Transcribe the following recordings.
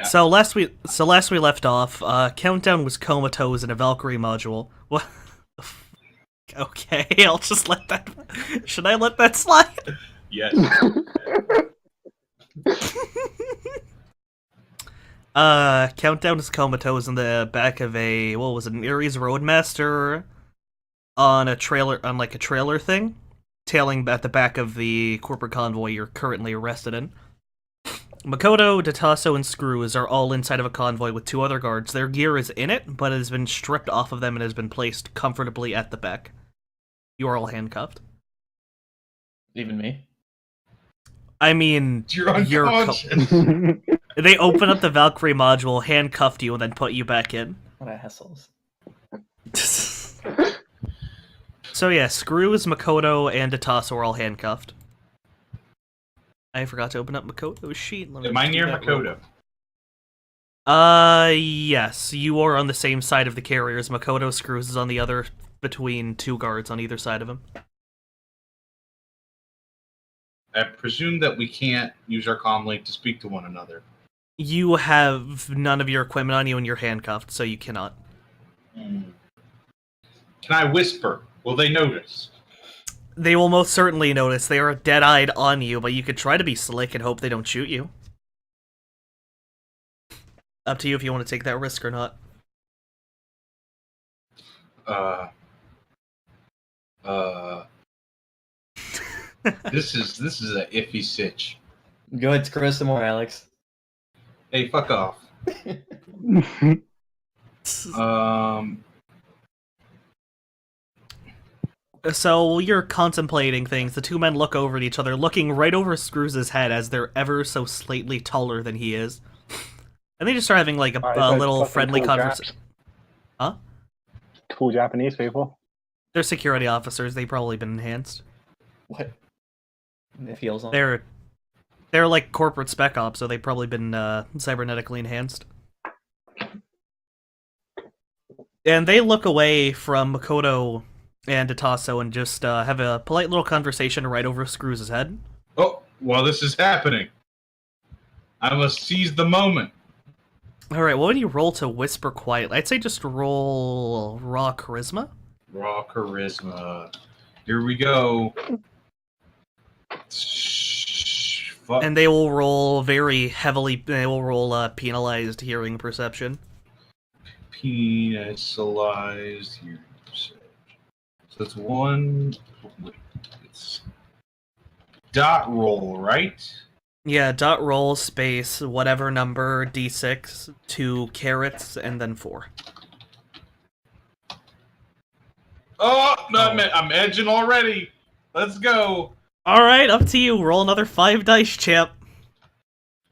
So last we left off, Countdown was comatose in a Valkyrie module. What? Okay, I'll just let that. Should I let that slide? Yes. Countdown is comatose in the back of a an Ares Roadmaster on a trailer, on like a trailer thing, tailing at the back of the corporate convoy you're currently arrested in. Makoto, Dataso, and Screws are all inside of a convoy with two other guards. Their gear is in it, but it has been stripped off of them and has been placed comfortably at the back. You are all handcuffed. Even me? I mean, You're unconscious. They open up the Valkyrie module, handcuffed you, and then put you back in. What assholes. So yeah, Screws, Makoto, and Dataso are all handcuffed. I forgot to open up Makoto's sheet. Am I near Makoto? Yes. You are on the same side of the carriers. Makoto Screws is on the other, between two guards on either side of him. I presume that we can't use our comm link to speak to one another. You have none of your equipment on you and you're handcuffed, so you cannot. Can I whisper? Will they notice? They will most certainly notice. They are dead-eyed on you, but you could try to be slick and hope they don't shoot you. Up to you if you want to take that risk or not. This is a iffy sitch. Go ahead, screw us some more, Alex. Hey, fuck off. So you're contemplating things. The two men look over at each other, looking right over Screws' head as they're ever so slightly taller than he is. And they just start having like a little friendly conversation. Huh? Cool Japanese people. They're security officers. They've probably been enhanced. What? It feels on. They're like corporate spec ops, so they've probably been cybernetically enhanced. And they look away from Makoto and Dataso and just have a polite little conversation right over Screws' head. Oh, while this is happening, I must seize the moment. Alright, what would you roll to whisper quietly? I'd say just roll raw charisma. Raw charisma. Here we go. Fuck. And they will roll very heavily, they will roll penalized hearing perception. Penalized hearing perception. So it's one... Wait, it's... Dot roll, right? Yeah, dot roll space, whatever number, d6, 2 carrots, and then 4. Oh, no, I'm edging already. Let's go. Alright, up to you. Roll another 5 dice, champ.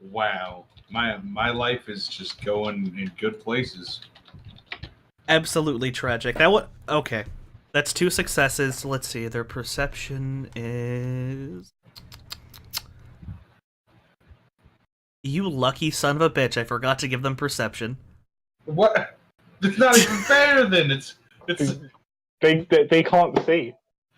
Wow. My life is just going in good places. Absolutely tragic. Okay. That's 2 successes. Let's see, their perception is... You lucky son of a bitch, I forgot to give them perception. What? It's not even fair then. It's They can't see.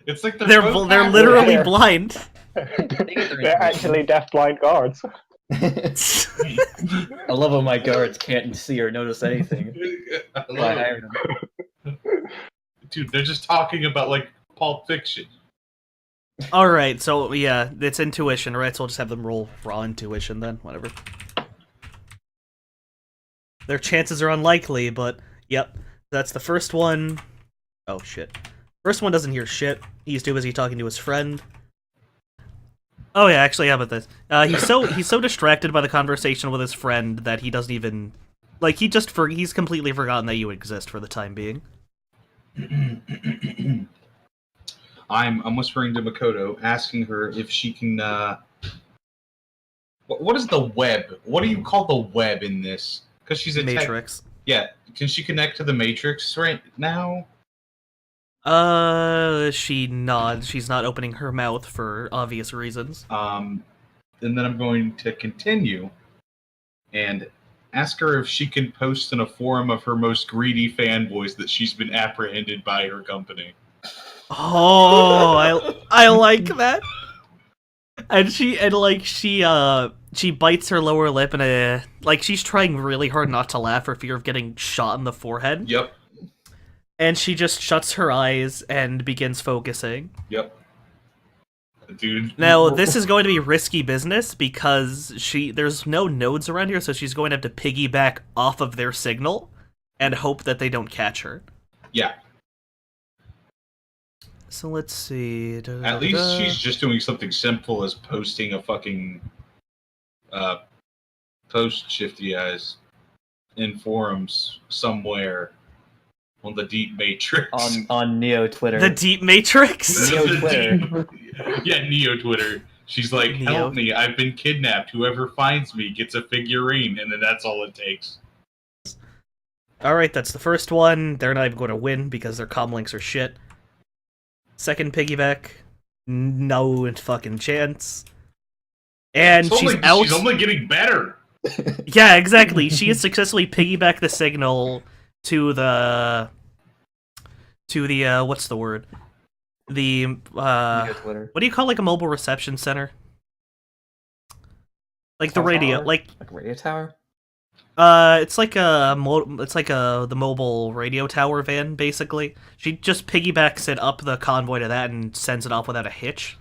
it's like They're literally Yeah. blind. They're actually deafblind guards. I love when my guards can't see or notice anything. I I love hired them. it. Dude, they're just talking about like Pulp Fiction. Alright, so yeah, it's intuition, right? So we'll just have them roll raw intuition then, whatever. Their chances are unlikely, but yep. That's the first one. Oh shit. First one doesn't hear shit. He's too busy talking to his friend. Oh yeah, actually, how about this? He's so distracted by the conversation with his friend that he doesn't even... Like, he's completely forgotten that you exist for the time being. I'm whispering to Makoto, asking her if she can. What is the web? What do you call the web in this? Because she's a Matrix. Yeah, can she connect to the Matrix right now? She nods. She's not opening her mouth for obvious reasons. And then I'm going to continue and ask her if she can post in a forum of her most greedy fanboys that she's been apprehended by her company. Oh, I like that. And she she bites her lower lip in a like she's trying really hard not to laugh for fear of getting shot in the forehead. Yep. And she just shuts her eyes and begins focusing. Yep. Dude. Now, this is going to be risky business because there's no nodes around here, so she's going to have to piggyback off of their signal and hope that they don't catch her. Yeah. So let's see. At least she's just doing something simple as posting a fucking post shifty eyes in forums somewhere on the Deep Matrix. On Neo Twitter. The Deep Matrix? Neo Twitter. Yeah, Neo Twitter. She's like, Neo. help me, I've been kidnapped. Whoever finds me gets a figurine, and then that's all it takes. Alright, that's the first one. They're not even going to win because their comm links are shit. Second piggyback. No fucking chance. And she's out. She's only getting better. Yeah, exactly. She has successfully piggybacked the signal to the what's the word? The Neo Twitter. what do you call like a mobile reception center? Like the Cell radio, tower? like Like a radio tower? it's like the mobile radio tower van basically. She just piggybacks it up the convoy to that and sends it off without a hitch.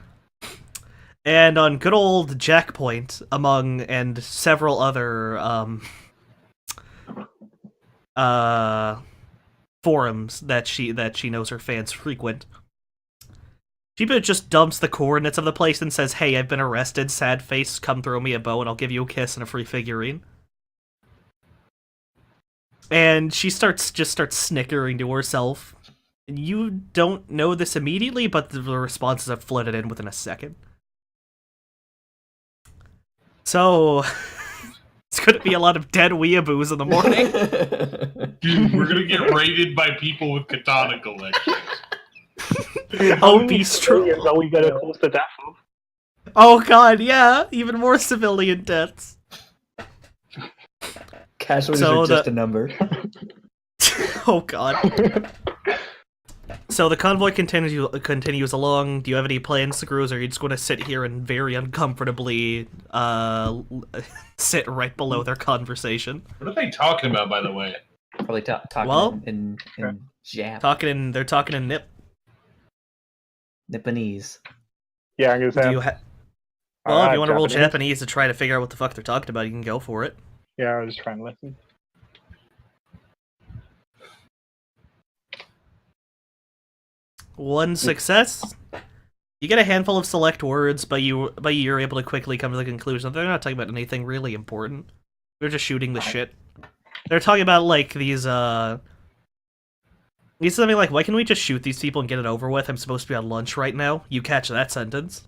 And on good old Jackpoint, among and several other forums that she knows her fans frequent, she just dumps the coordinates of the place and says, "Hey, I've been arrested. Sad face, come throw me a bow and I'll give you a kiss and a free figurine." And she starts snickering to herself. You don't know this immediately, but the responses have flooded in within a second. So, it's going to be a lot of dead weeaboos in the morning. Dude, we're gonna get raided by people with katana collections. Oh, be strong. Are we gonna cause the death of? Oh god, yeah, even more civilian deaths. Casualties So are just a number. Oh god. So the convoy continues along. Do you have any plans, Screws, or are you just going to sit here and very uncomfortably sit right below their conversation? What are they talking about, by the way? Probably talking Well, in Jap. They're talking in Nip. Nipponese. Yeah, I'm gonna say. Do you well, if you want to roll Japanese to try to figure out what the fuck they're talking about, you can go for it. Yeah, I was just trying to listen. One success. You get a handful of select words, but you're able to quickly come to the conclusion that they're not talking about anything really important. They're just shooting the shit. They're talking about like these something like, why can't we just shoot these people and get it over with? I'm supposed to be on lunch right now. You catch that sentence.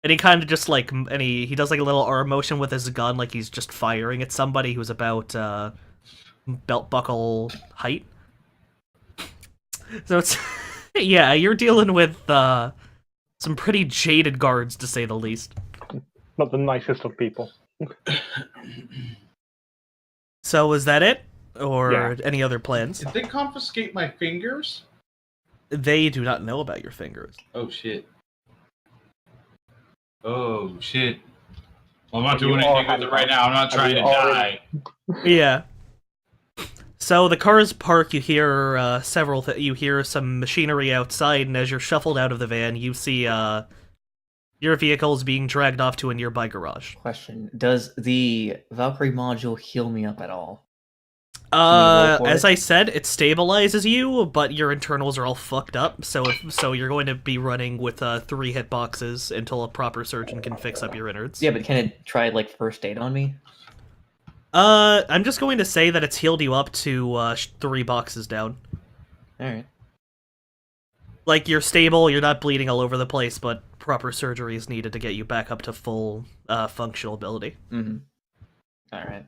And he kind of just like, and he does like a little arm motion with his gun, like he's just firing at somebody who's about belt buckle height. So it's yeah, you're dealing with some pretty jaded guards, to say the least. Not the nicest of people. So is that it? Or Yeah. any other plans? Did they confiscate my fingers? They do not know about your fingers. Oh shit. Oh shit. Well, I'm not Have doing you all anything with had it right now. I'm not have trying you to already- die. Yeah. So the cars park. You hear you hear some machinery outside, and as you're shuffled out of the van, you see your vehicle is being dragged off to a nearby garage. Question: does the Valkyrie module heal me up at all? roll for As it? I said, it stabilizes you, but your internals are all fucked up. So you're going to be running with 3 hitboxes until a proper surgeon can fix up your innards. Yeah, but can it try like first aid on me? I'm just going to say that it's healed you up to 3 boxes down. All right. Like, you're stable, you're not bleeding all over the place, but proper surgery is needed to get you back up to full functional ability. Mm-hmm. All right.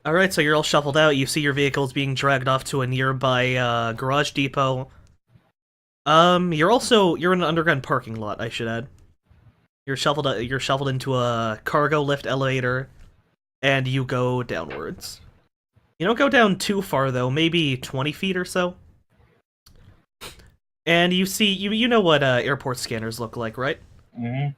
Alright, so you're all shuffled out. You see your vehicles being dragged off to a nearby garage depot. You're in an underground parking lot, I should add. You're shuffled into a cargo lift elevator, and you go downwards. You don't go down too far, though, maybe 20 feet or so. And you see, you know what airport scanners look like, right? Mm-hmm.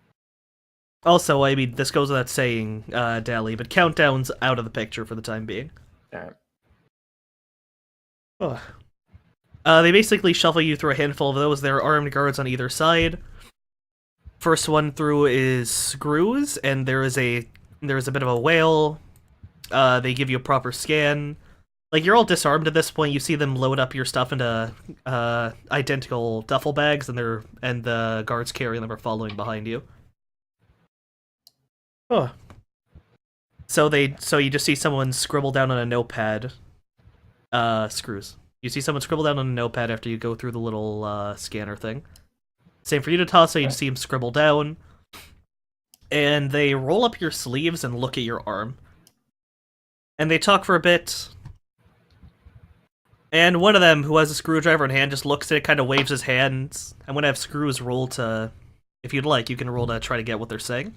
Also, I mean, this goes without saying, Dally, but Countdown's out of the picture for the time being. Alright. Oh. They basically shuffle you through a handful of those. There are armed guards on either side. First one through is Screws, and there is a bit of a whale. They give you a proper scan. Like, you're all disarmed at this point. You see them load up your stuff into identical duffel bags, and the guards carrying them are following behind you. Oh. So you just see someone scribble down on a notepad. Screws. You see someone scribble down on a notepad after you go through the little scanner thing. Same for you, Tasso. You see him scribble down. And they roll up your sleeves and look at your arm. And they talk for a bit. And one of them, who has a screwdriver in hand, just looks at it, kind of waves his hands. I'm going to have Screws roll to... If you'd like, you can roll to try to get what they're saying.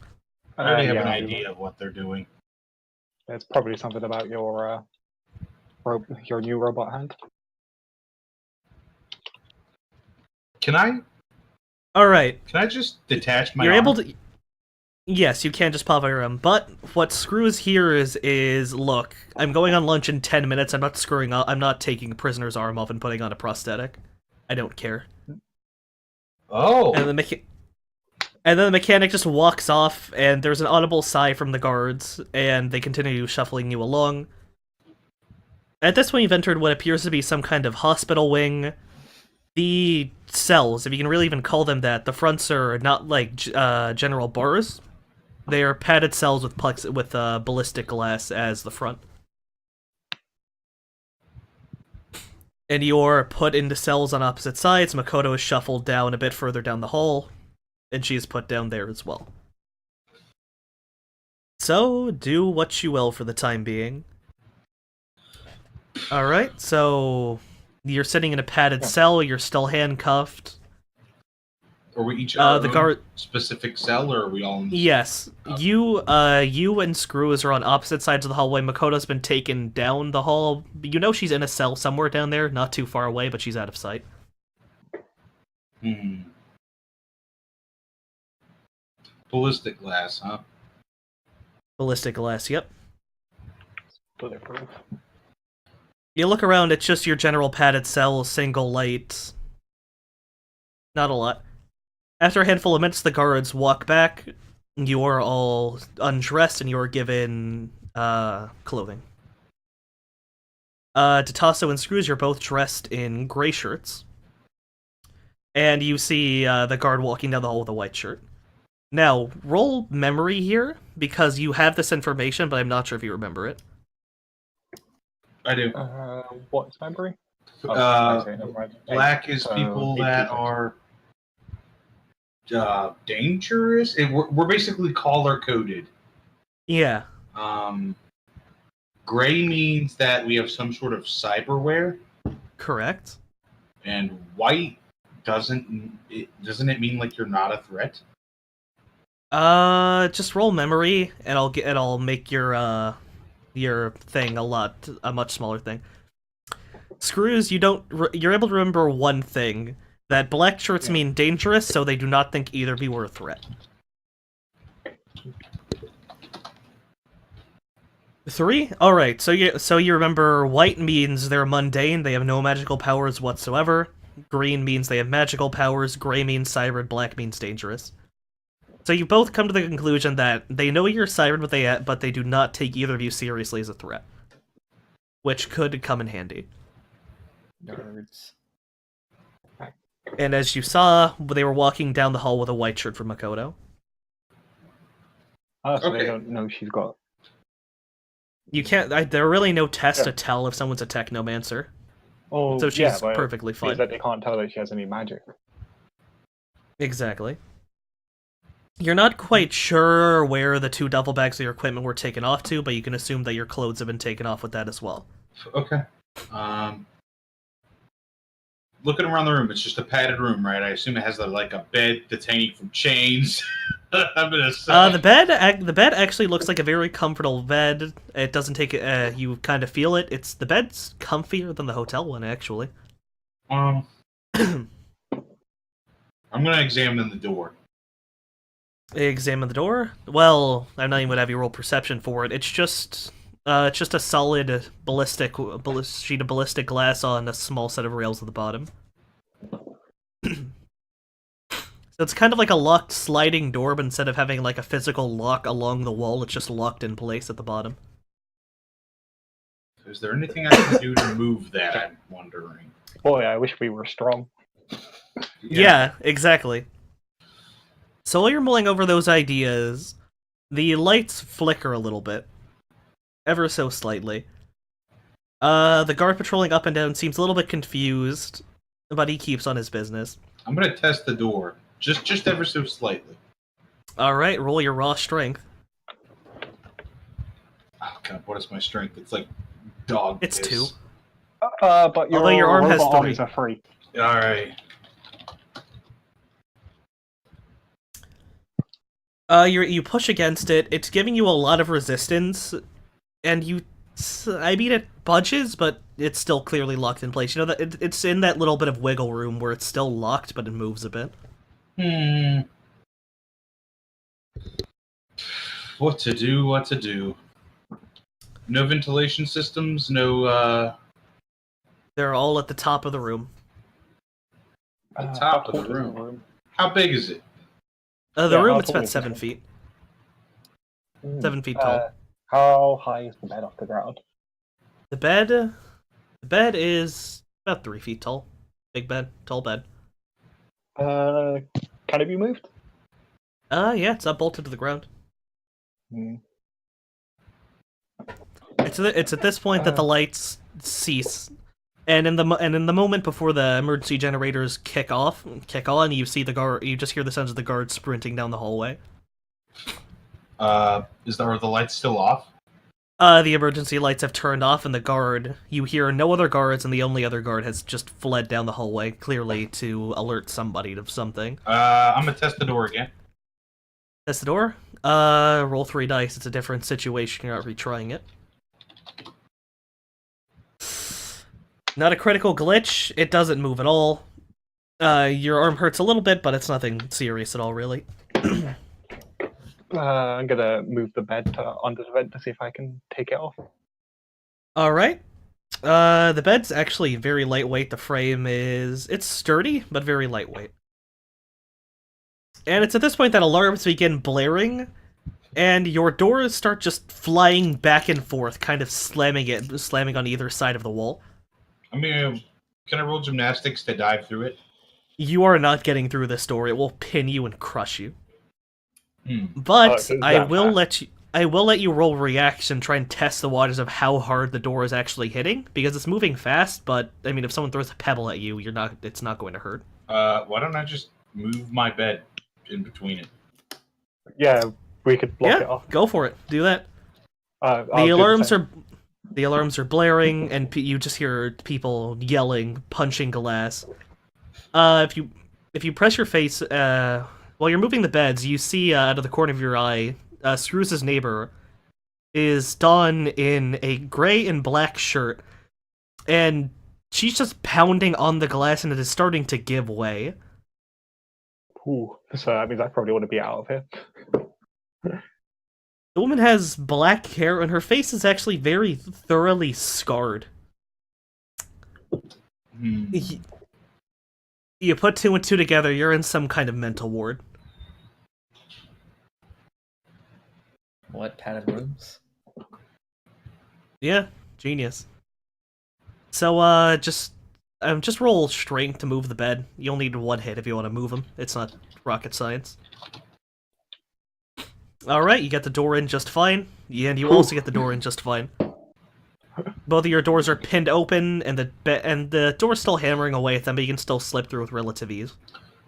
I already have yeah, an idea of what they're doing. It's probably something about your new robot hand. Can I Alright. just detach my You're arm? able to... Yes, you can just pop your arm, but what Screws here is, look, I'm going on lunch in 10 minutes, I'm not screwing up, I'm not taking a prisoner's arm off and putting on a prosthetic. I don't care. Oh! And then the mechanic just walks off, and there's an audible sigh from the guards, and they continue shuffling you along. At this point, you've entered what appears to be some kind of hospital wing. The cells, if you can really even call them that, the fronts are not like general bars. They are padded cells with ballistic glass as the front. And you're put into cells on opposite sides. Makoto is shuffled down a bit further down the hall, and she is put down there as well. So, do what you will for the time being. Alright, so you're sitting in a padded cell, you're still handcuffed. Are we each in our the own guard- specific cell, or are we all in the Yes, you and Screws are on opposite sides of the hallway. Makoto's been taken down the hall. You know she's in a cell somewhere down there, not too far away, but she's out of sight. ballistic glass, huh? Ballistic glass, yep. Bulletproof. You look around, it's just your general padded cell, single light. Not a lot. After a handful of minutes, the guards walk back. You're all undressed and you're given clothing. Tatasso and Screws, you're both dressed in gray shirts. And you see the guard walking down the hall with a white shirt. Now, roll memory here, because you have this information, but I'm not sure if you remember it. I do. What's memory? I see, never mind. Black is people that are dangerous. We're basically color coded. Yeah. Gray means that we have some sort of cyberware, Correct. and white doesn't it mean like you're not a threat? Just roll memory, and I'll make your thing a much smaller thing. Screws, you're able to remember one thing, that black shirts mean dangerous, so they do not think either of you were a threat. 3? Alright, so you remember white means they're mundane, they have no magical powers whatsoever. Green means they have magical powers, gray means cybered, black means dangerous. So you both come to the conclusion that they know you're cybered, but they do not take either of you seriously as a threat. Which could come in handy. Nerds. And as you saw, they were walking down the hall with a white shirt from Makoto. Oh, so Okay. they don't know she's got. You can't. There are really no tests to tell if someone's a technomancer. Oh, So she's yeah, but perfectly it fine. means that they can't tell that she has any magic. Exactly. You're not quite sure where the 2 duffel bags of your equipment were taken off to, but you can assume that your clothes have been taken off with that as well. Okay. Looking around the room, it's just a padded room, right? I assume it has like a bed that's hanging from chains. I'm gonna say. The bed actually looks like a very comfortable bed. It doesn't take you kind of feel it. The bed's comfier than the hotel one, actually. I'm gonna examine the door. Examine the door. Well, I'm not even gonna have you roll perception for it. It's just a solid sheet of ballistic glass on a small set of rails at the bottom. So it's kind of like a locked sliding door, but instead of having like a physical lock along the wall, it's just locked in place at the bottom. Is there anything I can do to move that? I'm wondering. Boy, I wish we were strong. Yeah, exactly. So while you're mulling over those ideas, the lights flicker a little bit. Ever so slightly. The guard patrolling up and down seems a little bit confused, but he keeps on his business. I'm gonna test the door. Just ever so slightly. Alright, roll your raw strength. Oh god, what is my strength? It's like dog It's piss. 2. But Although your arm has robot 3. armies are free. Alright. You push against it, it's giving you a lot of resistance, and it budges, but it's still clearly locked in place. You know, that it's in that little bit of wiggle room where it's still locked, but it moves a bit. What to do? No ventilation systems, no, They're all at the top of the room. the top of the room. How big is it? The Yeah, room, how it's tall about is 7 it? feet. Hmm. 7 feet tall. How high is the bed off the ground? The bed is about 3 feet tall. Big bed, tall bed. Can it be moved? Yeah, it's up bolted to the ground. Hmm. It's at this point that the lights cease, and in the moment before the emergency generators kick on, you see the guard. You just hear the sounds of the guard sprinting down the hallway. Are the lights still off? The emergency lights have turned off, and the guard. You hear no other guards, and the only other guard has just fled down the hallway, clearly to alert somebody of something. I'm gonna test the door again. That's the door. Roll 3 dice. It's a different situation. You're not retrying it. Not a critical glitch. It doesn't move at all. Your arm hurts a little bit, but it's nothing serious at all, really. I'm gonna move the bed under the vent to see if I can take it off. Alright. The bed's actually very lightweight. The frame it's sturdy, but very lightweight. And it's at this point that alarms begin blaring, and your doors start just flying back and forth, kind of slamming on either side of the wall. I mean, can I roll gymnastics to dive through it? You are not getting through this door. It will pin you and crush you. Hmm. But Oh, I will let you roll reaction, try and test the waters of how hard the door is actually hitting, because it's moving fast. But I mean, if someone throws a pebble at you, it's not going to hurt. Why don't I just move my bed in between it? Yeah, we could block it Yeah, off. go for it. Do that. I'll The do alarms same. are blaring, and you just hear people yelling, punching glass. If you press your face while you're moving the beds, you see out of the corner of your eye, Screw's neighbor is donned in a gray and black shirt, and she's just pounding on the glass, and it is starting to give way. Ooh, so that means I probably want to be out of here. The woman has black hair, and her face is actually very thoroughly scarred. Hmm. You put 2 and 2 together, you're in some kind of mental ward. What padded rooms? Yeah, genius. So, just roll strength to move the bed. You'll need 1 hit if you want to move them. It's not rocket science. Alright, you get the door in just fine. Yeah, and you also get the door in just fine. Both of your doors are pinned open, and the door's still hammering away at them, but you can still slip through with relative ease.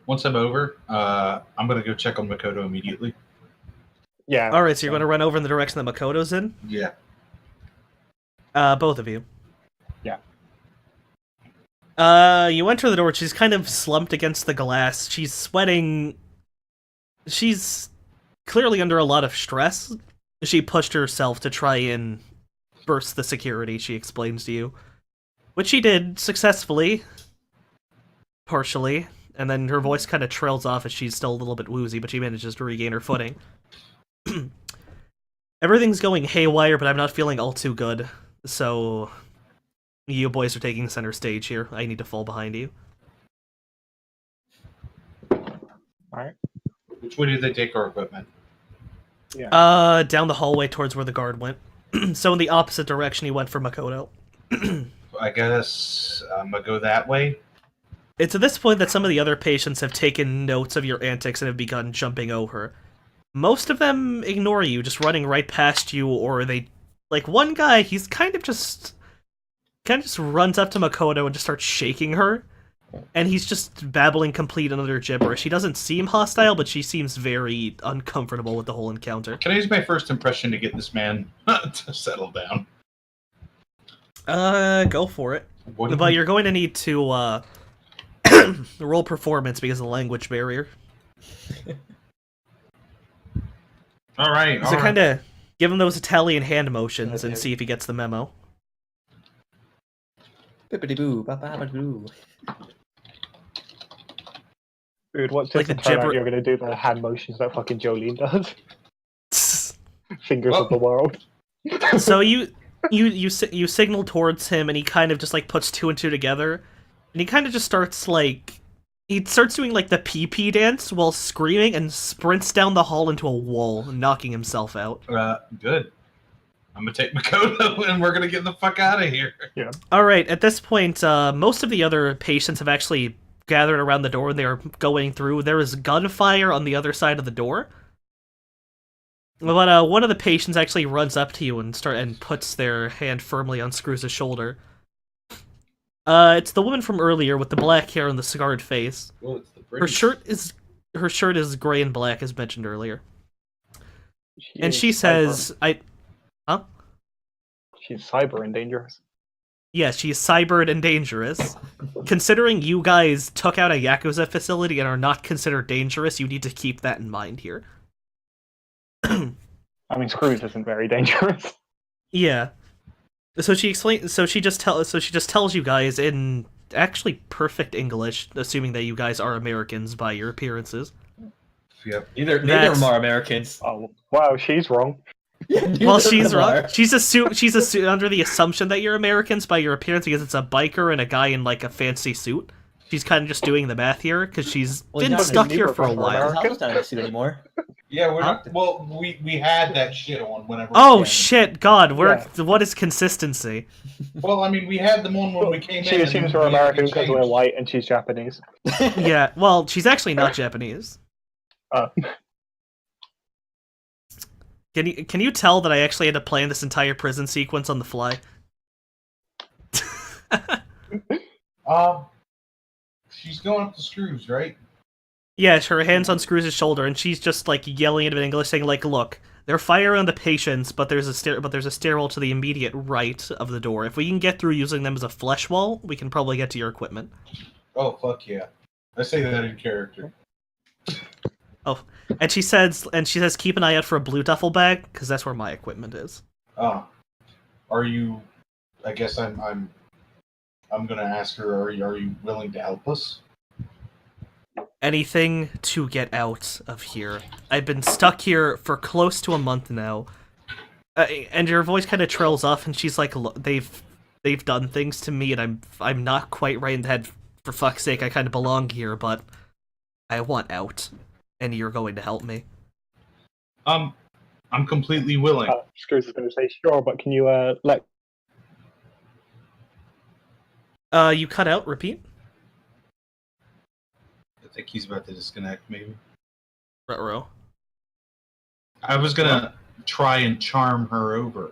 Once I'm over, I'm gonna go check on Makoto immediately. Yeah. Alright, so you're going to run over in the direction that Makoto's in? Yeah. Both of you. Yeah. You enter the door, she's kind of slumped against the glass. She's sweating. She's clearly under a lot of stress. She pushed herself to try and burst the security, she explains to you. Which she did, successfully. Partially. And then her voice kind of trails off as she's still a little bit woozy, but she manages to regain her footing. Everything's going haywire, but I'm not feeling all too good. So, you boys are taking center stage here. I need to fall behind you. Alright. Which way did they take our equipment? Yeah. Down the hallway towards where the guard went. So in the opposite direction he went for Makoto. I guess I'm gonna go that way. It's at this point that some of the other patients have taken notes of your antics and have begun jumping over. Most of them ignore you, just running right past you, or they... Like, one guy, he's kind of just runs up to Makoto and just starts shaking her. And he's just babbling complete and utter gibberish. He doesn't seem hostile, but she seems very uncomfortable with the whole encounter. Can I use my first impression to get this man to settle down? Go for it. What But you're going to need to, roll performance because of the language barrier. Alright, So kind of give him those Italian hand motions and see if he gets the memo. Bippity-boo, ba-ba-ba-boo. Dude, what's like this the turn out gibber- you're gonna do the hand motions that fucking Jolene does? Fingers of the world. So you signal towards him, and he kind of just like puts two and two together, and he kind of just starts like he starts doing like the pee-pee dance while screaming and sprints down the hall into a wall, knocking himself out. Good. I'm gonna take Makoto and we're gonna get the fuck out of here. Yeah. All right, at this point, most of the other patients have actually gathered around the door and they are going through. There is gunfire on the other side of the door. But one of the patients actually runs up to you and puts their hand firmly on Screw's shoulder. It's the woman from earlier with the black hair and the scarred face. Well, it's the Her shirt is gray and black as mentioned earlier. And she says, She's cyber and dangerous. Yeah, she's cybered and dangerous. Considering you guys took out a Yakuza facility and are not considered dangerous, you need to keep that in mind here. I mean, Screws isn't very dangerous. Yeah. So she explains. So she just tells you guys in actually perfect English, assuming that you guys are Americans by your appearances. Yep. Neither of That's- them are Americans. Oh, wow, she's wrong. Yeah, neither Well, of she's them wrong. are. She's under the assumption that you're Americans by your appearance because it's a biker and a guy in like a fancy suit. She's kind of just doing the math here because she's been yeah, stuck neither here of for a us are while. American. How's not in a suit anymore? Yeah, we're Huh? not. Well, we had that shit on whenever. Oh we came. shit, God, Yeah. what is consistency? Well, I mean, we had them on when we came in. She and assumes then we're we had to American because we're change. white and she's Japanese. Yeah, well, she's actually not Japanese. Can you tell that I actually had to plan this entire prison sequence on the fly? She's going up the screws, right? Yeah, her hand's on Screw's shoulder, and she's just like yelling at him in English, saying like, "Look, they're firing on the patients, but there's a stairwell to the immediate right of the door. If we can get through using them as a flesh wall, we can probably get to your equipment." Oh fuck yeah! I say that in character. And she says, keep an eye out for a blue duffel bag, because that's where my equipment is. Are you? I guess I'm gonna ask her. Are you willing to help us? Anything to get out of here. I've been stuck here for close to a month now. And your voice kind of trails off, and she's like, "Look, they've done things to me, and I'm not quite right in the head. For fuck's sake, I kind of belong here, but I want out, and you're going to help me." I'm completely willing. Screws is going to say, sure, but can you let... You cut out. Repeat. I think he's about to disconnect. Maybe. Ruh-roh. I was gonna try and charm her over.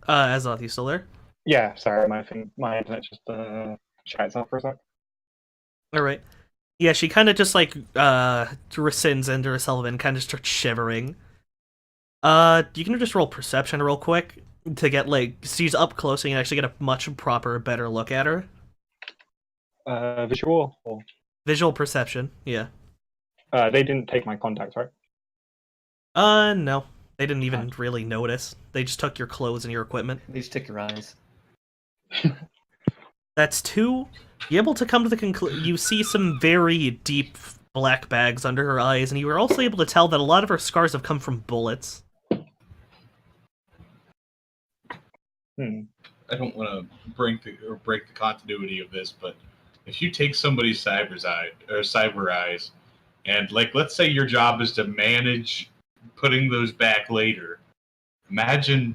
Azoth, you still there? Yeah, sorry, my internet just shuts off for a sec. All right. Yeah, she kind of just like rescinds into herself and kind of starts shivering. You can just roll perception real quick to get like she's up close and you can actually get a much proper, better look at her. Visual? Or... Visual perception, yeah. They didn't take my contacts, right? No. They didn't even really notice. They just took your clothes and your equipment. They just took your eyes. That's 2. You're able to come to the conclusion. You see some very deep black bags under her eyes, and you were also able to tell that a lot of her scars have come from bullets. I don't want to break the continuity of this, but if you take somebody's cyber eyes, and like, let's say your job is to manage putting those back later, imagine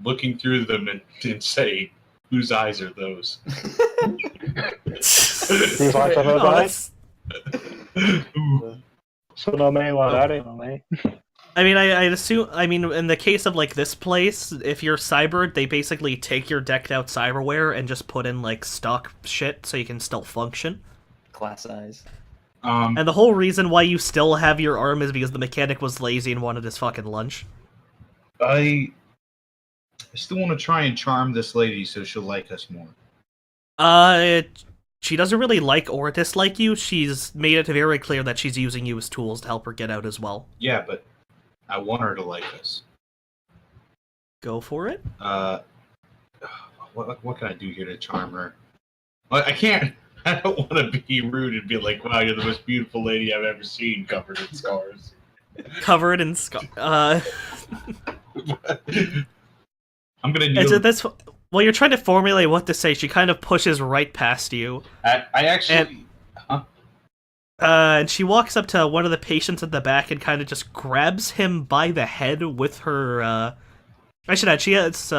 looking through them and say, whose eyes are those? Whose eyes are those eyes? So no me, well, that ain't no me. I mean, I'd assume. I mean, in the case of like this place, if you're cybered, they basically take your decked out cyberware and just put in like stock shit so you can still function. Class size. And the whole reason why you still have your arm is because the mechanic was lazy and wanted his fucking lunch. I still want to try and charm this lady so she'll like us more. She doesn't really like or dislike you. She's made it very clear that she's using you as tools to help her get out as well. Yeah, but I want her to like us. Go for it. What can I do here to charm her? I can't. I don't want to be rude and be like, "Wow, you're the most beautiful lady I've ever seen, covered in scars." Covered in scars. I'm gonna kneel. While you're trying to formulate what to say, she kind of pushes right past you. I actually. And she walks up to one of the patients at the back and kind of just grabs him by the head with her, I should add, she has,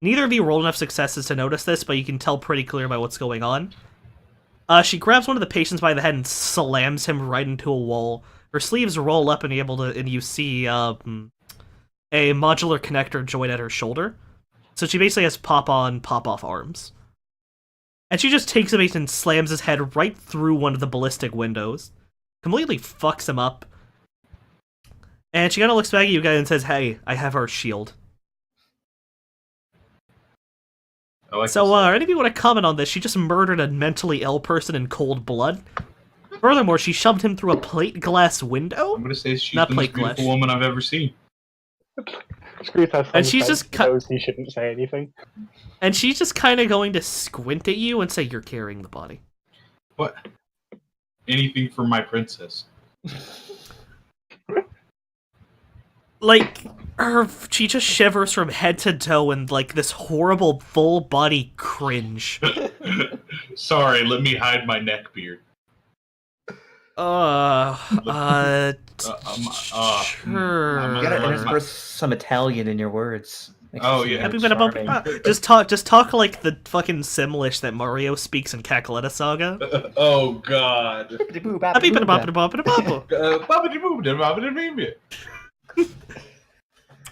neither of you rolled enough successes to notice this, but you can tell pretty clear by what's going on. She grabs one of the patients by the head and slams him right into a wall. Her sleeves roll up and you see, a modular connector joint at her shoulder. So she basically has pop-on, pop-off arms. And she just takes him and slams his head right through one of the ballistic windows. Completely fucks him up. And she kind of looks back at you guys and says, "Hey, I have our shield." So, any of you want to comment on this? She just murdered a mentally ill person in cold blood. Furthermore, she shoved him through a plate glass window? I'm gonna say she's Not the most plate glass. beautiful woman I've ever seen. And she's just knows he shouldn't say anything. And she's just kind of going to squint at you and say, "You're carrying the body." What? Anything for my princess. Like, she just shivers from head to toe in, like, this horrible full-body cringe. Sorry, let me hide my neck beard. Sure. You gotta intersperse some Italian in your words. Oh, yeah. Just talk like the fucking Simlish that Mario speaks in Cackletta Saga. Oh, God.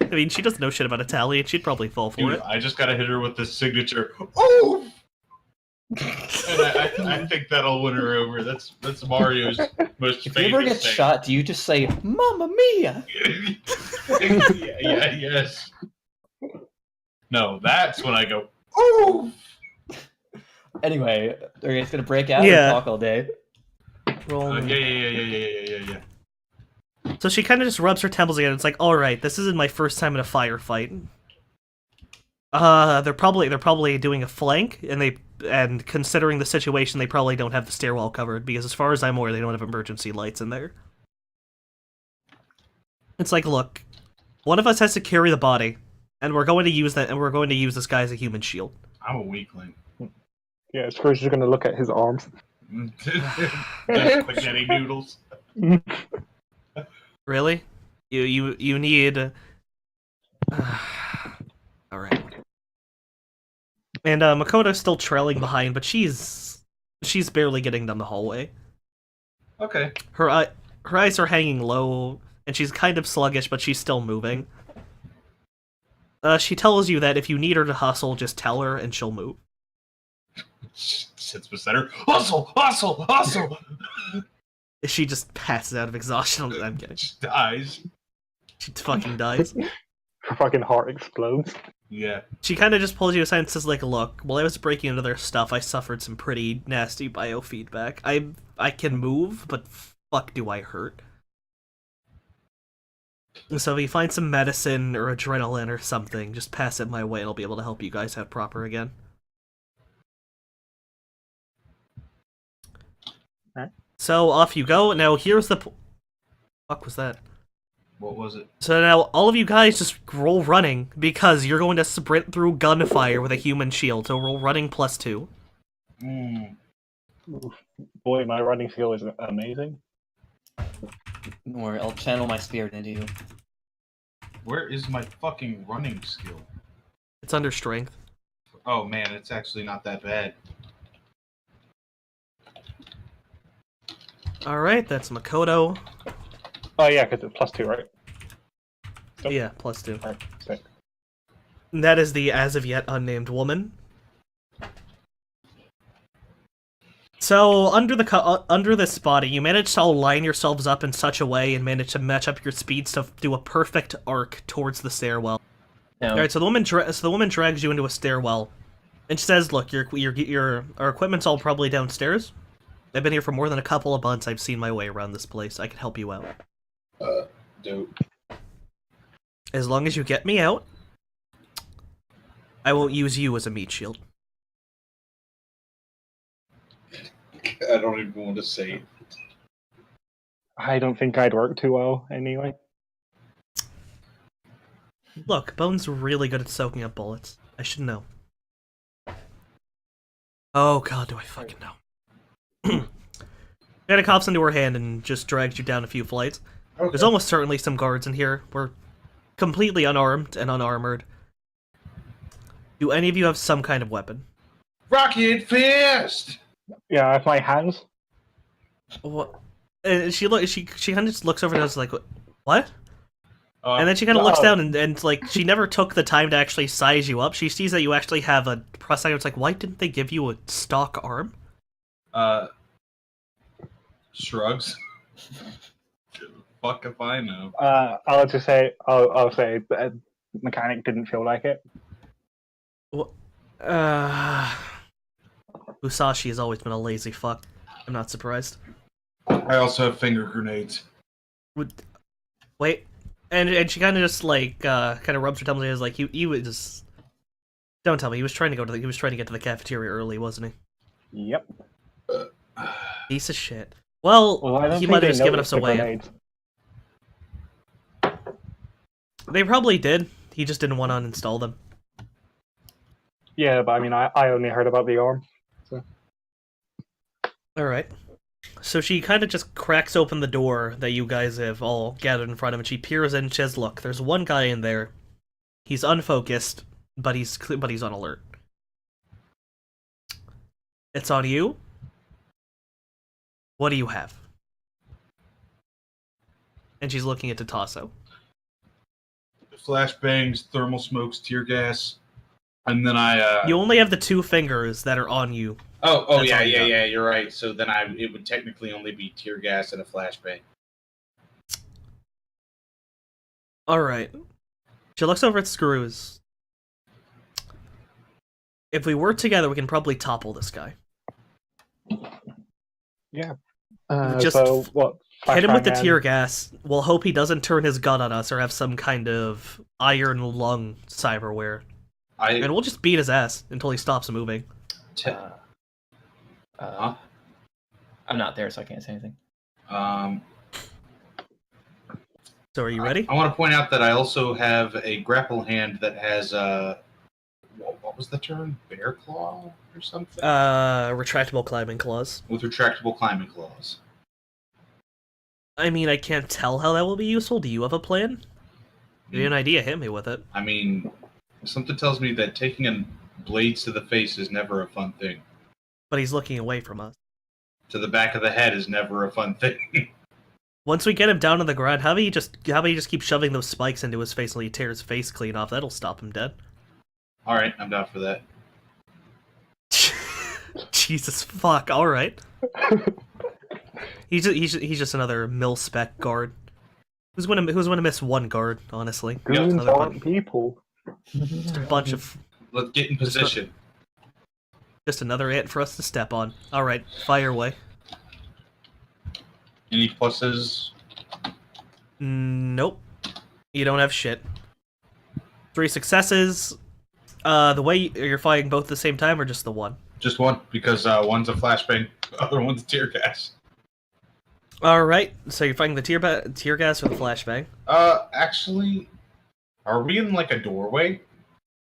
I mean, she doesn't know shit about Italian. She'd probably fall for it. I just gotta hit her with this signature. Oh! And I think that'll win her over. That's Mario's most famous If you ever get thing. shot, do you just say, "Mamma mia"? Yes. No, that's when I go, "Oh!" Anyway, are you guys gonna break out Yeah. and talk all day? Yeah. So she kind of just rubs her temples again. It's like, all right, this isn't my first time in a firefight. They're probably doing a flank, and considering the situation, they probably don't have the stairwell covered because, as far as I'm aware, they don't have emergency lights in there. It's like, look, one of us has to carry the body, and we're going to use that, and we're going to use this guy as a human shield. I'm a weakling. Yeah, Scrooge is going to look at his arms. Just spaghetti noodles. Really? You need. All right. And Makoto's still trailing behind, but she's barely getting down the hallway. Okay. Her eyes are hanging low, and she's kind of sluggish, but she's still moving. She tells you that if you need her to hustle, just tell her, and she'll move. Sits beside her. Hustle! Hustle! Hustle! She just passes out of exhaustion. I'm kidding. She dies. She fucking dies. Her fucking heart explodes. Yeah. She kind of just pulls you aside and says, like, look, while I was breaking into their stuff, I suffered some pretty nasty biofeedback. I can move, but fuck do I hurt. So if you find some medicine or adrenaline or something, just pass it my way and I'll be able to help you guys have proper again. So off you go. Now here's the... fuck was that? What was it? So now all of you guys just roll running, because you're going to sprint through gunfire with a human shield. So roll running +2. Boy, my running skill is amazing. Don't worry, I'll channel my spirit into you. Where is my fucking running skill? It's under strength. Oh man, it's actually not that bad. Alright, that's Makoto. Oh yeah, because it's +2, right? Yep. Yeah, +2. Right, sick. And that is the as of yet unnamed woman. So under this body, you managed to align yourselves up in such a way and managed to match up your speeds to do a perfect arc towards the stairwell. No. All right, so the woman drags you into a stairwell, and she says, "Look, our equipment's all probably downstairs. I've been here for more than a couple of months. I've seen my way around this place. I can help you out. Dope. As long as you get me out, I won't use you as a meat shield." I don't even want to say it. I don't think I'd work too well anyway. Look, Bone's really good at soaking up bullets. I should know. Oh god, do I fucking know. Anna coughs into her hand and just drags you down a few flights. Okay. There's almost certainly some guards in here. We're completely unarmed and unarmored. Do any of you have some kind of weapon? Rocket Fist! Yeah, I have my hands. What? And she kind of just looks over and is like, "What?" Oh, And then she kind of looks oh. down and like she never took the time to actually size you up. She sees that you actually have a prosthetic. It's like, why didn't they give you a stock arm? Shrugs. Fuck if I know. I'll just say, I'll say, the mechanic didn't feel like it. Musashi has always been a lazy fuck. I'm not surprised. I also have finger grenades. Wait, and she kind of just like kind of rubs her tummy and is like, he was just... Don't tell me he was trying to get to the cafeteria early, wasn't he? Yep. Piece of shit. Well, I don't he think might they have just given noticed us the away. grenades. They probably did. He just didn't want to uninstall them. Yeah, but I mean, I only heard about the arm. So. Alright. So she kind of just cracks open the door that you guys have all gathered in front of, and she peers in and says, "Look, there's one guy in there. He's unfocused, but he's on alert. It's on you. What do you have?" And she's looking at Tatasso. Flashbangs, thermal smokes, tear gas, and then You only have the 2 fingers that are on you. Oh That's yeah, all you got. yeah, you're right. So then it would technically only be tear gas and a flashbang. Alright. She looks over at Screws. If we work together, we can probably topple this guy. Yeah. Just so what? Hit him with the Flashbang tear and- gas. We'll hope he doesn't turn his gun on us or have some kind of iron lung cyberware. And we'll just beat his ass until he stops moving. I'm not there, so I can't say anything. So are you ready? I want to point out that I also have a grapple hand that has what was the term? Bear claw or something? Retractable climbing claws. With retractable climbing claws. I mean, I can't tell how that will be useful. Do you have a plan? Give you an idea, hit me with it. I mean, something tells me that taking blades to the face is never a fun thing. But he's looking away from us. To the back of the head is never a fun thing. Once we get him down on the ground, how about you just keep shoving those spikes into his face until he tears his face clean off? That'll stop him dead. Alright, I'm down for that. Jesus fuck, alright. He's just another mil-spec guard. Who's gonna miss one guard, honestly? Goons Another aren't people. Just a bunch of... Let's get in position. Just another ant for us to step on. Alright, fire away. Any pluses? Nope. You don't have shit. 3 successes. The way you're firing both at the same time, or just the one? Just one, because one's a flashbang, the other one's a tear gas. Alright, so you're fighting the tear gas or the flashbang? Actually, are we in like a doorway?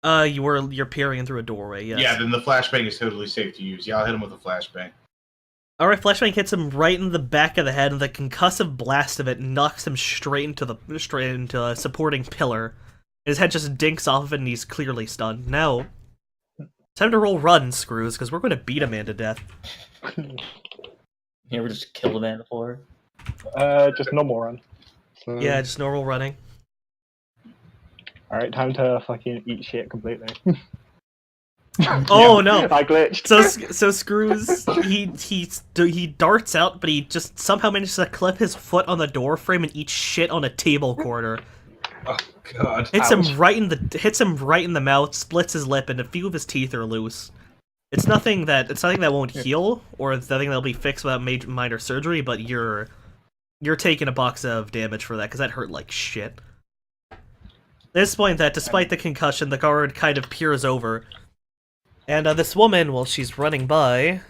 You're peering through a doorway, yes. Yeah, then the flashbang is totally safe to use. Yeah, I'll hit him with a flashbang. Alright, flashbang hits him right in the back of the head, and the concussive blast of it knocks him straight into a supporting pillar. His head just dinks off of it, and he's clearly stunned. Now, time to roll run, Screws, because we're going to beat a man to death. You ever just killed a man before? Just normal run. So, Yeah, just normal running. Alright, time to fucking eat shit completely. Oh no! I glitched. So Screws, he darts out, but he just somehow manages to clip his foot on the door frame and eat shit on a table corner. Oh god! Hits him right in the mouth, splits his lip, and a few of his teeth are loose. It's nothing that won't heal, or it's nothing that'll be fixed without minor surgery. But you're taking a box of damage for that because that hurt like shit. At this point, despite the concussion, the guard kind of peers over. And this woman, while she's running by,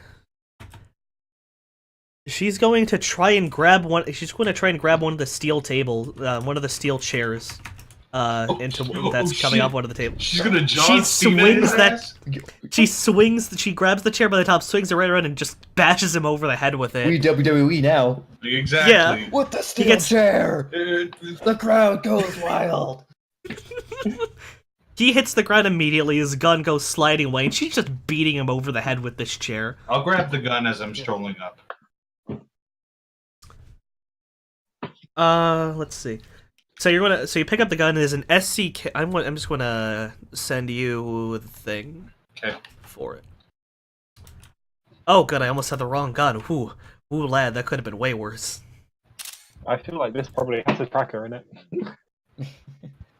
she's going to try and grab one. She's going to try and grab one of the steel one of the steel chairs, that's coming off one of the tables. She's gonna John Cena his ass? She grabs the chair by the top, swings it right around, and just bashes him over the head with it. We WWE now. Exactly. Yeah. With the steel chair, the crowd goes wild. He hits the ground immediately, his gun goes sliding away, and she's just beating him over the head with this chair. I'll grab the gun as I'm strolling up. Let's see. So you pick up the gun, there's an SCK. I'm just gonna send you the thing. Okay. For it. Oh good, I almost had the wrong gun. Ooh, lad, that could have been way worse. I feel like this probably has a tracker in it.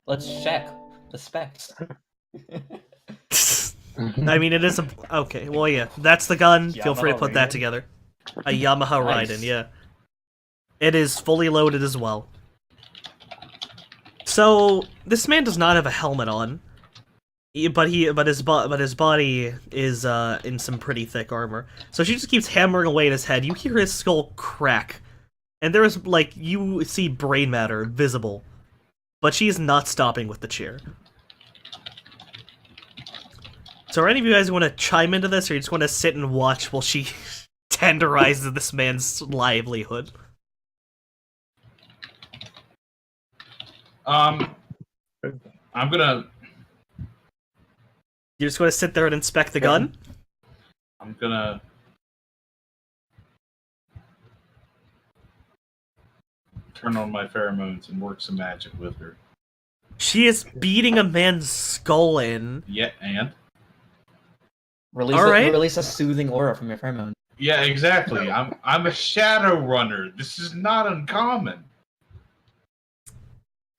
Let's check the specs. I mean, it is a... Okay, well, yeah. That's the gun. Feel free to put that Raiden. together. A Yamaha Nice. Raiden, yeah. It is fully loaded as well. So, this man does not have a helmet on. But his body is in some pretty thick armor. So she just keeps hammering away at his head. You hear his skull crack. And there is, like, you see brain matter visible. But she is not stopping with the chair. So are any of you guys want to chime into this, or you just want to sit and watch while she tenderizes this man's livelihood? I'm gonna... You just want to sit there and inspect the gun? I'm gonna... turn on my pheromones and work some magic with her. She is beating a man's skull in. Yeah, and? Release a soothing aura from your pheromone. Yeah, exactly. I'm a Shadowrunner. This is not uncommon.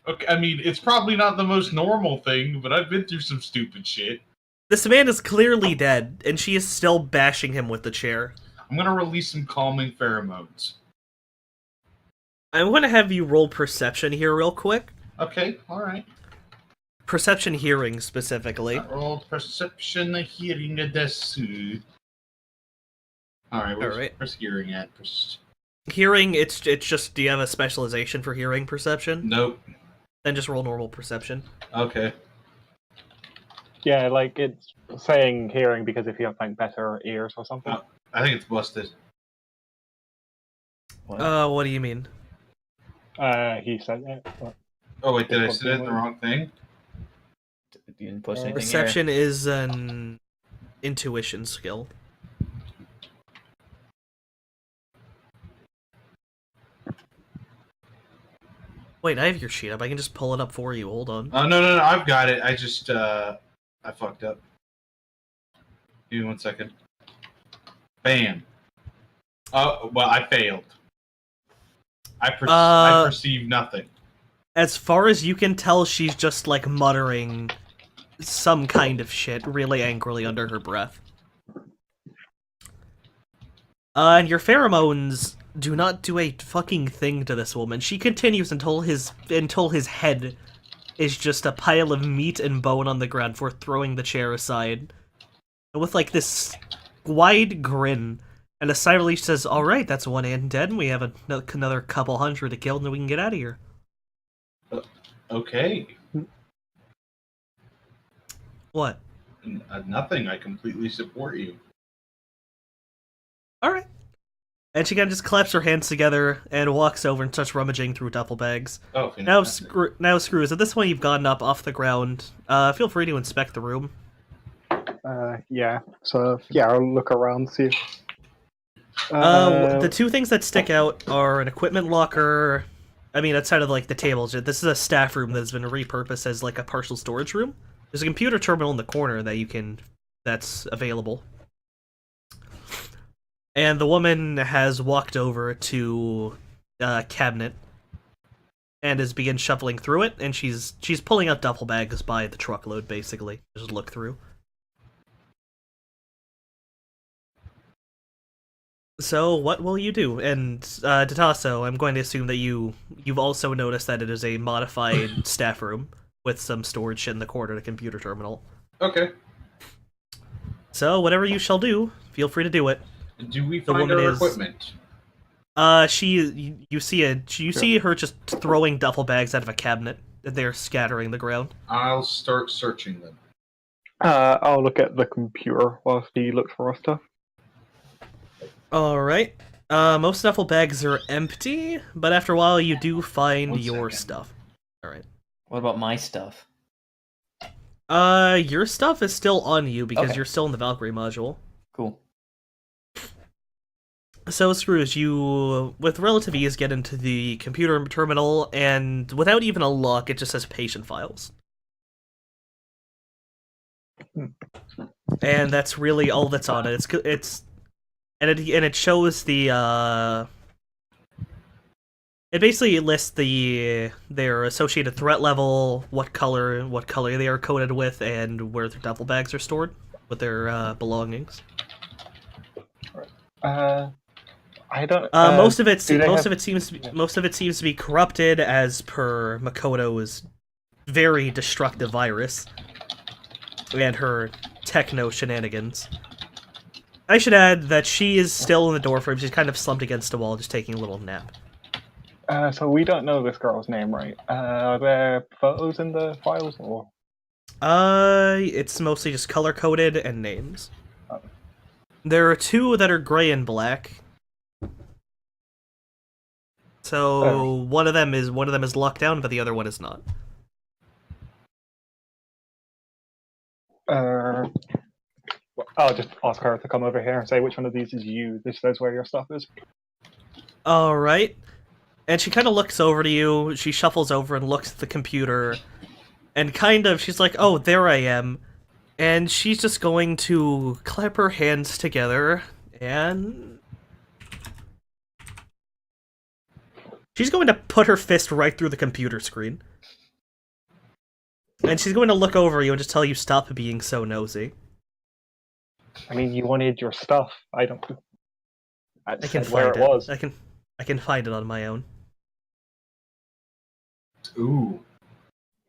Okay, I mean, it's probably not the most normal thing, but I've been through some stupid shit. This man is clearly dead, and she is still bashing him with the chair. I'm gonna release some calming pheromones. I'm going to have you roll perception here real quick. Okay, alright. Perception hearing, specifically. Roll perception, hearing, desu. Alright, where's hearing at? Hearing, it's just, do you have a specialization for hearing perception? Nope. Then just roll normal perception. Okay. Yeah, like it's saying hearing because if you have like better ears or something. I think it's busted. What do you mean? He said it. But... Oh wait, did I say it in the wrong thing? You didn't push anything Perception is an intuition skill. Wait, I have your sheet up. I can just pull it up for you. Hold on. Oh, no, I've got it. I just, I fucked up. Give me 1 second. Bam. Oh, well, I failed. I perceive nothing. As far as you can tell, she's just, like, muttering some kind of shit really angrily under her breath. And your pheromones do not do a fucking thing to this woman. She continues until his head is just a pile of meat and bone on the ground for throwing the chair aside. And with, like, this wide grin, And the cyber leech says, "All right, that's one ant dead, and we have another couple hundred to kill, and then we can get out of here." Okay. What? Nothing. I completely support you. All right. And she kind of just claps her hands together and walks over and starts rummaging through duffel bags. Oh, Now, fantastic. Screws, at this point you've gotten up off the ground. Feel free to inspect the room. Yeah. So yeah, I'll look around, see. The two things that stick out are an equipment locker. I mean, outside of like the tables, this is a staff room that has been repurposed as like a partial storage room. There's a computer terminal in the corner that's available. And the woman has walked over to a cabinet and has begun shuffling through it, and she's pulling out duffel bags by the truckload, basically. Just look through. So, what will you do? And, Tatasso, I'm going to assume that you've also noticed that it is a modified staff room with some storage shit in the corner, the computer terminal. Okay. So, whatever you shall do, feel free to do it. Do we The find woman our is- equipment? You see her just throwing duffel bags out of a cabinet, and they're scattering the ground. I'll start searching them. I'll look at the computer whilst he looks for our stuff. Alright. Most duffel bags are empty, but after a while you do find One your second. stuff. Alright. What about my stuff? Your stuff is still on you because Okay. you're still in the Valkyrie module. Cool. So, Screws, you, with relative ease, get into the computer terminal, and without even a lock, it just says patient files. And that's really all that's on it. It shows the, it basically lists their associated threat level, what color they are coded with, and where their duffel bags are stored with their belongings. I don't. Most of it do they seems to be corrupted as per Makoto's very destructive virus and her techno shenanigans. I should add that she is still in the door frame. She's kind of slumped against a wall, just taking a little nap. So we don't know this girl's name, right? Are there photos in the files, or? It's mostly just color coded and names. Oh. There are two that are gray and black. So one of them is locked down, but the other one is not. I'll just ask her to come over here and say which one of these is you. This says where your stuff is. Alright. And she kind of looks over to you, she shuffles over and looks at the computer, and she's like, "Oh, there I am." And she's just going to clap her hands together, and she's going to put her fist right through the computer screen. And she's going to look over you and just tell you, "Stop being so nosy." I mean, you wanted your stuff. I don't. I can said where find it it. was. I can find it on my own. Ooh.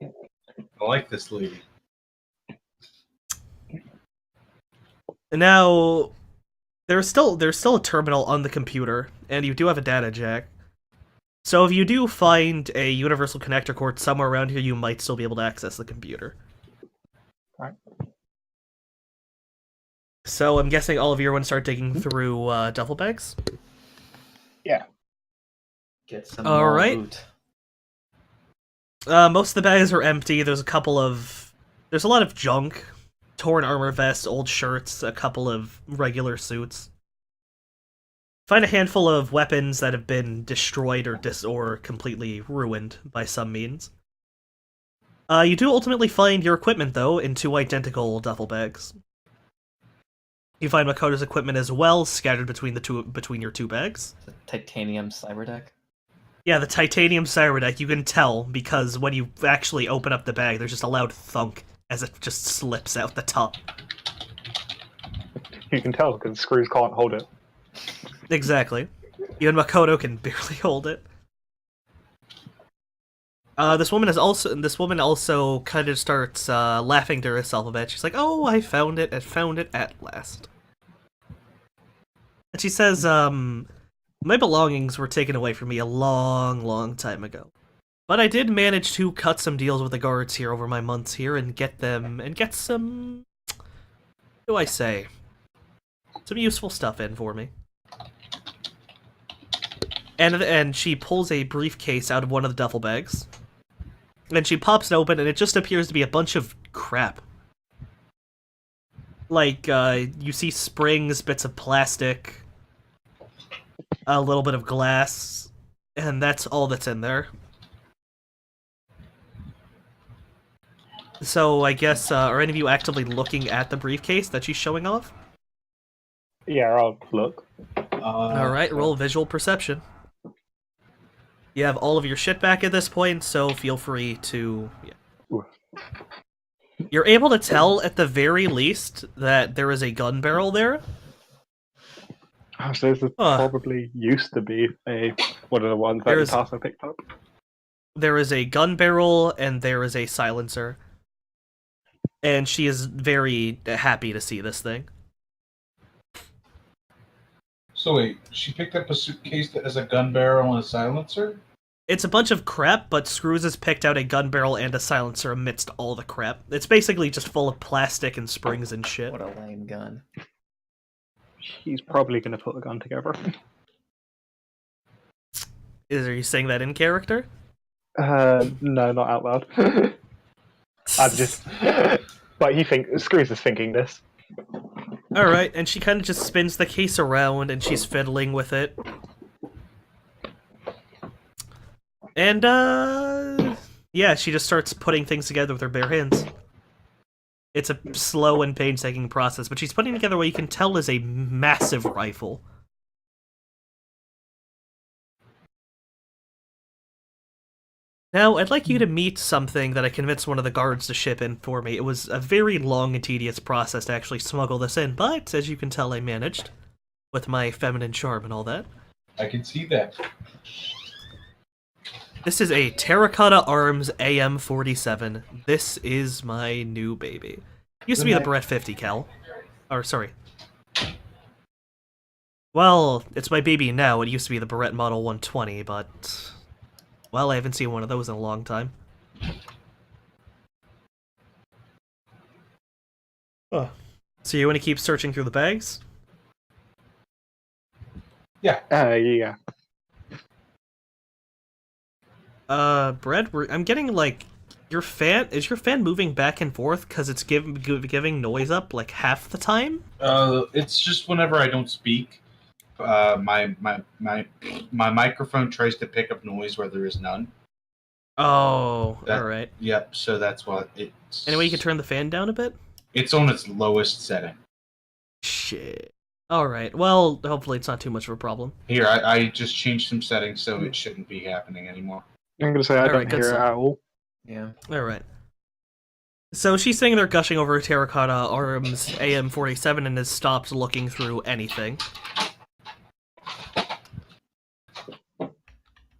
I like this lady. Now, there's still a terminal on the computer, and you do have a data jack. So if you do find a universal connector cord somewhere around here, you might still be able to access the computer. Right. So I'm guessing all of you are going to start digging through duffel bags? Yeah. Get some All more right. loot. Most of the bags are empty. There's a lot of junk. Torn armor vests, old shirts, a couple of regular suits. Find a handful of weapons that have been destroyed or completely ruined by some means. You do ultimately find your equipment, though, in two identical duffel bags. You find Makoto's equipment as well, scattered between your two bags. The titanium cyberdeck. Yeah, the titanium cyberdeck, you can tell, because when you actually open up the bag, there's just a loud thunk as it just slips out the top. You can tell because Screws can't hold it. Exactly. You and Makoto can barely hold it. This woman also kind of starts laughing to herself a bit. She's like, "Oh, I found it at last." She says, my belongings were taken away from me a long, long time ago. But I did manage to cut some deals with the guards here over my months here and get some, what do I say? Some useful stuff in for me. And she pulls a briefcase out of one of the duffel bags. And she pops it open, and it just appears to be a bunch of crap. Like, you see springs, bits of plastic, a little bit of glass, and that's all that's in there. So, I guess, are any of you actively looking at the briefcase that she's showing off? Yeah, I'll look. Alright, roll visual perception. You have all of your shit back at this point, so feel free to... Yeah. You're able to tell, at the very least, that there is a gun barrel there. So this probably used to be one of the ones that Tasso picked up. There is a gun barrel, and there is a silencer. And she is very happy to see this thing. So wait, she picked up a suitcase that has a gun barrel and a silencer? It's a bunch of crap, but Screws has picked out a gun barrel and a silencer amidst all the crap. It's basically just full of plastic and springs and shit. What a lame gun. He's probably going to put the gun together. Are you saying that in character? No, not out loud. I'm just... But Screws is thinking this. Alright, and she kind of just spins the case around, and she's fiddling with it. And, yeah, she just starts putting things together with her bare hands. It's a slow and painstaking process, but she's putting together what you can tell is a massive rifle. Now, I'd like you to meet something that I convinced one of the guards to ship in for me. It was a very long and tedious process to actually smuggle this in, but, as you can tell, I managed. With my feminine charm and all that. I can see that. This is a Terracotta Arms AM-47. This is my new baby. Used to be the Beretta 50 cal. Or, sorry. Well, it's my baby now. It used to be the Beretta Model 120, but... Well, I haven't seen one of those in a long time. Oh. So you want to keep searching through the bags? Yeah. Yeah. Brett, I'm getting, like... Is your fan moving back and forth because it's giving noise up, like, half the time? It's just whenever I don't speak. My microphone tries to pick up noise where there is none. Oh, alright. Yep, so that's what it's... Anyway, you can turn the fan down a bit? It's on its lowest setting. Shit. Alright, well, hopefully it's not too much of a problem. Here, I just changed some settings so it shouldn't be happening anymore. I'm going to say I don't hear it at all. Yeah. Alright. So she's saying they're gushing over Terracotta Arms AM-47 and has stopped looking through anything.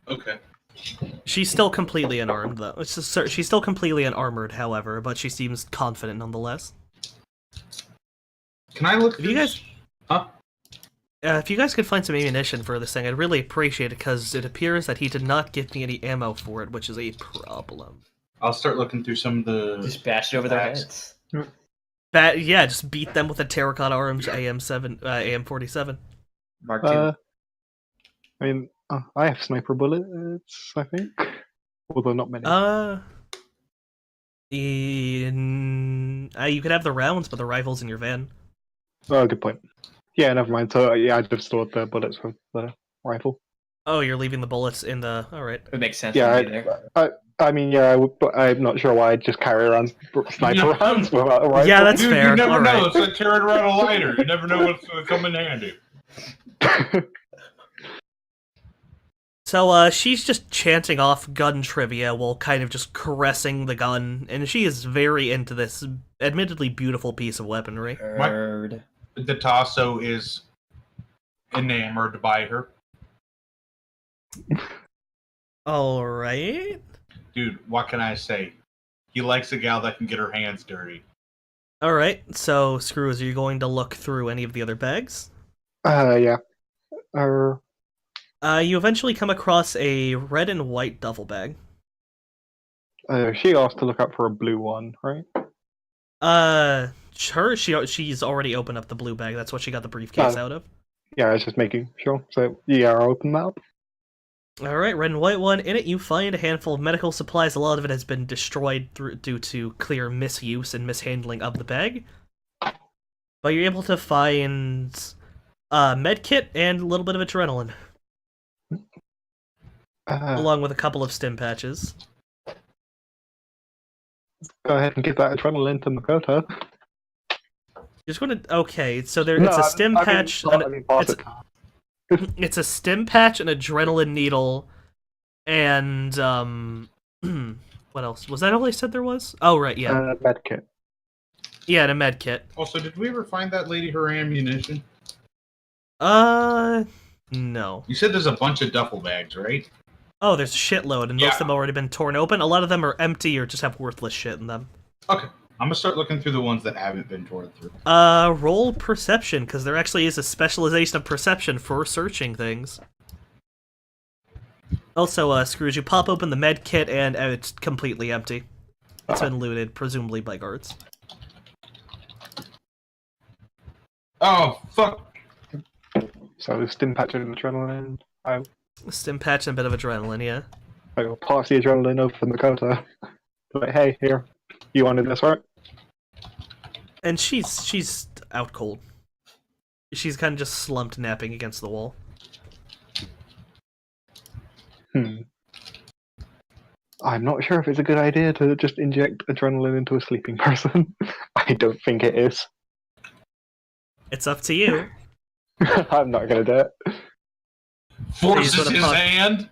Okay. She's still completely unarmed, though. She's still completely unarmored, however, but she seems confident nonetheless. Can I look? If you guys, huh? If you guys could find some ammunition for this thing, I'd really appreciate it, because it appears that he did not give me any ammo for it, which is a problem. I'll start looking through some of the... Just bash it over their heads. Yeah, just beat them with a Terracotta Arms AM-47. Mark II. I mean, I have sniper bullets, I think. Although not many. You could have the rounds, but the rifle's in your van. Oh, good point. Yeah, never mind. So, yeah, I just stored the bullets from the rifle. Oh, you're leaving the bullets in the... Alright. It makes sense. Yeah, I mean, yeah, but I'm not sure why I'd just carry around sniper rounds without a rifle. Yeah, that's fair. You never know. Right. It's like carrying around a lighter. You never know what's going to come in handy. So, she's just chanting off gun trivia while kind of just caressing the gun, and she is very into this admittedly beautiful piece of weaponry. The Tasso is enamored by her. Alright. Dude, what can I say? He likes a gal that can get her hands dirty. Alright, so, Screws, are you going to look through any of the other bags? Yeah. You eventually come across a red and white duffel bag. She asked to look up for a blue one, right? She's already opened up the blue bag. That's what she got the briefcase out of. Yeah, I was just making sure. So, yeah, I'll open that up. Alright, red and white one. In it, you find a handful of medical supplies. A lot of it has been destroyed due to clear misuse and mishandling of the bag. But you're able to find a med kit and a little bit of adrenaline. Along with a couple of stim patches. Go ahead and give that adrenaline to Makoto. Just gonna okay, so it's a stim patch. It's a stim patch, an adrenaline needle, and what else? Was that all I said there was? Oh right, yeah. Med kit. Yeah, and a med kit. Also, did we ever find that lady her ammunition? No. You said there's a bunch of duffel bags, right? Oh, there's a shitload, and most of them have already been torn open. A lot of them are empty or just have worthless shit in them. Okay. I'm gonna start looking through the ones that haven't been torn through. Roll perception, because there actually is a specialization of perception for searching things. Also, Scrooge, you pop open the med kit, and it's completely empty. It's been looted, presumably by guards. Oh, fuck! So, stim patch and adrenaline. Stim patch and a bit of adrenaline, yeah. I will pass the adrenaline over to Makoto. Like, hey, here. You wanted this, right? And she's out cold. She's kind of just slumped napping against the wall. I'm not sure if it's a good idea to just inject adrenaline into a sleeping person. I don't think it is. It's up to you. I'm not gonna do it. Forces his hand!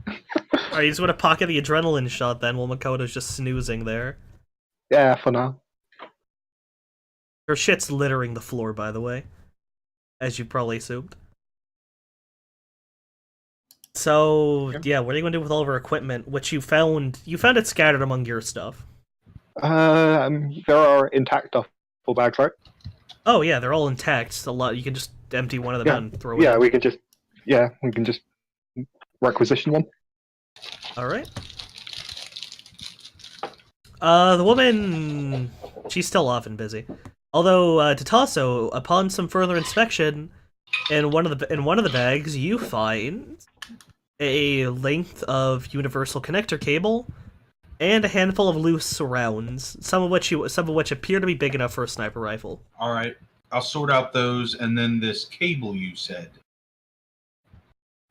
Alright, you just want to pocket the adrenaline shot then while Makoto's just snoozing there. Yeah, for now. Her shit's littering the floor, by the way. As you probably assumed. So, yeah, what are you going to do with all of her equipment, which you found it scattered among your stuff? There are intact duffel bags, right? Oh, yeah, they're all intact. A lot. You can just empty one of them out and throw it in. We can just requisition one. Alright. The woman... She's still off and busy. Although, Tatasso, upon some further inspection, in one of the bags, you find a length of universal connector cable and a handful of loose rounds, some of which appear to be big enough for a sniper rifle. All right, I'll sort out those, and then this cable you said.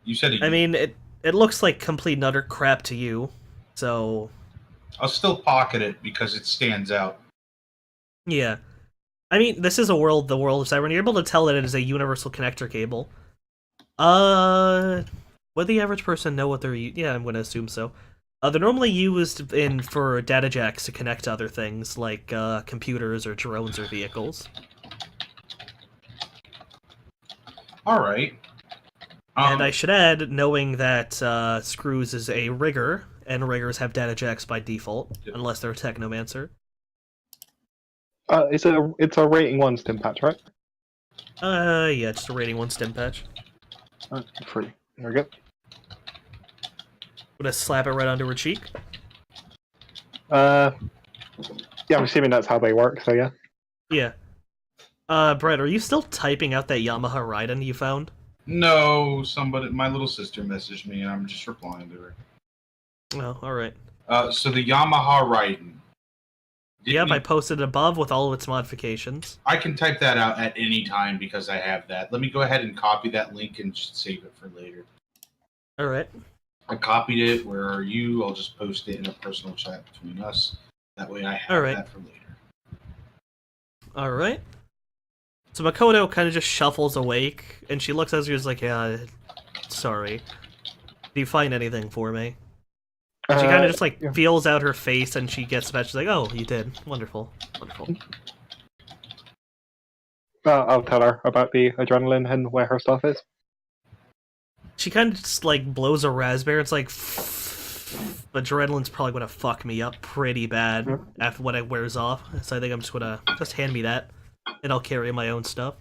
You said it. I mean, it looks like complete and utter crap to you, so... I'll still pocket it because it stands out. Yeah. I mean, this is the world of Shadowrun. You're able to tell that it is a universal connector cable. Would the average person know what they're... Yeah, I'm going to assume so. They're normally used for data jacks to connect to other things, like computers or drones or vehicles. Alright. And I should add, knowing that Screws is a rigger, and riggers have data jacks by default, unless they're a technomancer. It's a rating 1 stim patch, right? Yeah, just a rating 1 stim patch. Free. There we go. Gonna slap it right onto her cheek. Yeah, I'm assuming that's how they work, so yeah. Yeah. Brett, are you still typing out that Yamaha Raiden you found? No, my little sister messaged me, and I'm just replying to her. Oh, alright. So the Yamaha Raiden. Yep, I posted it above with all of its modifications. I can type that out at any time because I have that. Let me go ahead and copy that link and just save it for later. Alright. I copied it. Where are you? I'll just post it in a personal chat between us. That way I have that for later. Alright. So Makoto kind of just shuffles awake, and she looks at you and is like, yeah, sorry. Do you find anything for me? She kind of just feels out her face, and she gets back. She's like, "Oh, you did. Wonderful, wonderful." I'll tell her about the adrenaline and where her stuff is. She kind of just blows a raspberry. It's like, adrenaline's probably gonna fuck me up pretty bad after when it wears off. So I think I'm just gonna hand me that, and I'll carry my own stuff.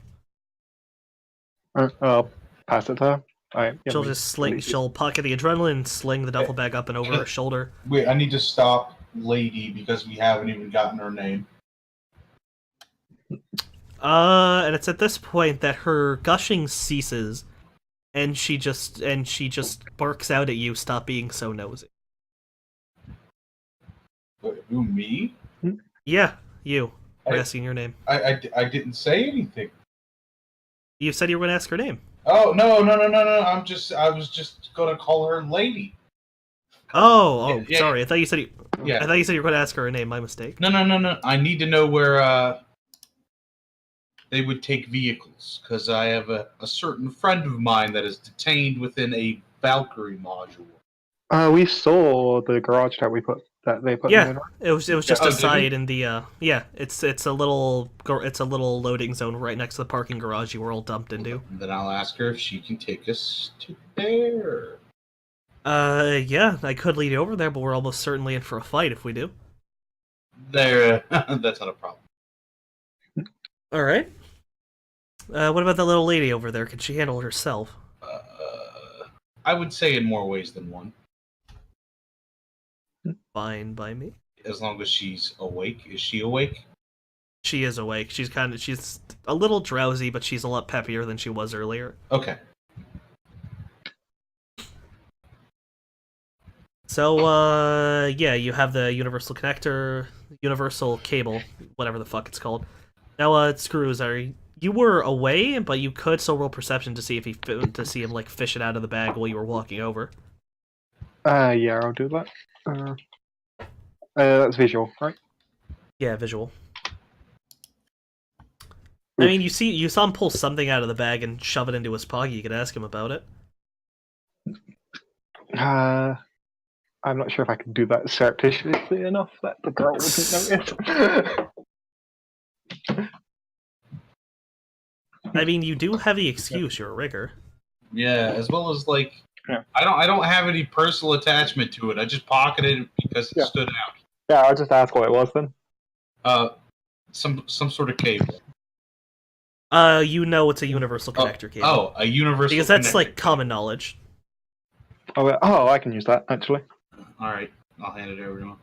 I'll pass it to her. Alright, yeah, She'll we- just sling. She'll pocket the adrenaline and sling the duffel bag up and over her shoulder. Wait, I need to stop Lady because we haven't even gotten her name. And it's at this point that her gushing ceases, and she just barks out at you, "Stop being so nosy." Who, me? Yeah, you. We're asking your name. I didn't say anything. You said you were going to ask her name. Oh, no. I was just gonna call her Lady. Oh, Yeah. sorry. I thought you said you Yeah. were going to ask her name. My mistake. No. I need to know where they would take vehicles, because I have a certain friend of mine that is detained within a Valkyrie module. We saw the garage that they put Yeah, in. it was just Oh, a did side in the it's a little loading zone right next to the parking garage you were all dumped into. Then I'll ask her if she can take us to there. Yeah, I could lead you over there, but we're almost certainly in for a fight if we do. There, that's not a problem. All right. What about the little lady over there? Can she handle it herself? I would say in more ways than one. Fine by me. As long as she's awake. Is she awake? She is awake. She's a little drowsy, but she's a lot peppier than she was earlier. Okay. So, yeah, you have the universal connector, universal cable, whatever the fuck it's called. Now, Screws, you were away, but you could still roll perception to see if him like fish it out of the bag while you were walking over. Yeah, I'll do that. That's visual, right? Yeah, visual. I mean, you saw him pull something out of the bag and shove it into his pocket. You could ask him about it. I'm not sure if I can do that surreptitiously enough that the girl wouldn't notice. I mean, you do have the excuse. You're a rigger. Yeah, as well as like, Yeah. I don't have any personal attachment to it. I just pocketed it because it stood out. Yeah, I'll just ask what it was then. Some sort of cable. You know it's a universal connector cable. Oh, a universal. Because that's connector like cable. common knowledge. Oh, I can use that actually. All right, I'll hand it over to him.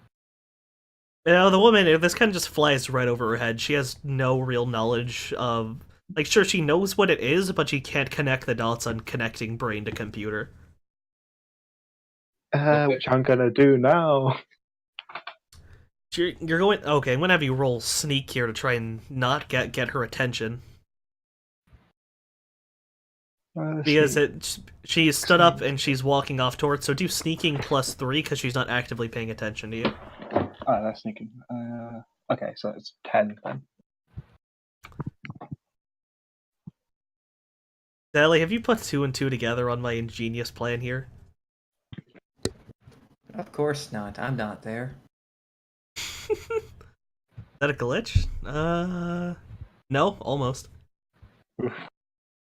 You know, the woman, this kind of just flies right over her head. She has no real knowledge of... Like, sure, she knows what it is, but she can't connect the dots on connecting brain to computer. Which I'm gonna do now. You're going... Okay, I'm gonna have you roll sneak here to try and not get her attention. Because she stood up and she's walking off towards, so do sneaking +3 because she's not actively paying attention to you. Oh, that's sneaking. Okay, so it's 10 then. Sally, have you put 2 and 2 together on my ingenious plan here? Of course not. I'm not there. Is that a glitch? No, almost.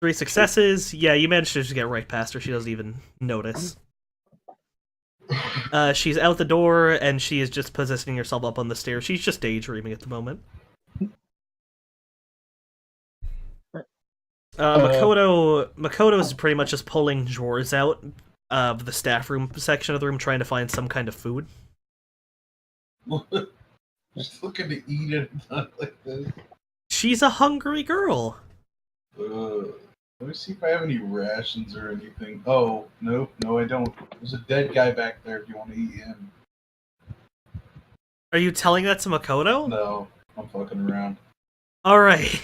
3 successes. Yeah, you managed to just get right past her. She doesn't even notice. She's out the door, and she is just positioning herself up on the stairs. She's just daydreaming at the moment. Makoto is pretty much just pulling drawers out of the staff room section of the room, trying to find some kind of food. Just looking to eat it like this. She's a hungry girl. Let me see if I have any rations or anything. Oh, no, I don't. There's a dead guy back there if you want to eat him. Are you telling that to Makoto? No, I'm fucking around. Alright.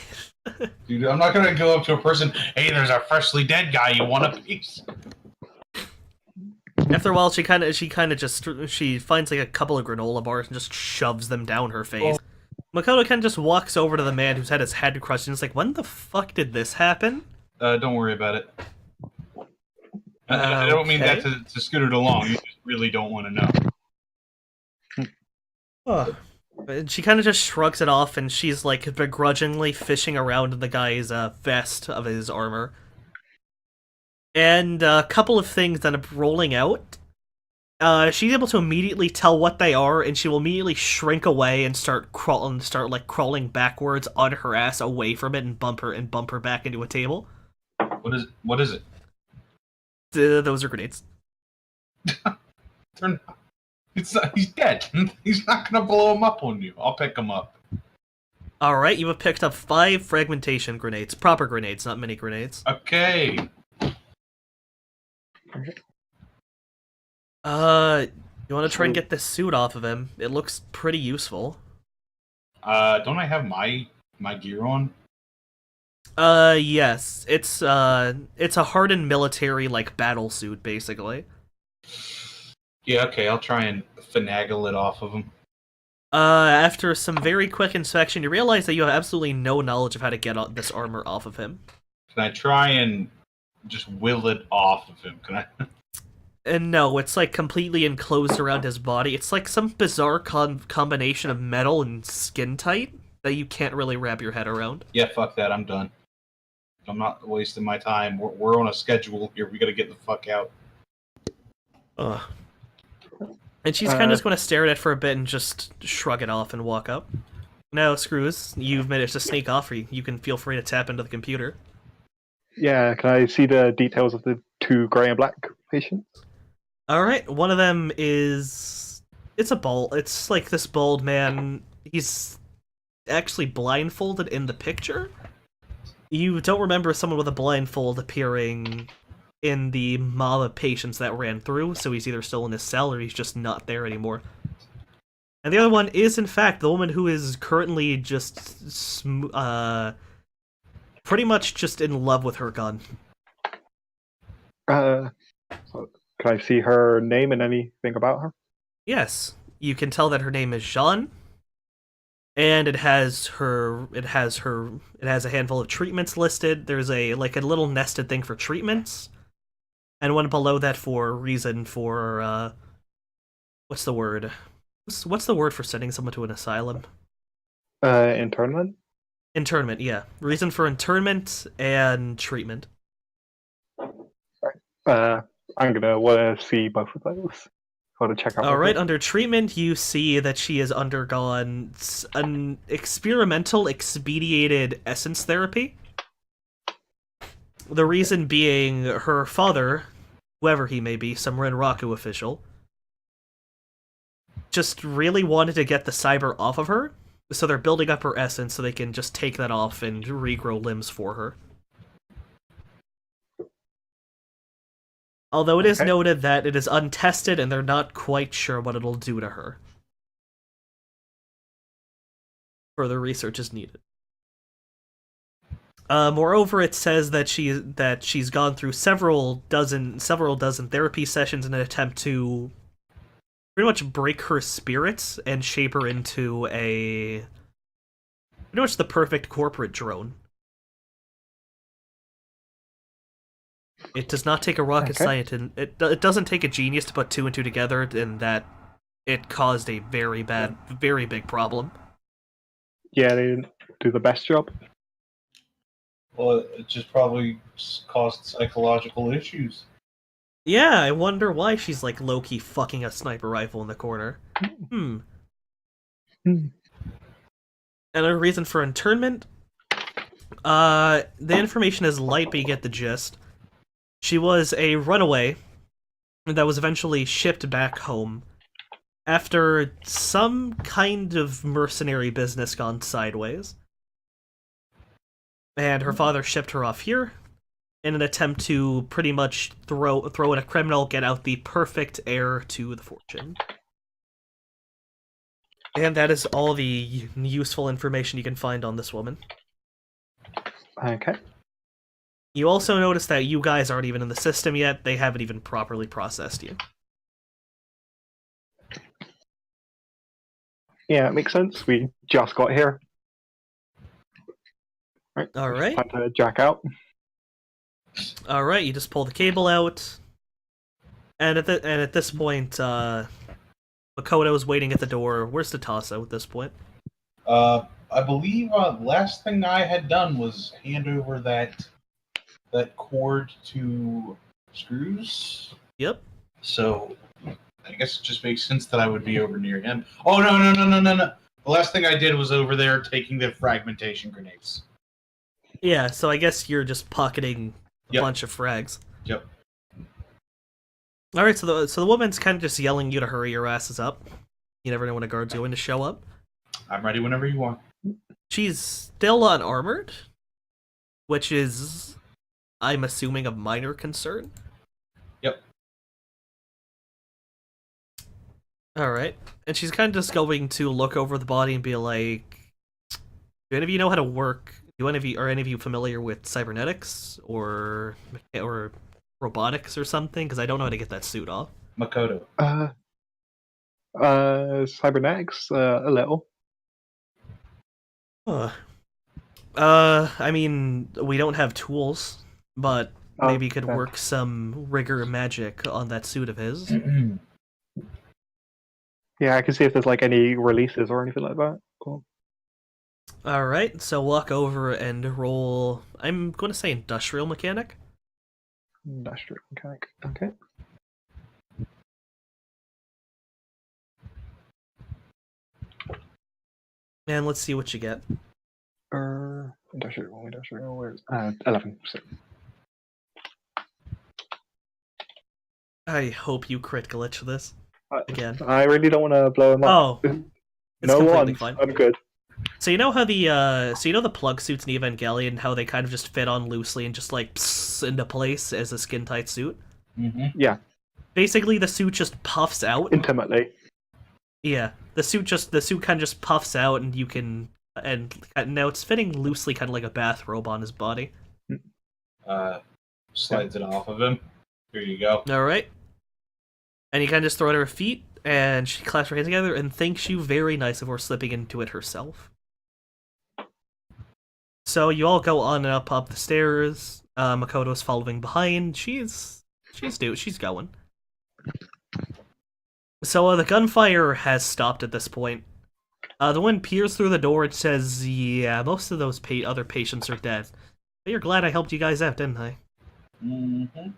Dude, I'm not gonna go up to a person, hey, there's a freshly dead guy, you want a piece? After a while, she finds like a couple of granola bars and just shoves them down her face. Makoto kind of just walks over to the man who's had his head crushed and is like, when the fuck did this happen? Don't worry about it. I don't mean that to scoot it along. You just really don't want to know. And she kind of just shrugs it off, and she's like begrudgingly fishing around in the guy's vest of his armor. And a couple of things end up rolling out. She's able to immediately tell what they are, and she will immediately shrink away and start crawling backwards on her ass away from it and bump her back into a table. What is it? Those are grenades. They're not, he's dead. He's not gonna blow him up on you. I'll pick him up. Alright, you have picked up 5 fragmentation grenades. Proper grenades, not mini grenades. Okay. You want to try and get this suit off of him? It looks pretty useful. Don't I have my gear on? Yes. It's a hardened military, like, battle suit, basically. Yeah, okay, I'll try and finagle it off of him. After some very quick inspection, you realize that you have absolutely no knowledge of how to get this armor off of him. Can I try and just will it off of him? Can I? And no, it's like completely enclosed around his body. It's like some bizarre combination of metal and skin tight that you can't really wrap your head around. Yeah, fuck that. I'm done. I'm not wasting my time. We're on a schedule here. We gotta get the fuck out. Ugh. And she's kind of just going to stare at it for a bit and just shrug it off and walk up. Now, Screws, you've managed to sneak off. You can feel free to tap into the computer. Yeah, can I see the details of the 2 grey and black patients? Alright, one of them is... It's like this bald man. He's actually blindfolded in the picture. You don't remember someone with a blindfold appearing in the mob of patients that ran through, so he's either still in his cell or he's just not there anymore. And the other one is, in fact, the woman who is currently just pretty much just in love with her gun. Can I see her name and anything about her? Yes, you can tell that her name is Jean, and it has a handful of treatments listed. There's a little nested thing for treatments, and one below that for reason for what's the word? What's the word for sending someone to an asylum? Internment? Internment, yeah. Reason for internment and treatment. I'm gonna want to see both of those. Want to check out. Alright, under treatment, you see that she has undergone an experimental expedited essence therapy. The reason being her father, whoever he may be, some Renraku official, just really wanted to get the cyber off of her, so they're building up her essence so they can just take that off and regrow limbs for her. Although it is noted that it is untested and they're not quite sure what it'll do to her. Further research is needed. Moreover, it says that she's gone through several dozen therapy sessions in an attempt to pretty much break her spirits and shape her into pretty much the perfect corporate drone. It does not take a rocket scientist. It doesn't take a genius to put 2 and 2 together, and that it caused a very big problem. Yeah, they didn't do the best job. Well, it just probably caused psychological issues. Yeah, I wonder why she's like low-key fucking a sniper rifle in the corner. And a reason for internment? The information is light, but you get the gist. She was a runaway that was eventually shipped back home after some kind of mercenary business gone sideways. And her father shipped her off here in an attempt to pretty much throw in a criminal, get out the perfect heir to the fortune. And that is all the useful information you can find on this woman. Okay. You also notice that you guys aren't even in the system yet. They haven't even properly processed you. Yeah, it makes sense. We just got here. Right. Alright. Time to jack out. Alright, you just pull the cable out. And at this point, Makoto's waiting at the door. Where's Tatasa at this point? I believe last thing I had done was hand over that cord to Screws. Yep. So I guess it just makes sense that I would be over near him. Oh no. The last thing I did was over there taking the fragmentation grenades. Yeah, so I guess you're just pocketing a bunch of frags. Yep. All right, so the woman's kind of just yelling you to hurry your asses up. You never know when a guard's going to show up. I'm ready whenever you want. She's still unarmored, which is, I'm assuming, of minor concern. Yep. All right, and she's kind of just going to look over the body and be like, "Do any of you know how to work? Are any of you familiar with cybernetics or robotics or something? Because I don't know how to get that suit off." Makoto. Cybernetics, a little. I mean, we don't have tools, but maybe you could Okay. work some rigor magic on that suit of his. Yeah, I can see if there's like any releases or anything like that. Cool. Alright, so walk over and roll, I'm going to say industrial mechanic. Industrial mechanic. Okay. And let's see what you get. Industrial. Where's 11. So. I hope you crit glitch this again. I really don't want to blow him up. Oh, it's no completely one. fine. I'm good. So you know how the plug suits in Evangelion, how they kind of just fit on loosely and just like pss into place as a skin tight suit? Mm-hmm. Yeah. Basically, the suit just puffs out. Intimately. Yeah, the suit kind of just puffs out, and you can, and now it's fitting loosely, kind of like a bathrobe on his body. Slides it off of him. Here you go. All right, and you kind of just throw it at her feet, and she clasps her hands together and thanks you very nice for slipping into it herself. So you all go on and up the stairs. Makoto's following behind. She's going. So the gunfire has stopped at this point. The one peers through the door and says, "Yeah, most of those other patients are dead. But you're glad I helped you guys out, didn't I?" Mm-hmm.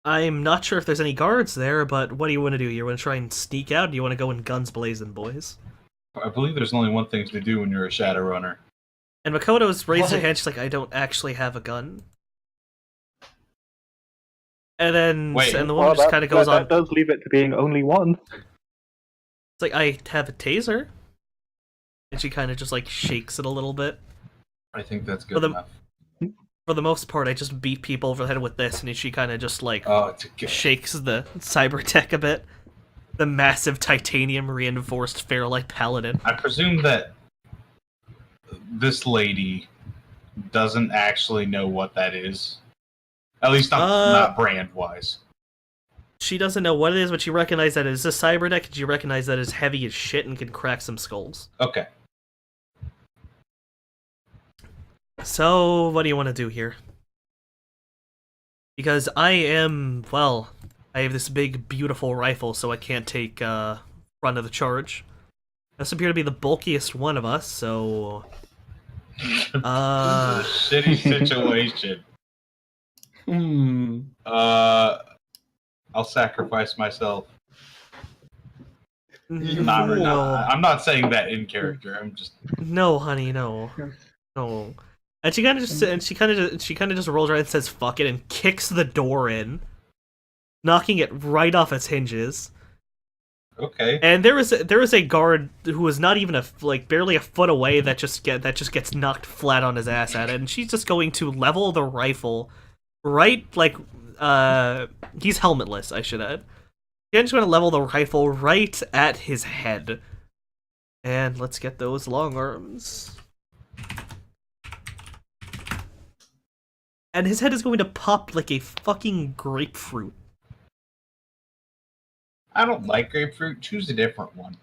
I'm not sure if there's any guards there, but what do you want to do? You want to try and sneak out? Or do you want to go in guns blazing, boys? I believe there's only one thing to do when you're a Shadowrunner. And Makoto's raised her What? hand. She's like, "I don't actually have a gun." And then Wait, and the woman just kind of goes on. That does leave it to being only one. It's like, "I have a taser," and she kind of just like shakes it a little bit. I think that's good Well, enough. For the most part, I just beat people over the head with this, and she kind of just like Oh, it's a good. shakes the cyber tech a bit. The massive titanium reinforced Fairlight Paladin. I presume that this lady doesn't actually know what that is. At least not brand-wise. She doesn't know what it is, but she recognizes that it is a cyber deck, and she recognizes that it's heavy as shit and can crack some skulls. Okay. So, what do you want to do here? Because I have this big, beautiful rifle, so I can't take front of the charge. This appear to be the bulkiest one of us, so... This is a shitty situation. I'll sacrifice myself. Not, No. I'm not saying that in character. I'm just. No, honey, no. No. And she kind of just rolls around and says "fuck it" and kicks the door in, knocking it right off its hinges. Okay. And there is a guard who is not even barely a foot away that just gets knocked flat on his ass at it, and she's just going to level the rifle right he's helmetless, I should add. She's just going to level the rifle right at his head. And let's get those long arms. And his head is going to pop like a fucking grapefruit. I don't like grapefruit. Choose a different one.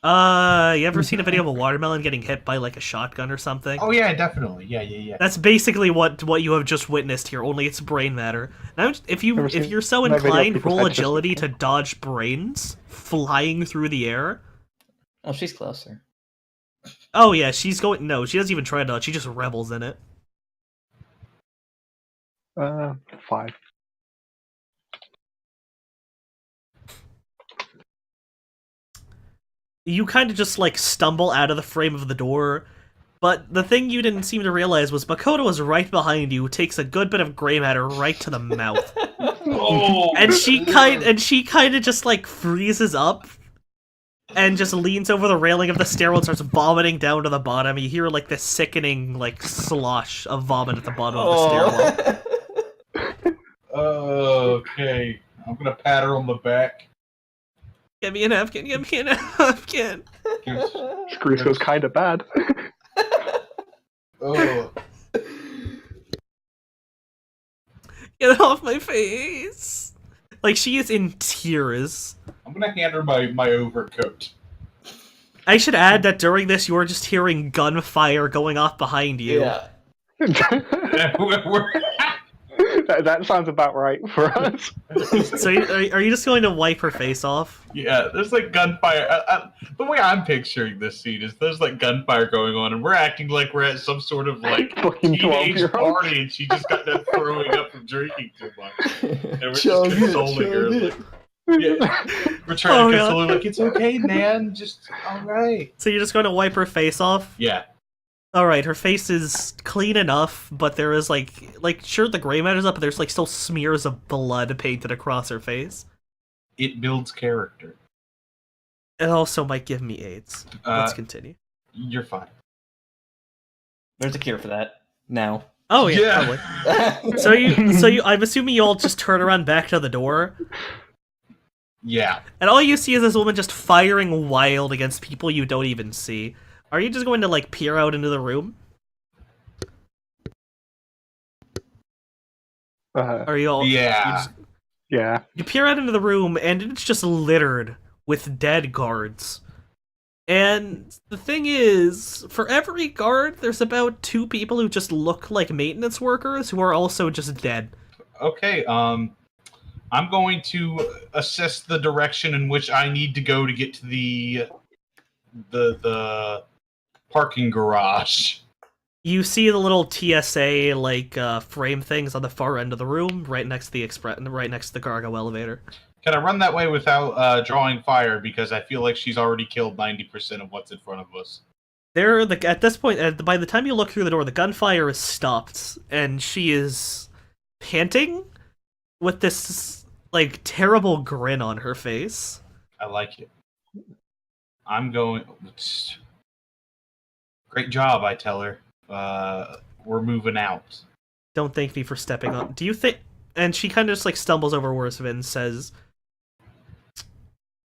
You ever seen a video of a watermelon getting hit by like a shotgun or something? Oh yeah, definitely. Yeah. That's basically what you have just witnessed here. Only it's brain matter. Now, if you're so that video of inclined, people's roll heads just- agility to dodge brains flying through the air. Oh, she's closer. Oh yeah, she's going. No, she doesn't even try to dodge. She just revels in it. 5. You kind of just like stumble out of the frame of the door, But the thing you didn't seem to realize was Makoto was right behind you, takes a good bit of gray matter right to the mouth. Oh, And she kind of just like freezes up and just leans over the railing of the stairwell and starts vomiting down to the bottom. You hear like this sickening like slosh of vomit at the bottom of the stairwell. Okay, I'm gonna pat her on the back. Get me a napkin, get me a napkin. Screws feels kind of bad. Oh, Get it off my face. Like, she is in tears. I'm gonna hand her my overcoat. I should add that during this, you are just hearing gunfire going off behind you. Yeah. That sounds about right for us. So, are you just going to wipe her face off? Yeah, there's like gunfire. The way I'm picturing this scene is there's like gunfire going on, and we're acting like we're at some sort of like Fucking teenage 12-year-old. party, and she just got done throwing up from drinking too much. And we're Chug just it, consoling her. chug it. Yeah, we're trying to Oh, console her like it's okay, man. Just all right. So you're just going to wipe her face off? Yeah. Alright, her face is clean enough, but there is like sure the gray matter's up, but there's like still smears of blood painted across her face. It builds character. It also might give me AIDS. Let's continue. You're fine. There's a cure for that now. Oh yeah, probably. So you I'm assuming you all just turn around back to the door, Yeah. and all you see is this woman just firing wild against people you don't even see. Are you just going to like peer out into the room? Are you all? Yeah. Yeah. You peer out into the room, and it's just littered with dead guards. And the thing is, for every guard, there's about 2 people who just look like maintenance workers who are also just dead. Okay. I'm going to assess the direction in which I need to go to get to the parking garage. You see the little TSA like frame things on the far end of the room, right next to the right next to the cargo elevator. Can I run that way without drawing fire? Because I feel like she's already killed 90% of what's in front of us. At this point, by the time you look through the door, the gunfire is stopped, and she is panting with this like terrible grin on her face. I like it. I'm going. Great job, I tell her. We're moving out. Don't thank me for stepping on. Do you think? And she kind of just like stumbles over words of it and says,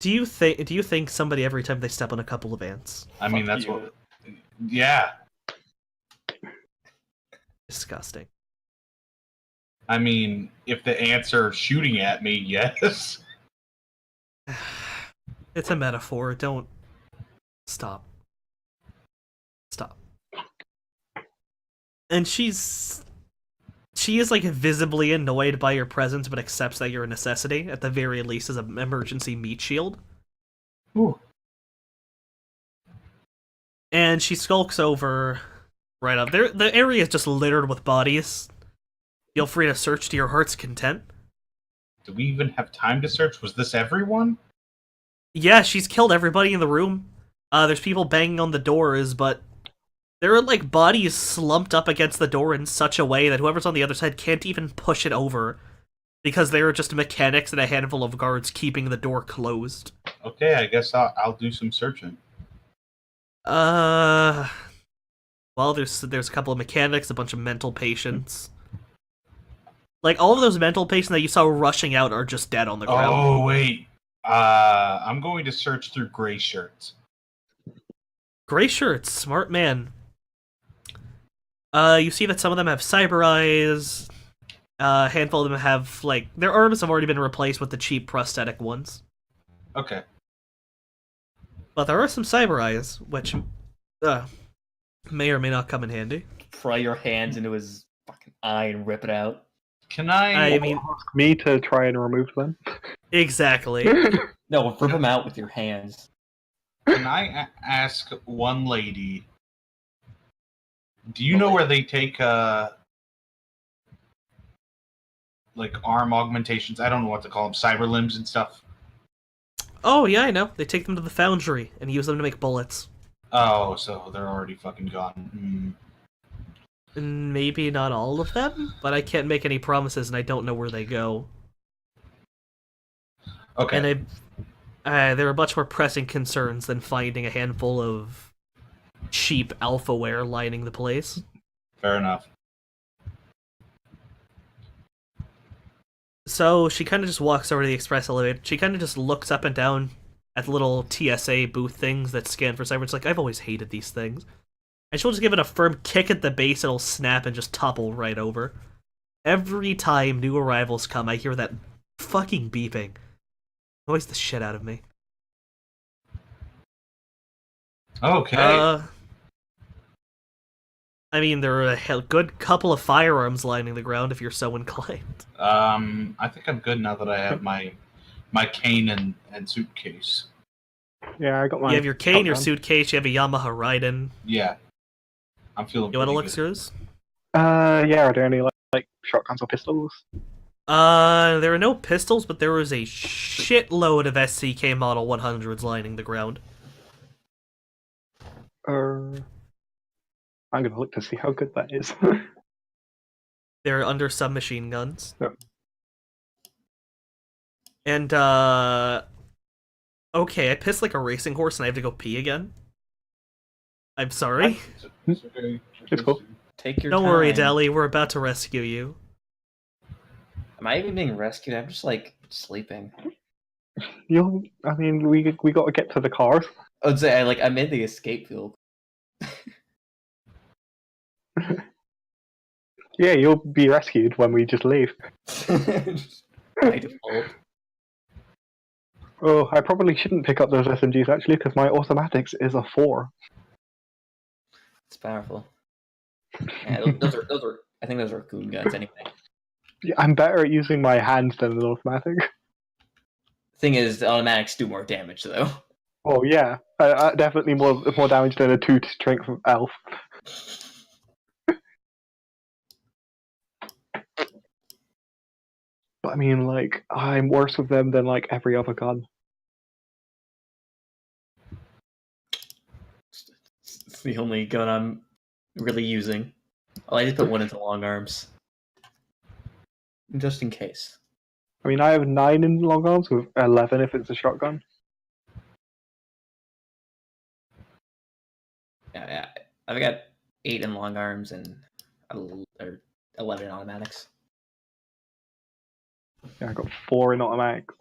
Do you think somebody every time they step on a couple of ants? I mean, Fuck that's you. what. Yeah. Disgusting. I mean, if the ants are shooting at me, yes. It's a metaphor. Don't stop. Stop. And she is like visibly annoyed by your presence, but accepts that you're a necessity, at the very least as an emergency meat shield. Ooh. And she skulks over right up there. The area is just littered with bodies. Feel free to search to your heart's content. Do we even have time to search? Was this everyone? Yeah, she's killed everybody in the room. There's people banging on the doors, but there are like bodies slumped up against the door in such a way that whoever's on the other side can't even push it over, because there are just mechanics and a handful of guards keeping the door closed. Okay, I guess I'll do some searching. Well, there's a couple of mechanics, a bunch of mental patients. Like, all of those mental patients that you saw rushing out are just dead on the ground. Oh, wait. I'm going to search through gray shirts. Gray shirts, smart man. You see that some of them have cyber eyes. A handful of them have, like, their arms have already been replaced with the cheap prosthetic ones. Okay. But there are some cyber eyes, which may or may not come in handy. Pry your hands into his fucking eye and rip it out. Can I... I mean, Ask me to try and remove them. exactly. No, rip them out with your hands. Can I ask one lady, do you know where they take, like, arm augmentations? I don't know what to call them, cyber limbs and stuff. Oh, yeah, I know. They take them to the foundry and use them to make bullets. Oh, so they're already fucking gone. Maybe not all of them, but I can't make any promises and I don't know where they go. Okay. And there are much more pressing concerns than finding a handful of cheap alphaware lining the place. Fair enough. So she kind of just walks over to the express elevator. She kind of just looks up and down at the little TSA booth things that scan for cyber. It's like, I've always hated these things. And she'll just give it a firm kick at the base, it'll snap and just topple right over. Every time new arrivals come, I hear that fucking beeping. Annoys the shit out of me. Okay. I mean, there are a good couple of firearms lining the ground if you're so inclined. I think I'm good now that I have my cane and suitcase. Yeah, I got my. You have your cane, your shotgun. suitcase, you have a Yamaha Raiden. Yeah. I'm feeling You want to pretty look, good. Screws? Yeah, are there any like shotguns or pistols? There are no pistols, but there was a shitload of SCK Model 100s lining the ground. I'm gonna look to see how good that is. They're under submachine guns. Yep. And, okay, I pissed like a racing horse and I have to go pee again. I'm sorry. It's okay. It's cool. Take your Don't time. worry, Deli, we're about to rescue you. Am I even being rescued? I'm just like sleeping. I mean, we got to get to the cars. I would say I made the escape field. Yeah, you'll be rescued when we just leave. By default. Oh, I probably shouldn't pick up those SMGs actually, because my automatics is a 4. It's powerful. Yeah, those are. I think those are goon guns anyway. Yeah, I'm better at using my hands than an automatic. Thing is, the automatics do more damage though. Oh yeah, definitely more damage than a 2 strength elf. But I mean, like, I'm worse with them than like every other gun. It's the only gun I'm really using. Oh, I just put one into long arms, just in case. I mean, I have 9 in long arms with 11 if it's a shotgun. Yeah. I've got 8 in long arms and 11 in automatics. Yeah, I got 4 in automatics.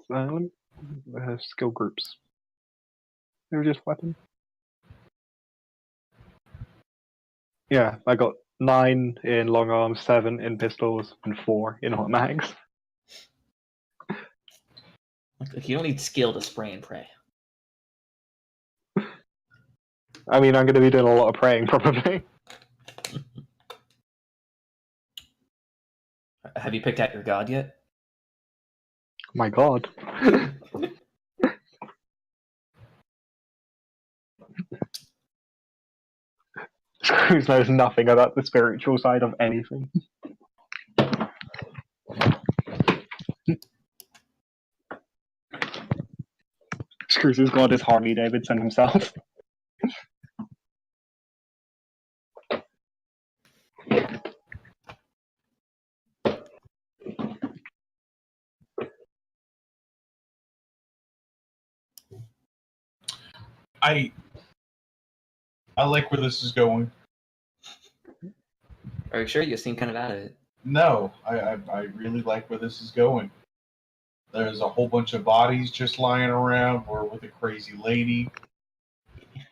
Skill groups. They were just weapons. Yeah, I got 9 in long arms, 7 in pistols, and 4 in automatics. Like, you don't need skill to spray and pray. I mean, I'm going to be doing a lot of praying probably. Have you picked out your god yet? My god. Screws knows nothing about the spiritual side of anything. Screws' god is Harley Davidson himself. I like where this is going. Are you sure? You seem kind of out of it. No, I really like where this is going. There's a whole bunch of bodies just lying around. We're with a crazy lady.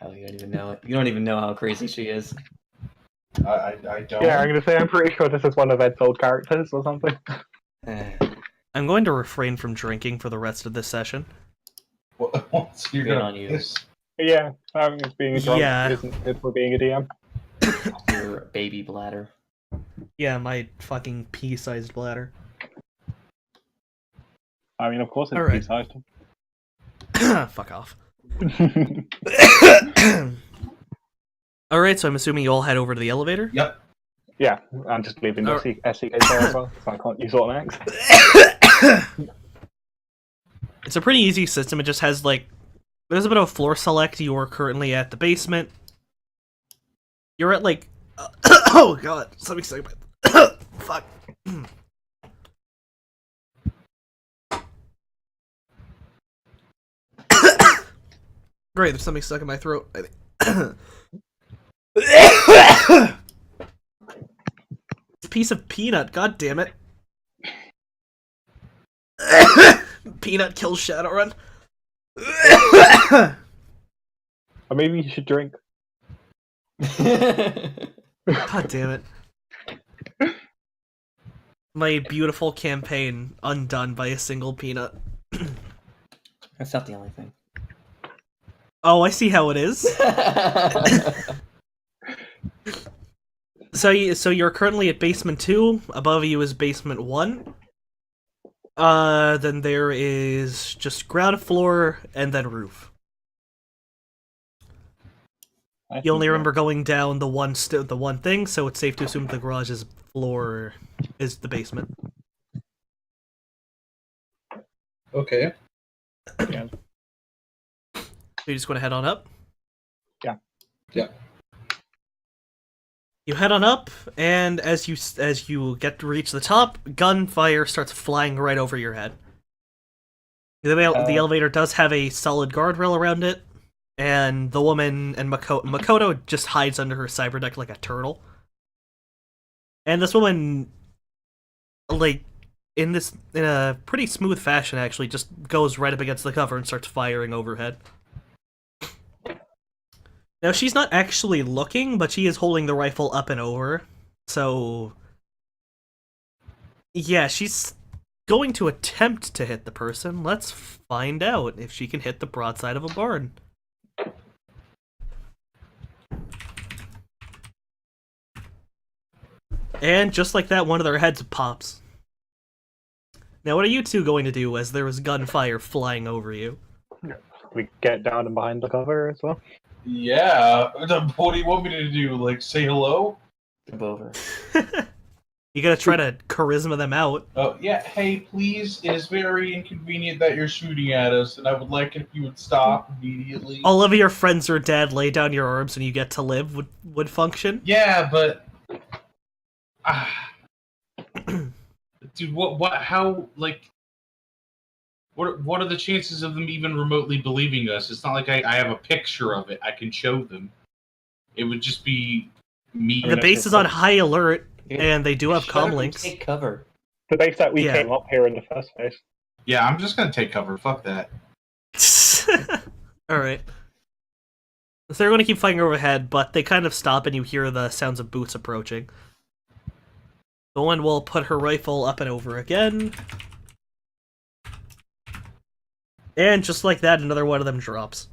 Oh, you don't even know it. You don't even know how crazy she is. I don't. Yeah, I'm going to say I'm pretty sure this is one of Ed's old characters or something. I'm going to refrain from drinking for the rest of this session. What's you're Good gonna on you. piss? Yeah, just being a drunk Yeah. isn't good for being a DM. Your baby bladder. Yeah, my fucking pea-sized bladder. I mean, of course it's Alright. pea-sized. Fuck off. Alright, so I'm assuming you all head over to the elevator? Yep. Yeah, I'm just leaving the Alright. SCK there as well, so I can't use automatics. It's a pretty easy system. It just has, like, there's a bit of a floor select. You are currently at the basement. You're at like, oh god, something's stuck in my fuck. Great, there's something stuck in my throat. I think. It's a piece of peanut. God damn it. Peanut kills Shadowrun. Or maybe you should drink. God damn it. My beautiful campaign undone by a single peanut. That's not the only thing. Oh, I see how it is. So you're currently at basement 2. Above you is basement 1. Then there is just ground floor and then roof. You only remember going down the one thing, so it's safe to assume the garage's floor is the basement. Okay. Yeah. So you just want to head on up? Yeah. Yeah. You head on up, and as you get to reach the top, gunfire starts flying right over your head. The elevator does have a solid guardrail around it, and the woman and Makoto just hides under her cyberdeck like a turtle. And this woman, like, in a pretty smooth fashion, actually, just goes right up against the cover and starts firing overhead. Now, she's not actually looking, but she is holding the rifle up and over, so... yeah, she's going to attempt to hit the person. Let's find out if she can hit the broadside of a barn. And just like that, one of their heads pops. Now, what are you two going to do as there is gunfire flying over you? We get down and behind the cover as well. Yeah. What do you want me to do? Like, say hello? Jump over. You gotta try to charisma them out. Oh, yeah. Hey, please. It is very inconvenient that you're shooting at us, and I would like it if you would stop immediately. All of your friends are dead, lay down your arms and you get to live would function? Yeah, but... dude, how, like... What are the chances of them even remotely believing us? It's not like I have a picture of it. I can show them. It would just be me. The base is on high alert, and they do have Shut up and comlinks. Take cover. The base that we Yeah. came up here in the first place. Yeah, I'm just gonna take cover. Fuck that. Alright. So they're going to keep fighting overhead, but they kind of stop and you hear the sounds of boots approaching. The one will put her rifle up and over again. And just like that, another one of them drops.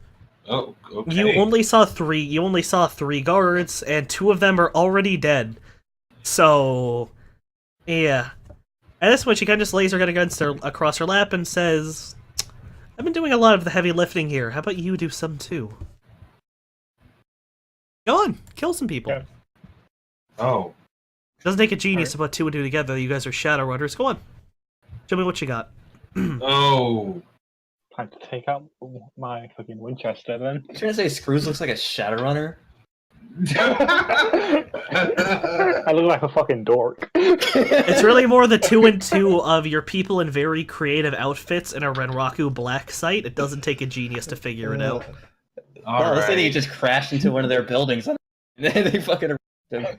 Oh, okay. You only saw three guards, and 2 of them are already dead. So, yeah. At this point, she kind of just lays her gun across her lap and says, I've been doing a lot of the heavy lifting here. How about you do some too? Go on, kill some people. Yeah. Oh. Doesn't take a genius to put 2 and 2 together. You guys are Shadowrunners. Go on. Show me what you got. Oh. Time to take out my fucking Winchester then. You trying to say Screws looks like a Shadowrunner? I look like a fucking dork. It's really more the 2 and 2 of your people in very creative outfits in a Renraku black site. It doesn't take a genius to figure it out. No, this idiot just crashed into one of their buildings. And they fucking arrested him.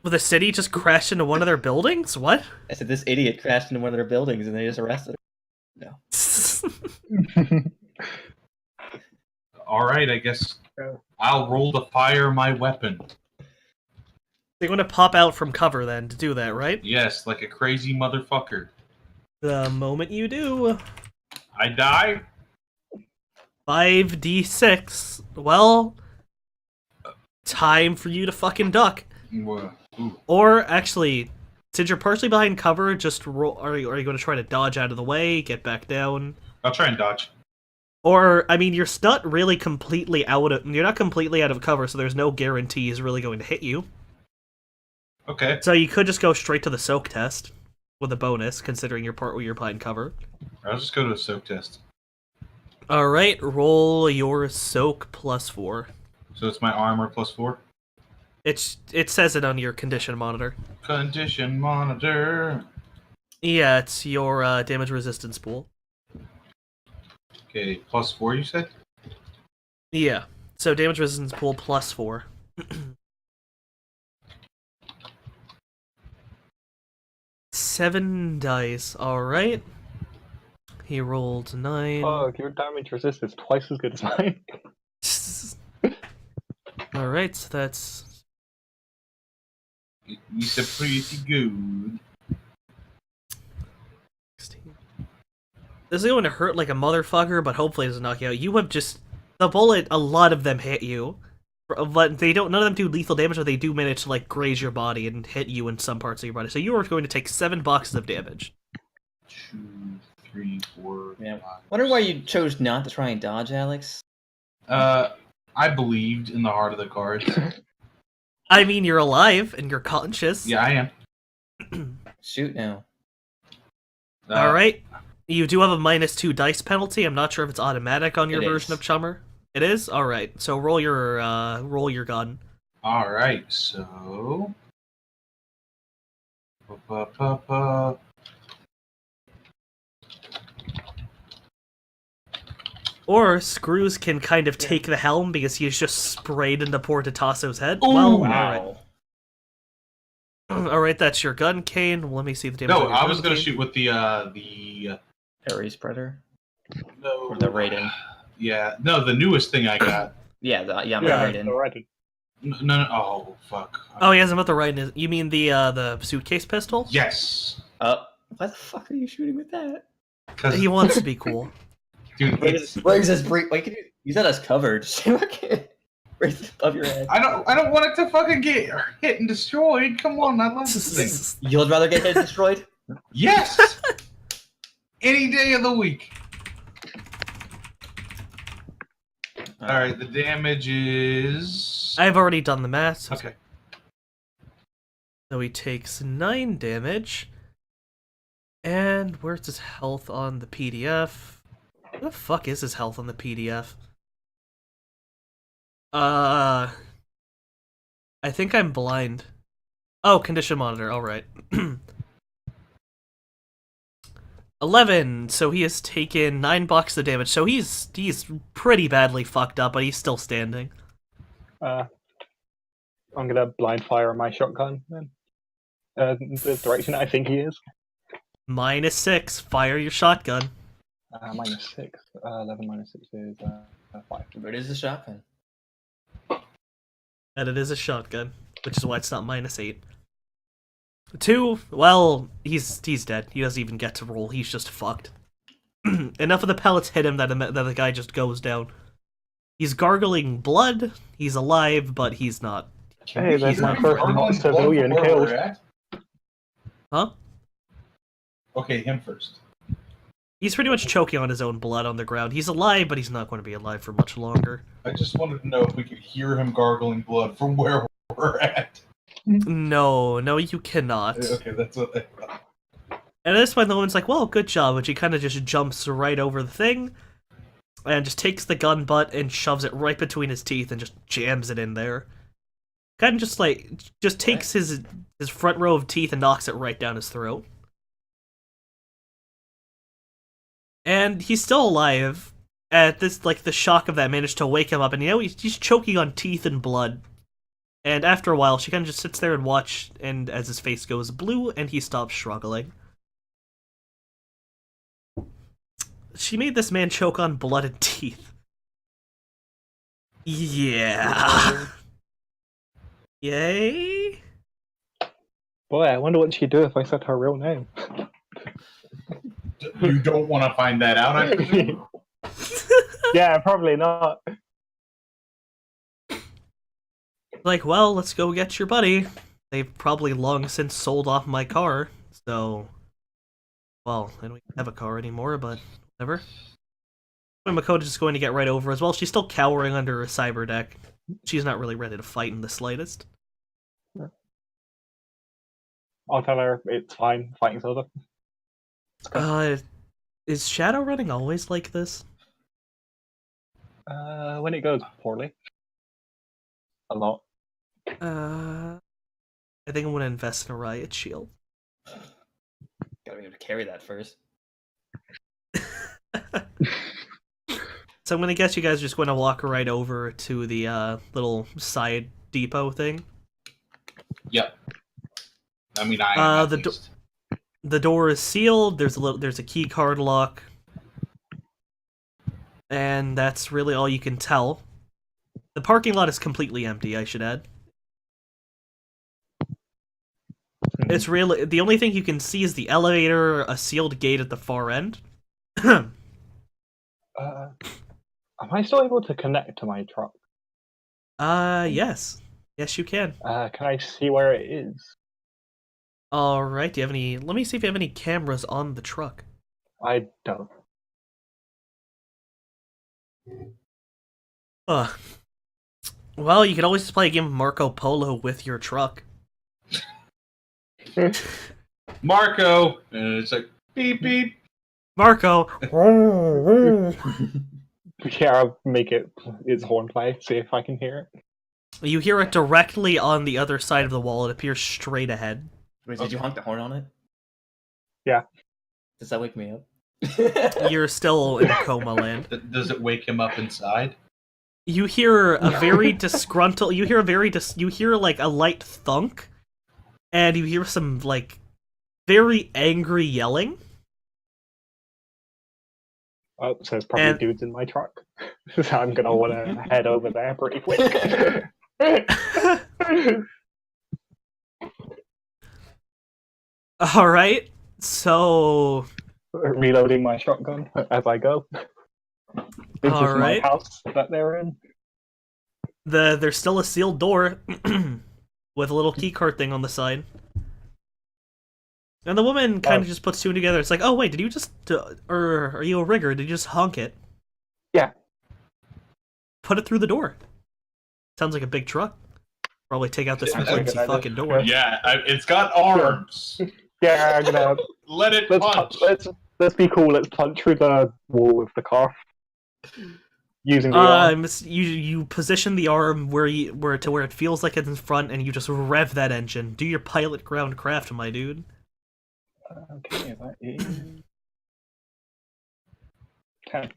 Well, the city just crashed into one of their buildings? What? I said this idiot crashed into one of their buildings and they just arrested him. No. Alright, I guess I'll roll to fire my weapon. You're going to pop out from cover then to do that, right? Yes, like a crazy motherfucker. The moment you do, I die? 5d6. Well, time for you to fucking duck. Ooh. Or actually, since you're partially behind cover, just roll. Are you going to try to dodge out of the way, get back down? I'll try and dodge. Or, I mean, you're not really completely you're not completely out of cover, so there's no guarantee he's really going to hit you. Okay. So you could just go straight to the soak test with a bonus, considering you're behind cover. I'll just go to a soak test. Alright, roll your soak +4. So it's my armor +4? It says it on your condition monitor. Condition monitor. Yeah, it's your damage resistance pool. Okay, +4 you said? Yeah. So damage resistance pool +4. 7 dice. Alright. He rolled 9. Fuck, your damage resist is twice as good as mine. Alright, so that's... It's a pretty good. 16. This is going to hurt like a motherfucker, but hopefully it doesn't knock you out. You have just... The bullet, a lot of them hit you. But they don't. None of them do lethal damage, but they do manage to like graze your body and hit you in some parts of your body. So you are going to take 7 boxes of damage. 2, 3, 4. Yeah. 5. Wonder why you chose not to try and dodge, Alex. I believed in the heart of the cards. I mean, you're alive and you're conscious. Yeah, I am. Shoot now. All right. You do have a -2 dice penalty. I'm not sure if it's automatic on your It version is. of Chummer. It is. All right. So roll your gun. All right, so. Ba-ba-ba-ba. Or Screws can kind of take the helm because he's just sprayed into poor Tatasso's head. Ooh, well, Wow. all right, that's your gun, Kane. Let me see the damage. No, on your I gun, was gonna Kane. shoot with the Area spreader. no, Or the rating. Yeah, no, the newest thing I got. Yeah, my Yeah, rating. alright. No, oh fuck. Oh, he has about the right. You mean the suitcase pistol? Yes, Why the fuck are you shooting with that? because He wants to be cool. dude, it's, Where's this break? Why can you use that as cover? Just raise it above your head. I don't want it to fucking get hit and destroyed. Come on, I love this thing. You'd rather get hit and destroyed? Yes, any day of the week. All right, the damage is. I've already done the math. Okay. So he takes 9 damage. And where's his health on the PDF? What the fuck is his health on the PDF? I think I'm blind. Oh, condition monitor, alright. 11, so he has taken 9 boxes of damage, so he's pretty badly fucked up, but he's still standing. I'm gonna blind fire on my shotgun then. The direction I think he is. -6, fire your shotgun. -6. 11 -6 is 5. But it is a shotgun. And it is a shotgun, which is why it's not -8. 2, well, he's dead. He doesn't even get to roll. He's just fucked. Enough of the pellets hit him that the guy just goes down. He's gargling blood. He's alive, but he's not. Hey, that's my He's first gargling not blood civilian from where killed. we're at? Huh? Okay, him first. He's pretty much choking on his own blood on the ground. He's alive, but he's not going to be alive for much longer. I just wanted to know if we could hear him gargling blood from where we're at. No, you cannot. Okay, that's what I thought. And at this point, the woman's like, well, good job, but she kind of just jumps right over the thing, and just takes the gun butt and shoves it right between his teeth and just jams it in there. Kind of just takes his front row of teeth and knocks it right down his throat. And he's still alive. At this, the shock of that managed to wake him up, and he's choking on teeth and blood. And after a while, she kind of just sits there and watch, and as his face goes blue, and he stops struggling. She made this man choke on blood and teeth. Yeah. Yay? Boy, I wonder what she'd do if I said her real name. You don't want to find that out, I presume? Yeah, probably not. Well, let's go get your buddy. They've probably long since sold off my car, so... Well, I don't have a car anymore, but whatever. Makoto's just going to get right over as well. She's still cowering under a cyber deck. She's not really ready to fight in the slightest. I'll tell her it's fine, fighting's over. Is Shadowrunning always like this? When it goes poorly. A lot. I think I'm gonna invest in a riot shield. Gotta be able to carry that first. So I'm gonna guess you guys are just gonna walk right over to the little side depot thing. Yep. I mean, I am at least. The door is sealed. There's a key card lock, and that's really all you can tell. The parking lot is completely empty, I should add. It's really the only thing you can see is the elevator, a sealed gate at the far end. Am I still able to connect to my truck? Yes. Yes, you can. Can I see where it is? Alright, do you have any... Let me see if you have any cameras on the truck. I don't. Well, you could always just play a game of Marco Polo with your truck. Marco! And it's like, beep, beep. Marco! Yeah, I'll make its horn play, see if I can hear it. You hear it directly on the other side of the wall. It appears straight ahead. Wait, did you honk the horn on it? Yeah. Does that wake me up? You're still in coma land. Does it wake him up inside? You hear a very disgruntled... You hear like a light thunk, and you hear some like very angry yelling. Oh, so there's probably dudes in my truck. So I'm gonna want to head over there pretty quick. Alright, so... Reloading my shotgun as I go. This is my house that they're in. There's still a sealed door with a little keycard thing on the side. And the woman kind of just puts two together. It's like, oh wait, did you just... or are you a rigger? Did you just honk it? Yeah. Put it through the door. Sounds like a big truck. Probably take out this flimsy fucking door. Yeah, it's got arms. Yeah, I'm gonna... Let it punch. Let's be cool, let's punch through the wall with the car. Using the arm. You position the arm where it feels like it's in front, and you just rev that engine. Do your pilot ground craft, my dude. Okay, that is... 10.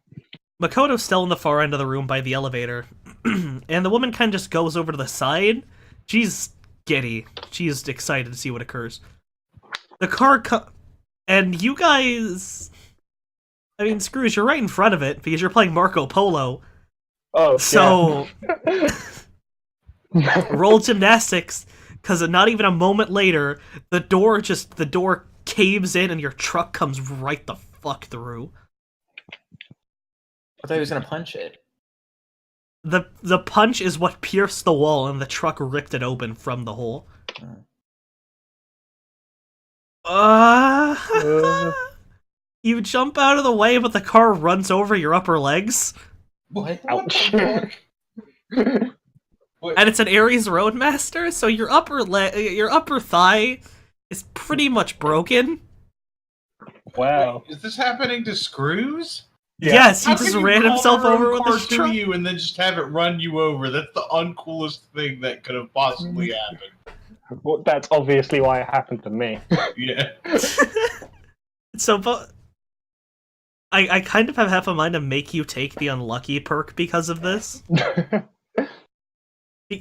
Makoto's still in the far end of the room by the elevator, and the woman kind of just goes over to the side. She's giddy. She's excited to see what occurs. The car and you guys... I mean, Scrooge, you're right in front of it, because you're playing Marco Polo. Oh, so... Yeah. Roll gymnastics, because not even a moment later, the door caves in and your truck comes right the fuck through. I thought he was gonna punch it. The punch is what pierced the wall, and the truck ripped it open from the hole. You jump out of the way, but the car runs over your upper legs. What? Ouch. And it's an Ares Roadmaster, so your upper thigh is pretty much broken. Wow. Wait, is this happening to Screws? Yeah. Yes, he How just can you ran call himself their own over with car his to truck. you and then just have it run you over. That's the uncoolest thing that could have possibly happened. Well, that's obviously why it happened to me. Yeah. So, but I kind of have half a mind to make you take the unlucky perk because of this.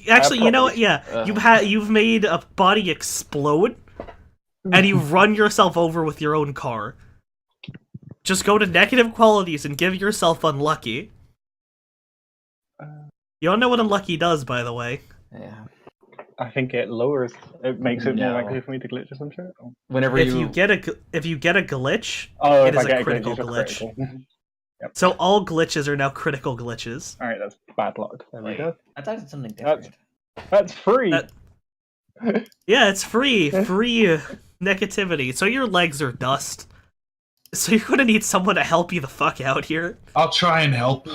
Actually, you know what? Yeah, you've made a body explode, and you run yourself over with your own car. Just go to negative qualities and give yourself unlucky. You don't know what unlucky does, by the way. Yeah. I think it makes it more likely for me to glitch or some shit. Whenever if you get a glitch, it is a critical glitch. Yep. So all glitches are now critical glitches. Alright, that's bad luck. There we go. I thought it's something different. That's free! Yeah, it's free. Free negativity. So your legs are dust. So you're gonna need someone to help you the fuck out here. I'll try and help.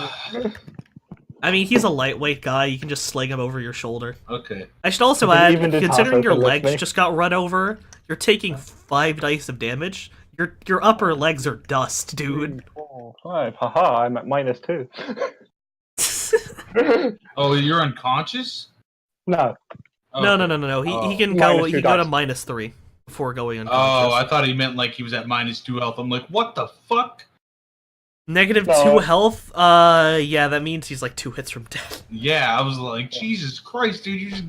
I mean, he's a lightweight guy. You can just sling him over your shoulder. Okay. I should also add, even considering your Tasso legs lift me. just got run over, you're taking 5 dice of damage. Your upper legs are dust, dude. 4, 5. Haha, I'm at -2. Oh, you're unconscious? No. No. He can go. He can go to -3 before going unconscious. Oh, I thought he meant like he was at -2 health. I'm like, what the fuck? -2 health. Yeah, that means he's like 2 hits from death. Yeah, I was like, Jesus Christ, dude! You just...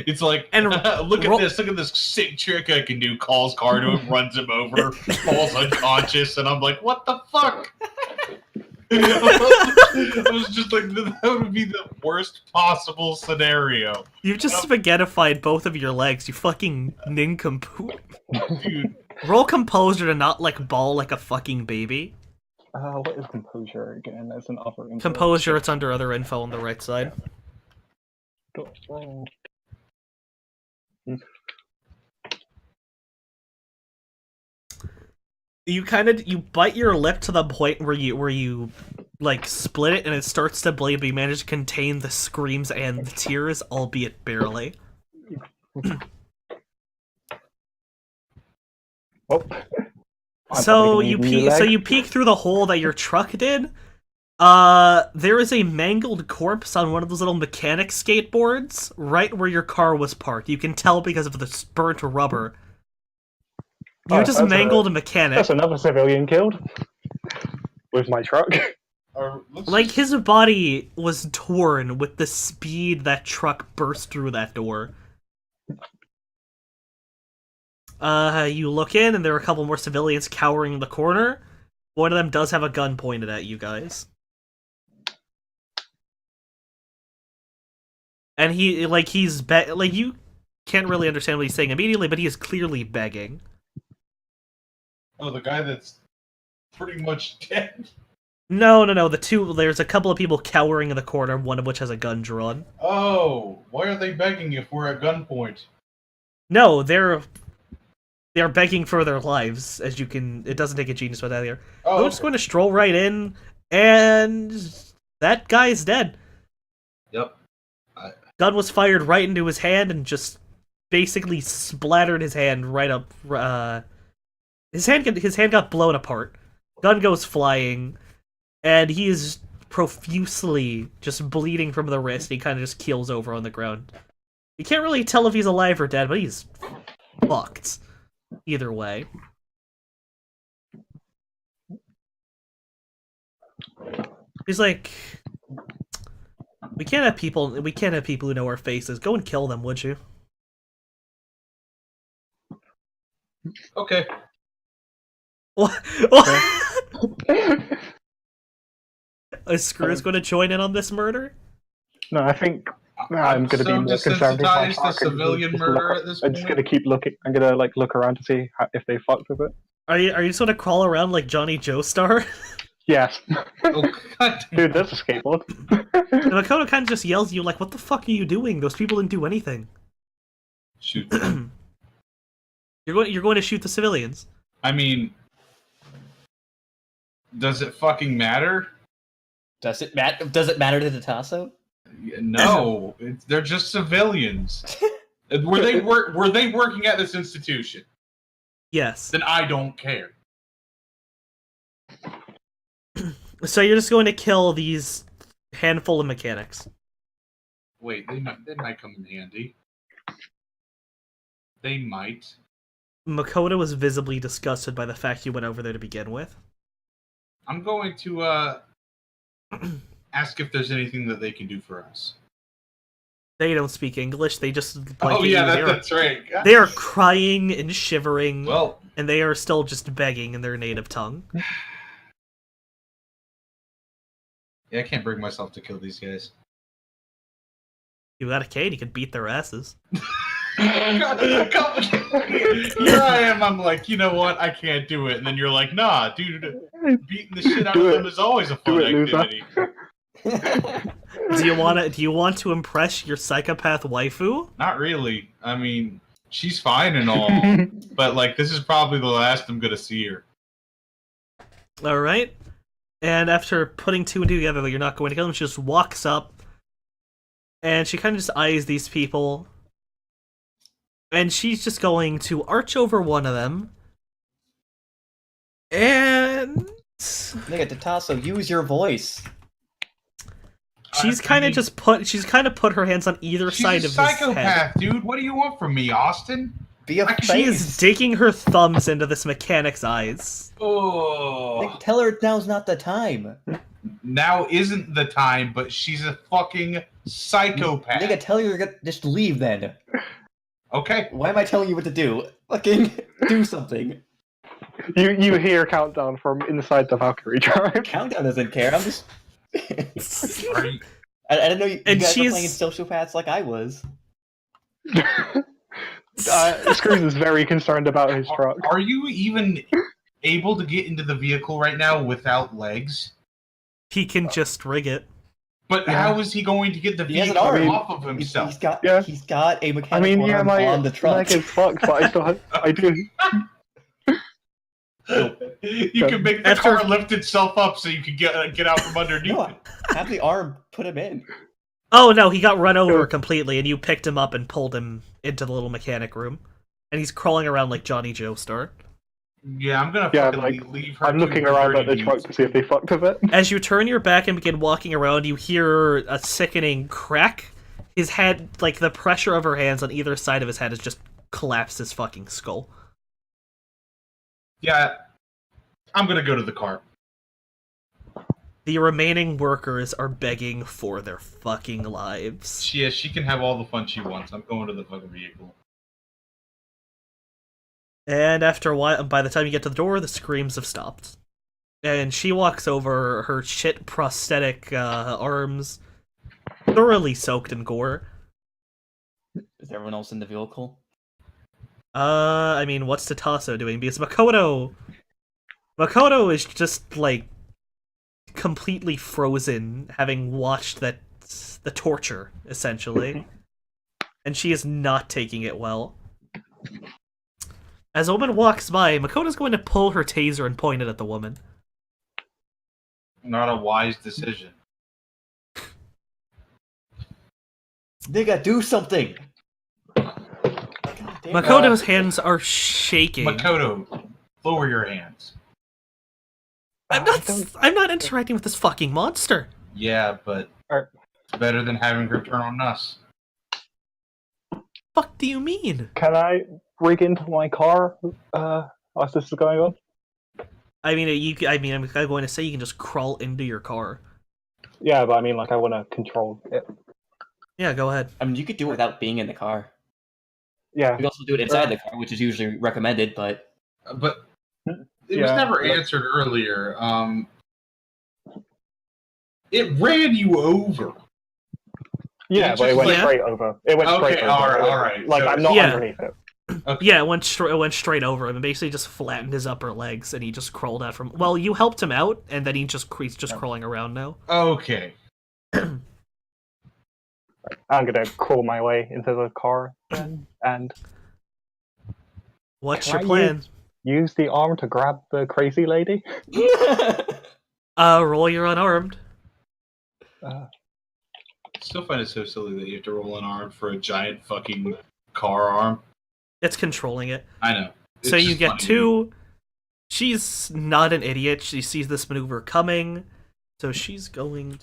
It's like, And look at this sick trick I can do. Calls Car to him, runs him over, falls unconscious, and I'm like, what the fuck? I was just like, that would be the worst possible scenario. You've just spaghettified both of your legs, you fucking nincompoop. Dude. Roll composure to not like bawl like a fucking baby. What is composure again? As an other info. Composure, it's under other info on the right side. You bite your lip to the point where you like split it and it starts to bleed, but you manage to contain the screams and the tears, albeit barely. Oh. So you peek through the hole that your truck did. There is a mangled corpse on one of those little mechanic skateboards right where your car was parked. You can tell because of the burnt rubber. You just mangled a mechanic. That's another civilian killed with my truck. Like, his body was torn with the speed that truck burst through that door. You look in, and there are a couple more civilians cowering in the corner. One of them does have a gun pointed at you guys. And he's you can't really understand what he's saying immediately, but he is clearly begging. Oh, the guy that's pretty much dead? No. There's a couple of people cowering in the corner, one of which has a gun drawn. Oh, why are they begging if we're at gunpoint? No, they're begging for their lives, as you can... It doesn't take a genius with that here. Oh, I'm just going to stroll right in, and that guy's dead. Yep. Gun was fired right into his hand and just basically splattered his hand right up... His hand got blown apart. Gun goes flying, and he is profusely just bleeding from the wrist. He kind of just keels over on the ground. You can't really tell if he's alive or dead, but he's fucked. Either way. He's like, we can't have people who know our faces. Go and kill them, would you? Okay. What? Is Screw's going to join in on this murder? No, I think I'm going to be more concerned with my desensitized to civilian murder at this I'm point. just going to keep looking. I'm going to look around to see if they fucked with it. Are you just going to crawl around like Johnny Joestar? Yes. Oh, God. Dude, that's a skateboard. And Makoto kind of just yells at you like, "What the fuck are you doing? Those people didn't do anything." Shoot. You're going to shoot the civilians. I mean, does it fucking matter? Does it matter to the Tasso? No, they're just civilians. Were they working at this institution? Yes. Then I don't care. So you're just going to kill these handful of mechanics. Wait, they might come in handy. They might. Makoto was visibly disgusted by the fact you went over there to begin with. I'm going to ask if there's anything that they can do for us. They don't speak English. They just that's right. They are crying and shivering. Well, and they are still just begging in their native tongue. Yeah, I can't bring myself to kill these guys. You got a cane, you can beat their asses. Here I am, I'm like, you know what, I can't do it. And then you're like, nah, dude, beating the shit out of them is always a fun activity. Do you want to impress your psychopath waifu? Not really. I mean, she's fine and all, but like, this is probably the last I'm gonna see her. Alright. And after putting two and two together that you're not going to kill them, she just walks up, and she kind of just eyes these people, and she's just going to arch over one of them, and... Nigga, Tasso, use your voice. She's kind of put her hands on either side of his head. She's a psychopath, dude. What do you want from me, Austin? Be a She is digging her thumbs into this mechanic's eyes. Oh. Like, tell her now's not the time. Now isn't the time, but she's a fucking psychopath. Nigga, tell her to just leave then. Okay. Why am I telling you what to do? Fucking do something. You hear countdown from inside the Valkyrie drive. Countdown doesn't care. I'm just. Are you- I didn't know you And guys were she's- playing sociopaths like I was. Screws is very concerned about his truck. Are you even able to get into the vehicle right now without legs? He can just rig it. But Yeah. how is he going to get the He has an vehicle arm. off of himself? He's got a mechanical I mean, yeah, arm my on the truck. leg is fucked, but I still I do. You can make the After- car lift itself up so you can get out from underneath No, it. have the arm put him in. Oh no, he got run over completely, and you picked him up and pulled him into the little mechanic room. And he's crawling around like Johnny Joestar. Yeah, I'm gonna Yeah, fucking like, leave her. I'm to looking her around at dirty the truck deeds. to see if they fucked with it. As you turn your back and begin walking around, you hear a sickening crack. His head, like the pressure of her hands on either side of his head, has just collapsed his fucking skull. Yeah, I'm gonna go to the car. The remaining workers are begging for their fucking lives. She can have all the fun she wants. I'm going to the fucking vehicle. And after a while, by the time you get to the door, the screams have stopped. And she walks over, her shit prosthetic arms thoroughly soaked in gore. Is everyone else in the vehicle? I mean, what's Tatasso doing? Because Makoto is just, like, completely frozen, having watched the torture, essentially. And she is not taking it well. As a woman walks by, Makoto's going to pull her taser and point it at the woman. Not a wise decision. Nigga, do something! Makoto's hands are shaking. Makoto, lower your hands. I'm not interacting with this fucking monster. Yeah, but Alright. it's better than having her turn on us. Fuck do you mean? Can I rig into my car as this is going on? I'm going to say you can just crawl into your car. Yeah, but I mean, like, I want to control it. Yeah, go ahead. I mean, you could do it without being in the car. Yeah. You could also do it inside the car, which is usually recommended, but... But it was never answered earlier. It ran you over. Yeah, It's but it just went like- straight over. It went straight Okay, over. alright. Like, So- I'm not Yeah. underneath it. Okay. Yeah, it went straight over him and basically just flattened his upper legs, and he just crawled out from. Well, you helped him out, and then he's just crawling around now. Okay. I'm gonna crawl my way into the car and What's Can your I plan? use the arm to grab the crazy lady. Roll your unarmed. Still find it so silly that you have to roll an arm for a giant fucking car arm. It's controlling it. I know. It's So you just get funny. two. She's not an idiot. She sees this maneuver coming, so she's going.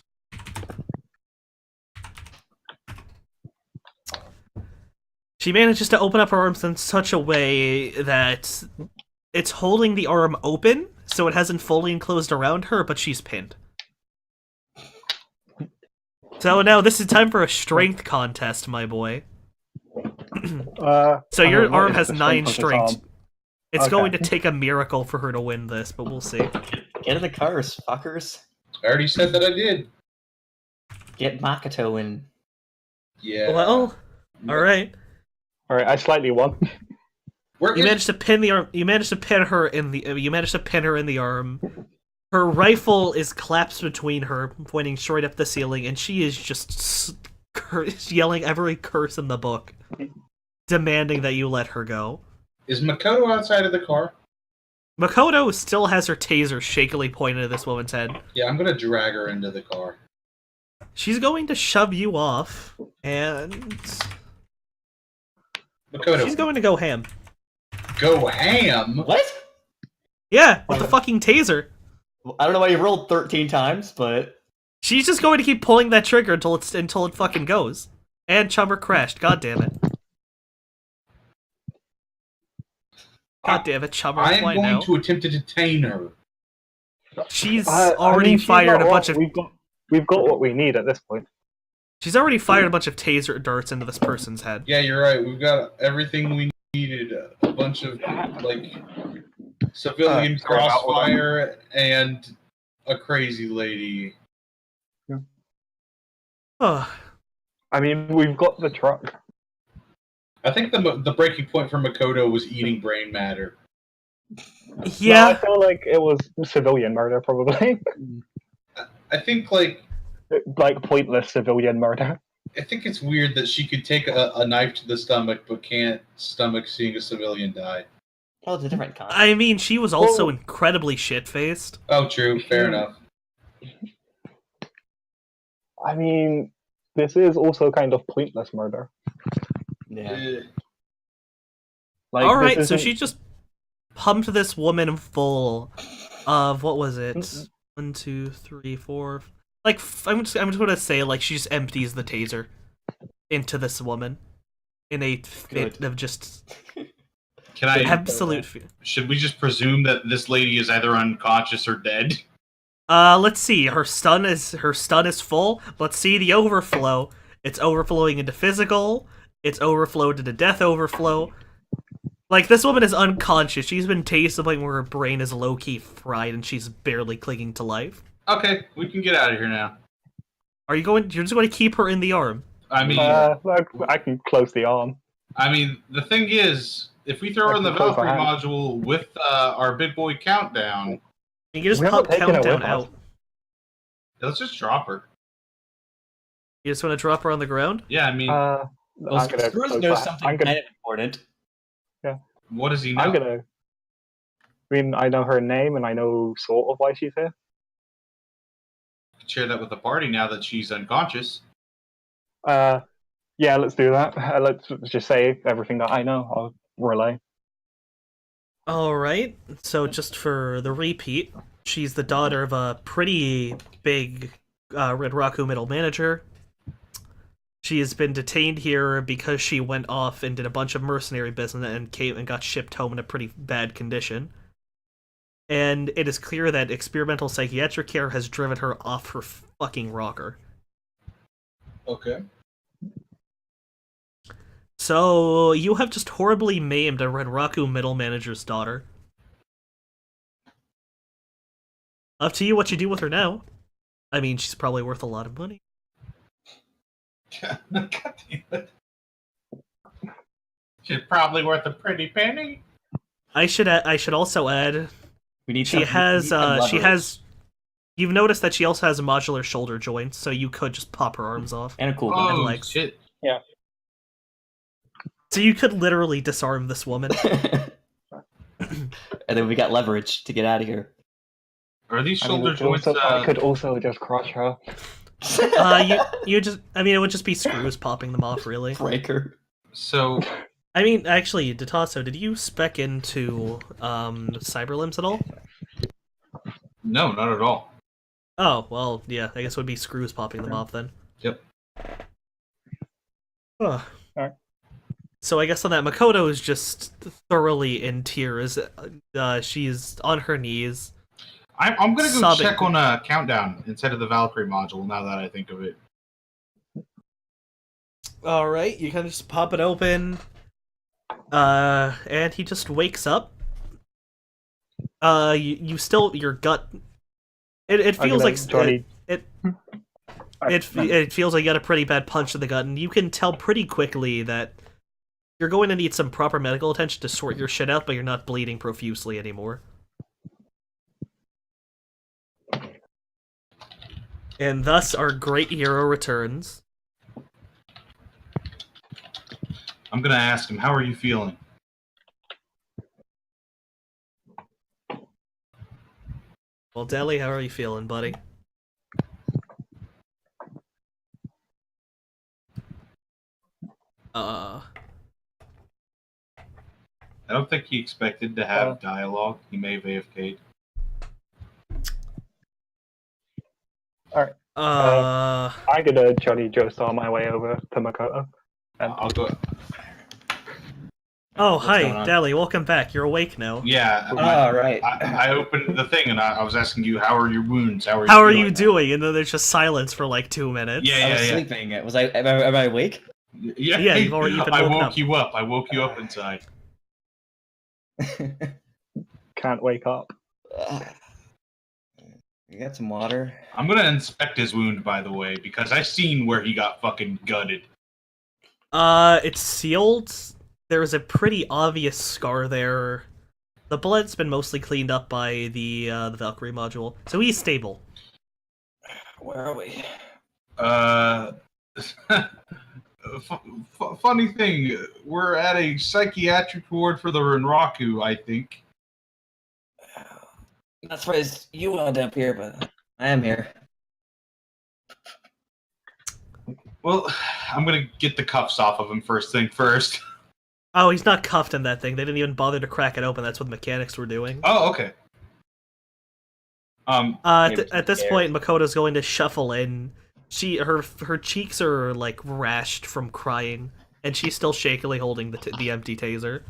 She manages to open up her arms in such a way that it's holding the arm open, so it hasn't fully enclosed around her, but she's pinned. So now this is time for a strength contest, my boy. So your arm has 9 strength. It's Okay. going to take a miracle for her to win this, but we'll see. Get in the cars, fuckers. I already said that I did. Get Makoto in. Yeah. Well, all right. Alright, I slightly won. You managed to pin the arm. You managed to pin her in the. You managed to pin her in the arm. Her rifle is collapsed between her, pointing straight up the ceiling, and she is just yelling every curse in the book, demanding that you let her go. Is Makoto outside of the car? Makoto still has her taser shakily pointed at this woman's head. Yeah, I'm gonna drag her into the car. She's going to shove you off, and Makoto, she's going to go ham. go ham. What? Yeah, with the fucking taser. I don't know why you rolled 13 times, but... She's just going to keep pulling that trigger until it fucking goes. And Chummer crashed. God damn it. God damn it, Chummer. I am Why going now? to attempt to detain her. She's I already mean, she's fired not a bunch wrong. of. We've got what we need at this point. She's already fired a bunch of taser darts into this person's head. Yeah, you're right. We've got everything we needed. A bunch of civilian crossfire and a crazy lady. Oh, I mean, we've got the truck. I think the breaking point for Makoto was eating brain matter. yeah. No, I feel like it was civilian murder, probably. I think like pointless civilian murder. I think it's weird that she could take a knife to the stomach but can't stomach seeing a civilian die. Well, it's a different concept. I mean, she was also incredibly shit-faced. Oh, true. Fair enough. I mean, this is also kind of pointless murder. Yeah. Alright, so she just pumped this woman full of, what was it? 1, 2, 3, 4... Like, I'm just gonna say, like, she just empties the taser into this woman in a fit of just Can I? absolute fear. Should we just presume that this lady is either unconscious or dead? Let's see. Her stun is full. Let's see the overflow. It's overflowing into physical. It's overflowed into death overflow. Like, this woman is unconscious. She's been tased to the point where her brain is low-key fried and she's barely clinging to life. Okay, we can get out of here now. You're just going to keep her in the arm? I mean, I can close the arm. I mean, the thing is, if we throw her in the Valkyrie module with our big boy countdown, you can just pop countdown out. Let's just drop her. You just want to drop her on the ground? Yeah, I mean, well, Screws knows something kind of important. Yeah. What does he know? I know her name and I know sort of why she's here. Share that with the party now that she's unconscious. Yeah, let's do that. Let's just say everything that I know. I'll relay. Alright, so just for the repeat, she's the daughter of a pretty big Red Raku middle manager. She has been detained here because she went off and did a bunch of mercenary business and got shipped home in a pretty bad condition. And it is clear that experimental psychiatric care has driven her off her fucking rocker. Okay. So, you have just horribly maimed a Red Raku middle manager's daughter. Up to you what you do with her now. I mean, she's probably worth a lot of money. God damn it. She's probably worth a pretty penny. I should also add... We need she has you've noticed that she also has modular shoulder joints, so you could just pop her arms off. And a cool and legs. Shit. Yeah. So you could literally disarm this woman. And then we got leverage to get out of here. Are these shoulder joints I could also just crush her. It would just be screws popping them off, really. Breaker. So I mean, actually, Datasso, did you spec into cyber limbs at all? No, not at all. Oh, well, yeah, I guess it would be screws popping them off then. Yep. Oh. Alright. So I guess on that, Makoto is just thoroughly in tears. She's on her knees. I'm gonna go sobbing. check on a countdown instead of the Valkyrie module, now that I think of it. Alright, you kind of just pop it open. And he just wakes up. Your gut. It feels like it feels like you got a pretty bad punch to the gut, and you can tell pretty quickly that you're going to need some proper medical attention to sort your shit out, but you're not bleeding profusely anymore. And thus, our great hero returns. I'm gonna ask him, how are you feeling? Well, Deli, how are you feeling, buddy? I don't think he expected to have dialogue. He may have AFK'd. Alright. I'm gonna Johnny Joestar my way over to Makoto. I'll go. Oh, What's going hi, on? Dally. Welcome back. You're awake now. Yeah, Right. I opened the thing and I was asking you, how are your wounds? How are How are feeling? you doing? And then there's just silence for like 2 minutes. Yeah, I was yeah. sleeping. Am I awake? Yeah, Yeah, you've already been I woken woke up. you up. I woke you up inside. Can't wake up. You got some water? I'm gonna inspect his wound, by the way, because I seen where he got fucking gutted. It's sealed. There's a pretty obvious scar there. The blood's been mostly cleaned up by the Valkyrie module, so he's stable. Where are we? Funny thing, we're at a psychiatric ward for the Renraku, I think. Not surprised you wound up here, but I am here. Well, I'm gonna get the cuffs off of him first thing first. Oh, he's not cuffed in that thing. They didn't even bother to crack it open. That's what the mechanics were doing. Oh, okay. At this point, Makoto's going to shuffle in. Her cheeks are like rashed from crying, and she's still shakily holding the empty taser. I'm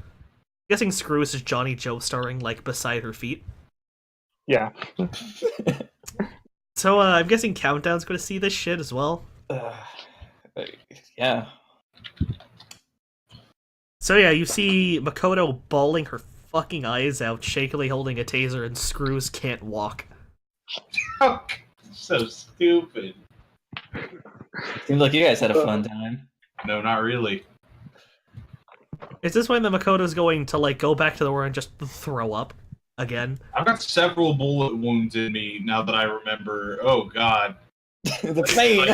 guessing Screws is Johnny Joe-starring like beside her feet. Yeah. So I'm guessing Countdown's going to see this shit as well. Yeah. So yeah, you see Makoto bawling her fucking eyes out, shakily holding a taser, and Screws can't walk. So stupid. Seems like you guys had a fun time. No, not really. Is this when the Makoto's going to like go back to the war and just throw up again? I've got several bullet wounds in me now that I remember. Oh god. The pain.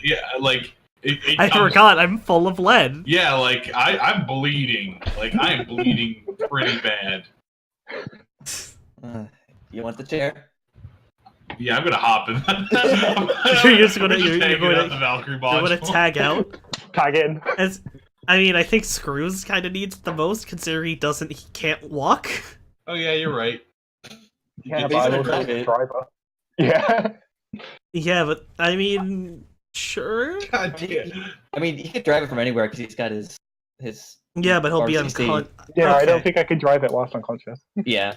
Yeah, like I forgot, I'm full of lead. Yeah, like I'm bleeding. Like I am bleeding pretty bad. You want the chair? Yeah, I'm gonna hop in. You're going the Valkyrie to tag out. Tag in. I mean, I think Screws kind of needs it the most, considering he can't walk. Oh yeah, you're right. Yeah, but but I'm he's also gonna a drive it. driver. Yeah. Yeah, but I mean, sure. God damn. I mean, he could drive it from anywhere because he's got his. Yeah, but he'll be RCC. unconscious. Yeah, I don't Okay. think I could drive it whilst unconscious. Yeah.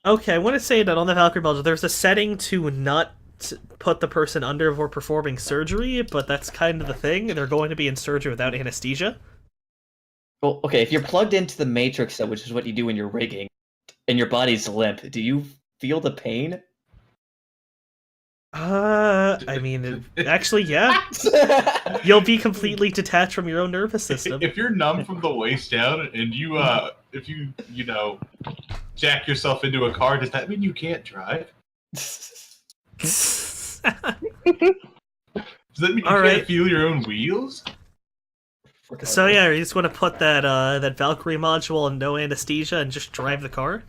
Okay, I want to say that on the Valkyrie module, there's a setting to not put the person under before performing surgery, but that's kind of the thing. They're going to be in surgery without anesthesia. Well, okay, if you're plugged into the matrix, though, which is what you do when you're rigging, and your body's limp, do you feel the pain? I mean, actually, yeah. You'll be completely detached from your own nervous system. If you're numb from the waist down and you if you jack yourself into a car, does that mean you can't drive? Does that mean you can't feel your own wheels? So yeah, you just want to put that Valkyrie module on no anesthesia and just drive the car?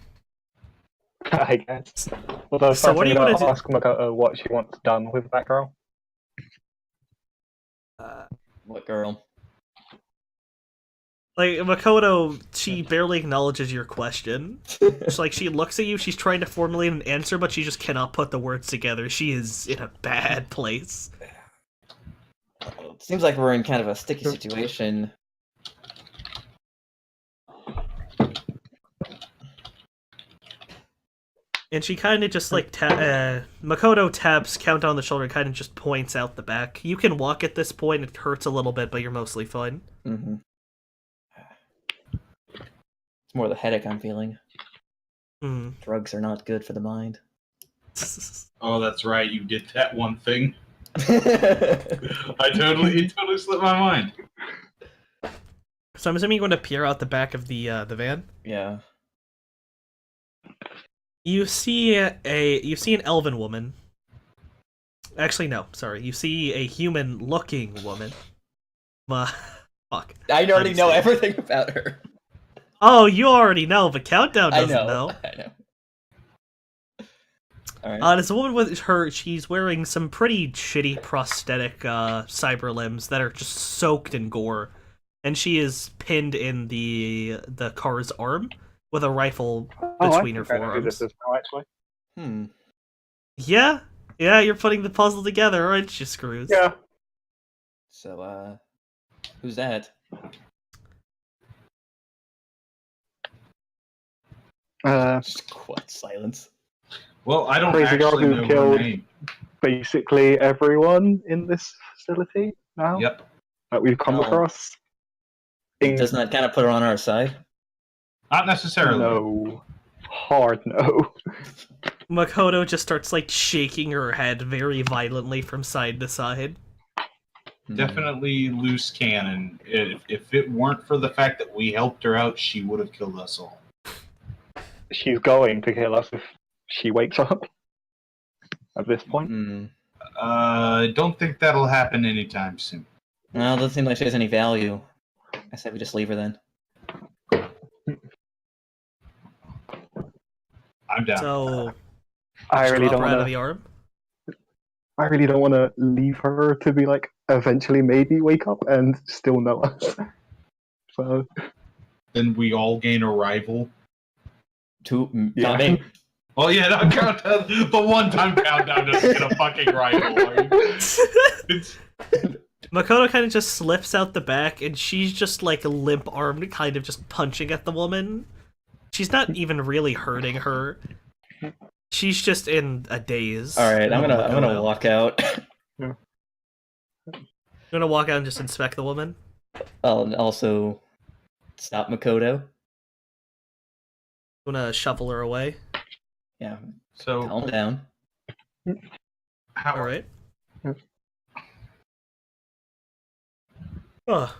I guess. Although, So what do you want to do? ask Makoto what she wants done with that girl. What girl? Like, Makoto, she barely acknowledges your question. It's like, she looks at you, she's trying to formulate an answer, but she just cannot put the words together. She is in a bad place. It seems like we're in kind of a sticky situation. And she kind of just, like, Makoto taps Count on the shoulder and kind of just points out the back. You can walk at this point, it hurts a little bit, but you're mostly fine. Mm-hmm. It's more the headache I'm feeling. Mm. Drugs are not good for the mind. Oh, that's right. You did that one thing. It totally slipped my mind. So I'm assuming you're going to peer out the back of the van? Yeah. You see an elven woman. Actually, no, sorry. You see a human-looking woman. Fuck. I already know Understand. everything about her. Oh, you already know, but Countdown I doesn't know. know. I know. Alright. There's a woman with her. She's wearing some pretty shitty prosthetic cyber limbs that are just soaked in gore, and she is pinned in the car's arm with a rifle between her I know who forearms. this is now, actually. Hmm. Yeah, Yeah, you're putting the puzzle together, aren't you, Screws? Yeah. So, who's that? Just quiet silence. Well, I don't Crazy girl actually who know her killed- name. Basically everyone in this facility now Yep. that we've come Oh. across. Doesn't that kind of put her on our side? Not necessarily. No. Hard no. Makoto just starts like shaking her head very violently from side to side. Definitely loose cannon. If it weren't for the fact that we helped her out, she would have killed us all. She's going to kill us if she wakes up at this point. I don't think that'll happen anytime soon. Well, it doesn't seem like she has any value. I said we just leave her then. I'm down. So I really drop don't her out of want the to. arm. I really don't want to leave her to be like eventually maybe wake up and still know us. So Then we all gain a rival. Not me. Oh yeah, no, countdown. The one-time countdown doesn't get a fucking rival. Are you? It's, Makoto kind of just slips out the back, and she's just like limp-armed, kind of just punching at the woman. She's not even really hurting her. She's just in a daze. All right, I'm gonna walk out. You're gonna walk out and just inspect the woman. I'll also stop Makoto. You wanna shuffle her away? Yeah, so calm down. how? All right. Oh.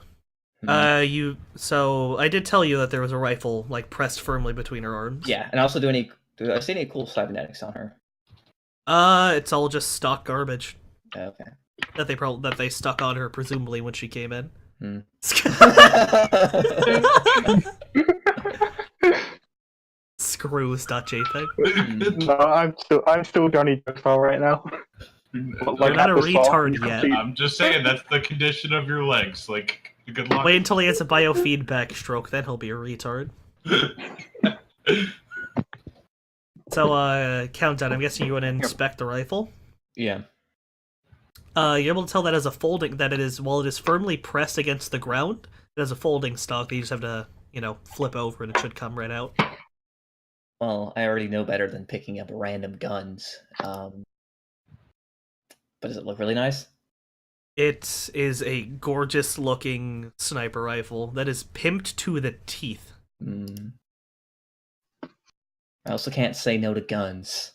So I did tell you that there was a rifle like pressed firmly between her arms. Yeah, and also do I see any cool cybernetics on her? It's all just stock garbage Okay. that they stuck on her presumably when she came in. Screws.jpeg. no, I'm still Johnny Jokestyle right now. You're not a at the start, retard he's yet. complete- I'm just saying that's the condition of your legs. Like, good luck. Wait until he has a biofeedback stroke, then he'll be a retard. So, countdown. I'm guessing you want to inspect the rifle. Yeah. You're able to tell that as a folding that it is while it is firmly pressed against the ground, it has a folding stock that you just have to, flip over and it should come right out. Well, I already know better than picking up random guns. But does it look really nice? It is a gorgeous looking sniper rifle that is pimped to the teeth. I also can't say no to guns.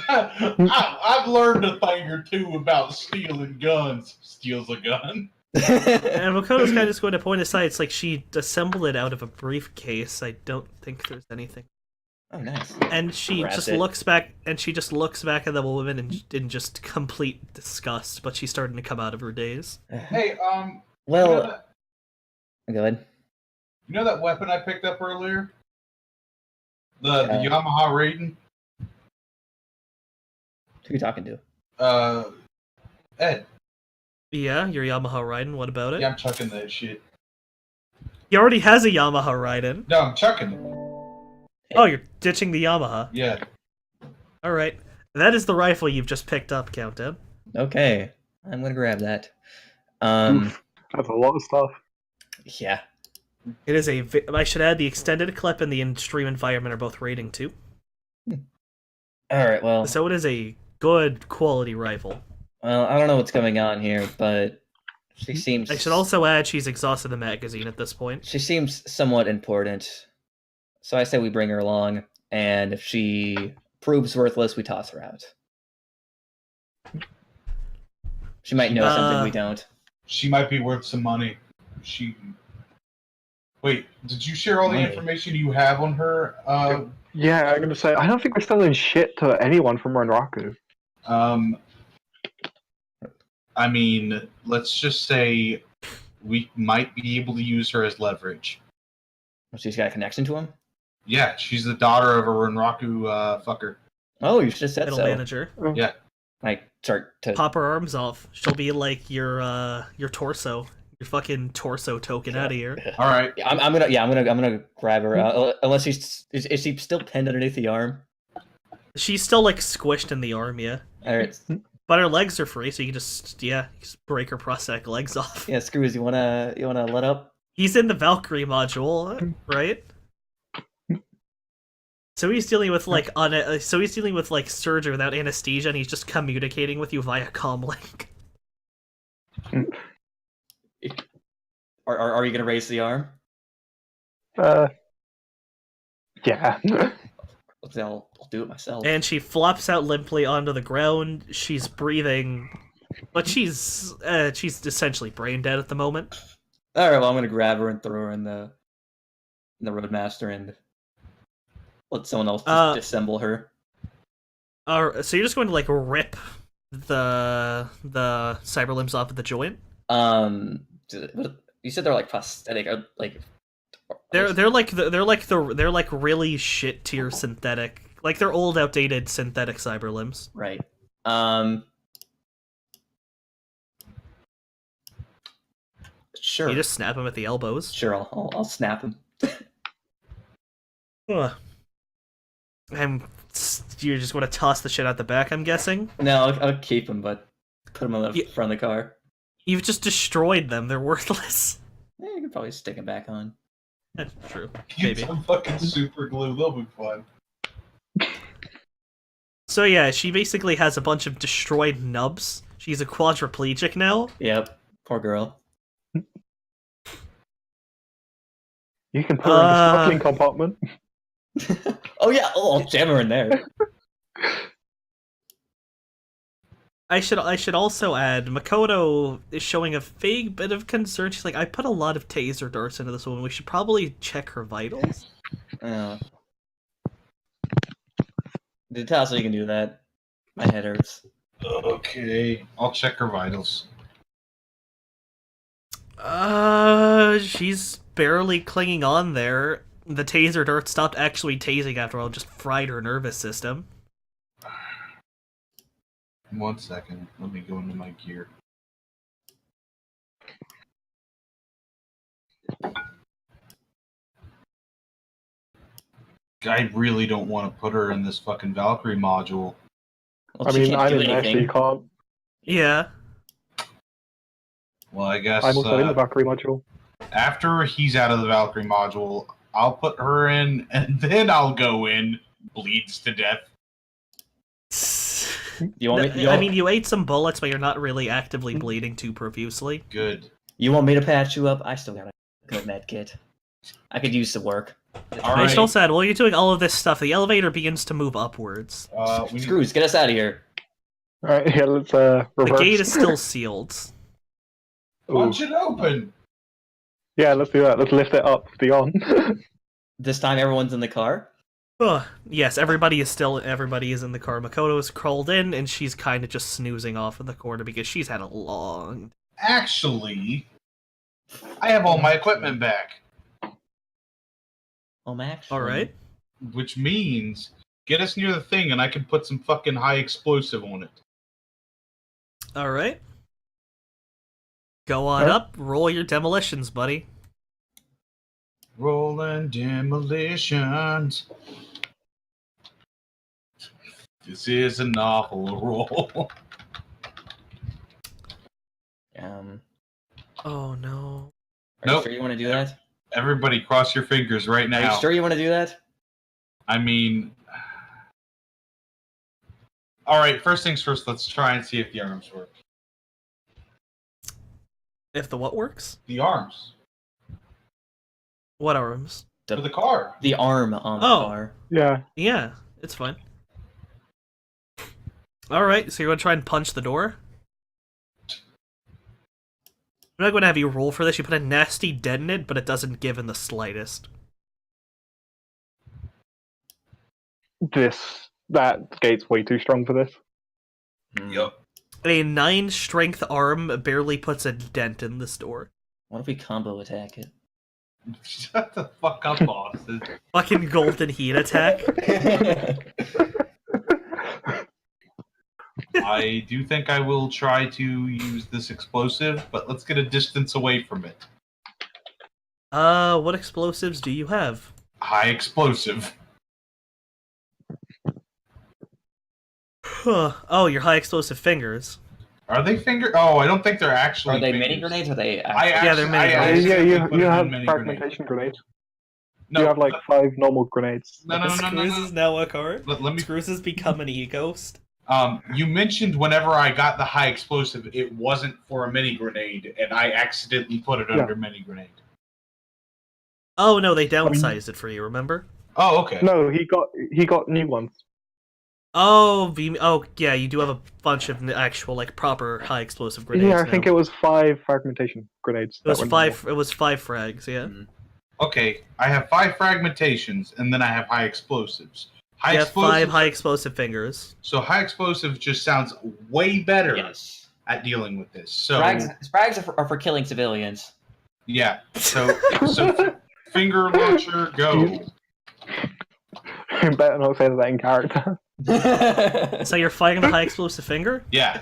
I've learned a thing or two about stealing guns. Steals a gun. And Makoto's kind of just going to point aside. It's like she assembled it out of a briefcase. I don't think there's anything. Oh, nice. And she Grabs just it. looks back and she just looks back at the woman in just complete disgust, but she's starting to come out of her daze. Hey, Well, go ahead. you know that weapon I picked up earlier? The Yamaha Raiden? Who are you talking to? Ed. Yeah, your Yamaha Raiden, what about it? Yeah, I'm chucking that shit. He already has a Yamaha Raiden. No, I'm chucking it. Oh, you're ditching the Yamaha. Yeah. Alright. That is the rifle you've just picked up, Countdown. Okay, I'm gonna grab that. Oof, that's a lot of stuff. Yeah. It is I should add the extended clip and the extreme environment are both rating 2. Alright, well, So it is a good quality rifle. I don't know what's going on here, but she seems... I should also add she's exhausted the magazine at this point. She seems somewhat important. So I say we bring her along, and if she proves worthless, we toss her out. She might know something we don't. She might be worth some money. Wait, did you share all the Money. information you have on her? Yeah, I'm gonna say I don't think we're selling shit to anyone from Renraku. I mean, let's just say we might be able to use her as leverage. She's got a connection to him? Yeah, she's the daughter of a Renraku fucker. Oh, you should have said Middle so. manager. Yeah. I start to... Pop her arms off. She'll be like your torso. Your fucking torso token out of here. All right. Yeah, I'm gonna grab her. Unless is she still pinned underneath the arm? She's still like squished in the arm, yeah. Alright. But her legs are free, so you can just break her prosthetic legs off. Yeah, Screws, you wanna let up? He's in the Valkyrie module, right? So he's dealing with like surgery without anesthesia, and he's just communicating with you via comlink. Are you gonna raise the arm? Yeah. I'll do it myself. And she flops out limply onto the ground. She's breathing, but she's essentially brain dead at the moment. All right, well, I'm gonna grab her and throw her in the Roadmaster and let someone else disassemble her. So you're just going to like rip the cyber limbs off at the joint? You said they're like prosthetic, like they're like really shit tier synthetic, like they're old, outdated synthetic cyber limbs. Right. Sure. You just snap them at the elbows. Sure, I'll snap them. You're just going to toss the shit out the back, I'm guessing? No, I'll keep them, but put them on the front of the car. You've just destroyed them. They're worthless. You can probably stick them back on. That's true. Get Maybe. some fucking super glue. They'll be fun. So yeah, she basically has a bunch of destroyed nubs. She's a quadriplegic now. Yep. Poor girl. You can put her in the smuggling compartment. Oh yeah, I'll jam her in there. I should also add, Makoto is showing a vague bit of concern. She's like, I put a lot of taser darts into this woman. We should probably check her vitals. Oh. Dude, tell us so you can do that. My head hurts. Okay, I'll check her vitals. She's barely clinging on there. The taser dart stopped actually tasing after all, just fried her nervous system. 1 second, let me go into my gear. I really don't want to put her in this fucking Valkyrie module. Well, I she mean, can't I'm do in there, so anything. you can't. Yeah. Well, I guess I'm also in the Valkyrie module. after he's out of the Valkyrie module, I'll put her in, and then I'll go in, bleeds to death. You want me? I mean, you ate some bullets, but you're not really actively bleeding too profusely. Good. You want me to patch you up? I still got a good med kit. I could use the work. All I right. still said, while you're doing all of this stuff, the elevator begins to move upwards. We need- Screws, get us out of here. Alright, yeah, let's The reverse. gate is still sealed. punch it open. Yeah, let's do that. Let's lift it up beyond. This time everyone's in the car? Ugh. Yes, everybody is in the car. Makoto is crawled in, and she's kind of just snoozing off in the corner because she's had a long... Actually, I have all my equipment back, Oh, Max. Alright. which means get us near the thing, and I can put some fucking high explosive on it. Alright. Go on up, roll your demolitions, buddy. Rolling demolitions. This is an awful roll. Oh no. Are you Nope. sure you want to do that? Everybody, cross your fingers right Are now. you sure you want to do that? I mean, all right. First things first. Let's try and see if the arms work. If the what works? The arms What arms? for the car. The arm on the Oh. car. Yeah. Yeah, it's fine. Alright, so you're gonna try and punch the door? I'm not going to have you roll for this. You put a nasty dent in it, but it doesn't give in the slightest. That gate's way too strong for this. Yup. A 9 strength arm barely puts a dent in this door. What if we combo attack it? Shut the fuck up, Austin. Fucking golden heat attack. I do think I will try to use this explosive, but let's get a distance away from it. What explosives do you have? High explosive. Oh, your high explosive fingers. Are they finger? Oh, I don't think they're actually. Are they fingers. mini grenades? Or are they? Yeah, they're mini I grenades. Yeah, accidentally put you it in have mini fragmentation grenades. No, You have like 5 normal grenades. no. Screws is now a card. Let me. Screws has become an e-ghost. You mentioned whenever I got the high explosive, it wasn't for a mini grenade, and I accidentally put it under mini grenade. Oh no, they downsized it for you. Remember? Oh, okay. No, he got new ones. Oh, yeah, you do have a bunch of actual like proper high explosive grenades. Yeah, I think it was 5 fragmentation grenades. It was 5. It was 5 frags. Yeah. Okay, I have 5 fragmentations, and then I have high explosives. You have 5 high explosive fingers. So high explosive just sounds way better Yes. at dealing with this. So Sprags are for killing civilians. yeah. So finger launcher go. Better not say that in character. So you're firing the high explosive finger? Yeah.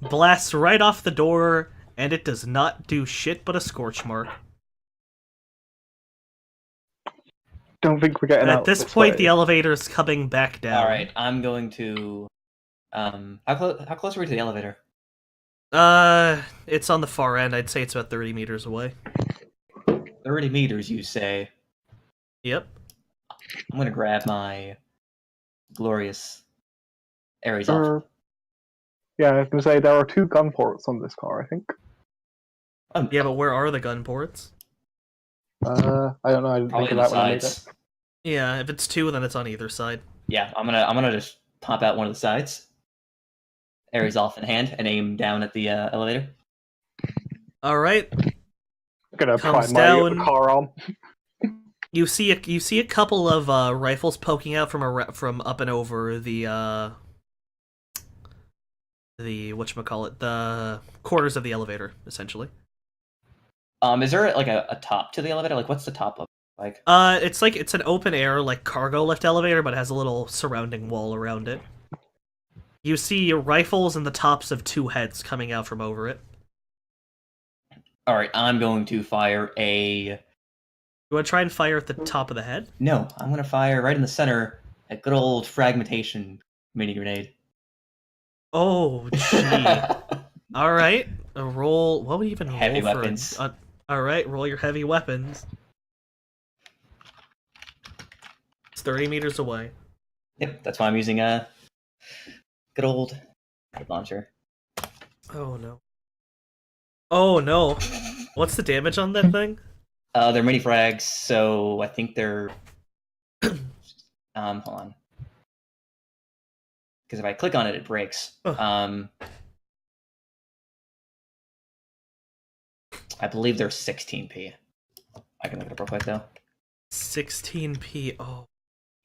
Blasts right off the door, and it does not do shit but a scorch mark. Don't think we're getting out. At this point, the elevator's coming back down. All right, I'm going to. How close are we to the elevator? It's on the far end. I'd say it's about 30 meters away. 30 meters, you say? Yep. I'm gonna grab my glorious Ares off. Yeah, I was gonna say there are 2 gun ports on this car. I think. Yeah, but where are the gun ports? I don't know. I didn't Probably think on of the that when I made sides. it. Yeah, if it's 2, then it's on either side. Yeah, I'm gonna just pop out one of the sides. Ares off in hand and aim down at the elevator. All right. I'm gonna Comes pry my down. car arm. You see a couple of rifles poking out from up and over the whatchamacallit, the quarters of the elevator, essentially. Is there like a top to the elevator? Like, what's the top of like? It's an open air like cargo lift elevator, but it has a little surrounding wall around it. You see rifles and the tops of 2 heads coming out from over it. All right, I'm going to fire a. You want to try and fire at the top of the head? No, I'm gonna fire right in the center a good old fragmentation mini grenade. Oh, gee. All right, a roll. What would you even roll Heavy for? weapons. All right, roll your heavy weapons. It's 30 meters away. Yep, that's why I'm using a good old launcher. Oh no. Oh no. What's the damage on that thing? They're mini frags, so I think they're. Hold on. Because if I click on it, it breaks. Oh. I believe they're 16p. I can look it up real quick though. 16p. Oh.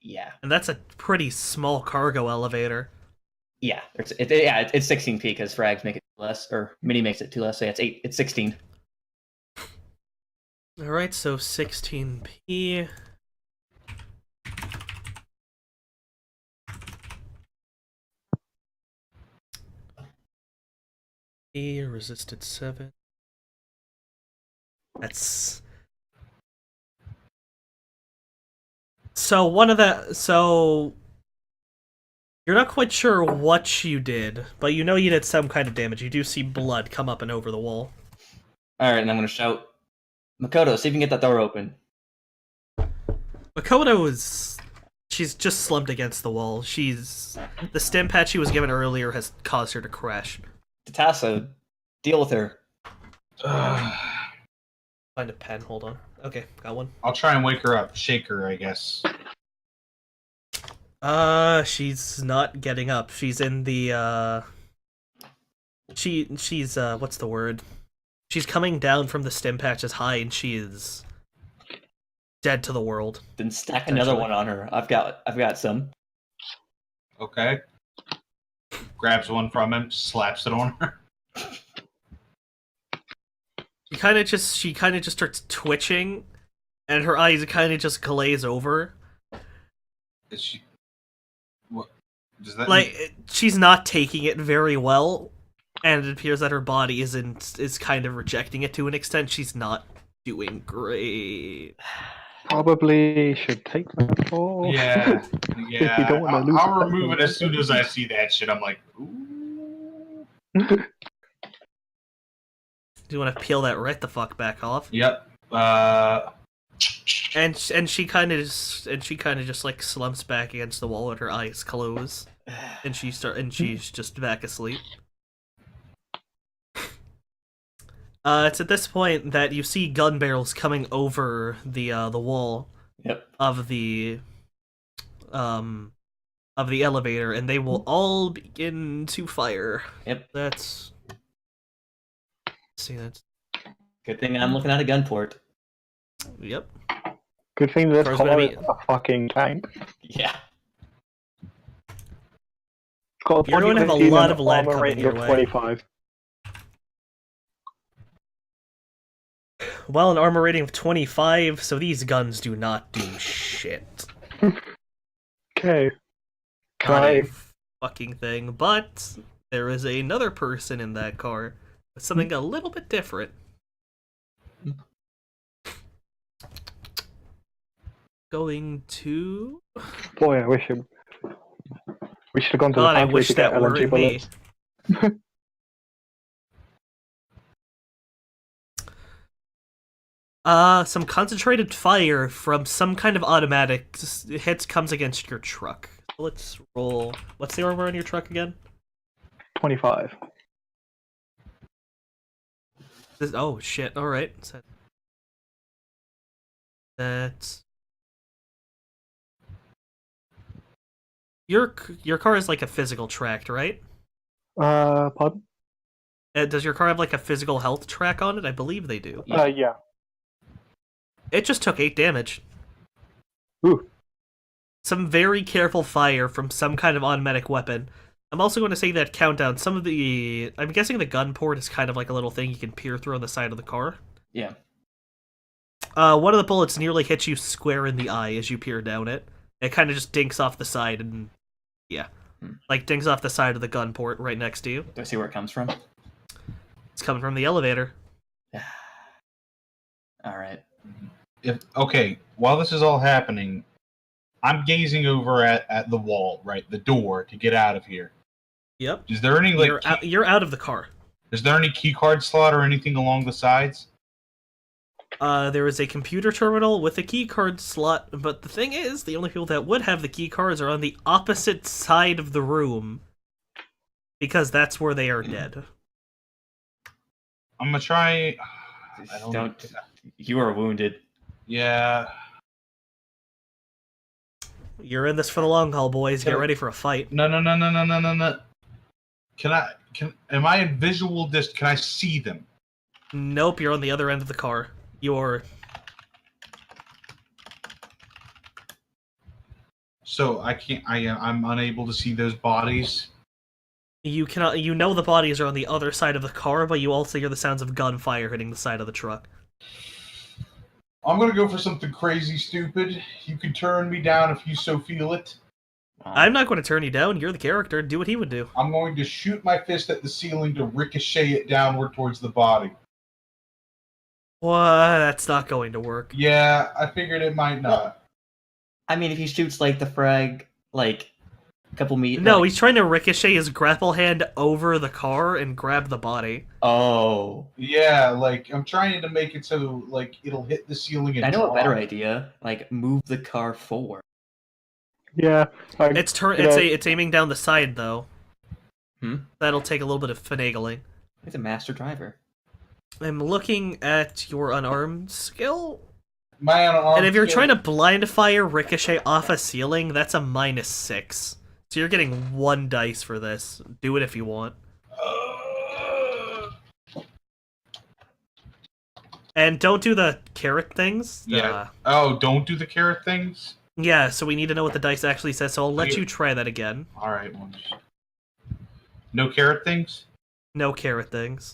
Yeah. And that's a pretty small cargo elevator. Yeah, it's 16p because frags make it less, or mini makes it 2 less. So yeah, it's 16. All right, so 16p. Resisted 7. That's so you're not quite sure what you did, but you know you did some kind of damage. You do see blood come up and over the wall. All right, and I'm gonna shout, Makoto, see if you can get that door open. Makoto she's just slumped against the wall. The stim patch she was given earlier has caused her to crash. Tatasa, deal with her. Find a pen, hold on. Okay, got one. I'll try and wake her up, shake her, I guess. She's not getting up. She's in the she's what's the word? She's coming down from the stim patches high, and she is dead to the world. Then stack another one on her. I've got some. Okay. Grabs one from him, slaps it on her. She kind of just starts twitching, and her eyes kind of just glaze over. Is she? What does that Like mean? she's not taking it very well, and it appears that her body is kind of rejecting it to an extent. She's not doing great. Probably should take that off. Yeah, If yeah. we don't wanna lose I'll that remove it as soon as I momentum. see that shit. I'm like, ooh. Do you want to peel that right the fuck back off? Yep. And she kind of just like slumps back against the wall with her eyes closed, and she's just back asleep. It's at this point that you see gun barrels coming over the wall Yep. of the elevator, and they will all begin to fire. Yep. Let's see, that's Good thing I'm looking at a gun port. yep. Good thing this Car's car gonna is be- a fucking tank. Yeah. It's got a You're going to have a 2015 lot and of lead armor coming rating your of way. 25. Well, an armor rating of 25, so these guns do not do shit. Okay. Not a Can fucking thing, but there is another person in that car with something a little bit different. Going to... Boy, I wish we should have gone to God, the I factory wish to get that LNG weren't me. bullets. Some concentrated fire from some kind of automatic hits comes against your truck. Let's roll... What's the armor on your truck again? 25. Oh, shit, alright. That's... Your car is like a physical tracked, right? Pardon? Does your car have like a physical health track on it? I believe they do. Yeah. It just took 8 damage. Ooh. Some very careful fire from some kind of automatic weapon. I'm also going to say that countdown, some of the... I'm guessing the gun port is kind of like a little thing you can peer through on the side of the car. Yeah. One of the bullets nearly hits you square in the eye as you peer down it. It kind of just dinks off the side and... Yeah. Like, dinks off the side of the gun port right next to you. Do I see where it comes from? It's coming from the elevator. Alright. Okay, while this is all happening, I'm gazing over at the wall, right, the door to get out of here. Yep. Is there any like You're out of the car. is there any key card slot or anything along the sides? There is a computer terminal with a key card slot, but the thing is, the only people that would have the key cards are on the opposite side of the room. Because that's where they are dead. I'm gonna try. Don't. You are wounded. Yeah. You're in this for the long haul, boys. Get Yeah. ready for a fight. No. Am I in visual distance? Can I see them? Nope, you're on the other end of the car. You're... So I can't. I'm unable to see those bodies. You cannot... You know the bodies are on the other side of the car, but you also hear the sounds of gunfire hitting the side of the truck. I'm gonna go for something crazy stupid. You can turn me down if you so feel it. I'm not going to turn you down. You're the character. Do what he would do. I'm going to shoot my fist at the ceiling to ricochet it downward towards the body. What? That's not going to work. Yeah, I figured it might not. I mean, if he shoots like the frag, like a couple meters. No, he's trying to ricochet his grapple hand over the car and grab the body. Oh. Yeah, like I'm trying to make it so like it'll hit the ceiling and I know a better drop. idea. Like move the car forward. Yeah. It's aiming down the side though. Hmm? That'll take a little bit of finagling. He's a master driver. I'm looking at your unarmed skill, My unarmed and if you're skill- trying to blind fire ricochet off a ceiling, that's a -6. So you're getting 1 dice for this. Do it if you want. And don't do the carrot things. Yeah. Oh, don't do the carrot things? Yeah, so we need to know what the dice actually says, so I'll let you try that again. Alright, no carrot things? No carrot things.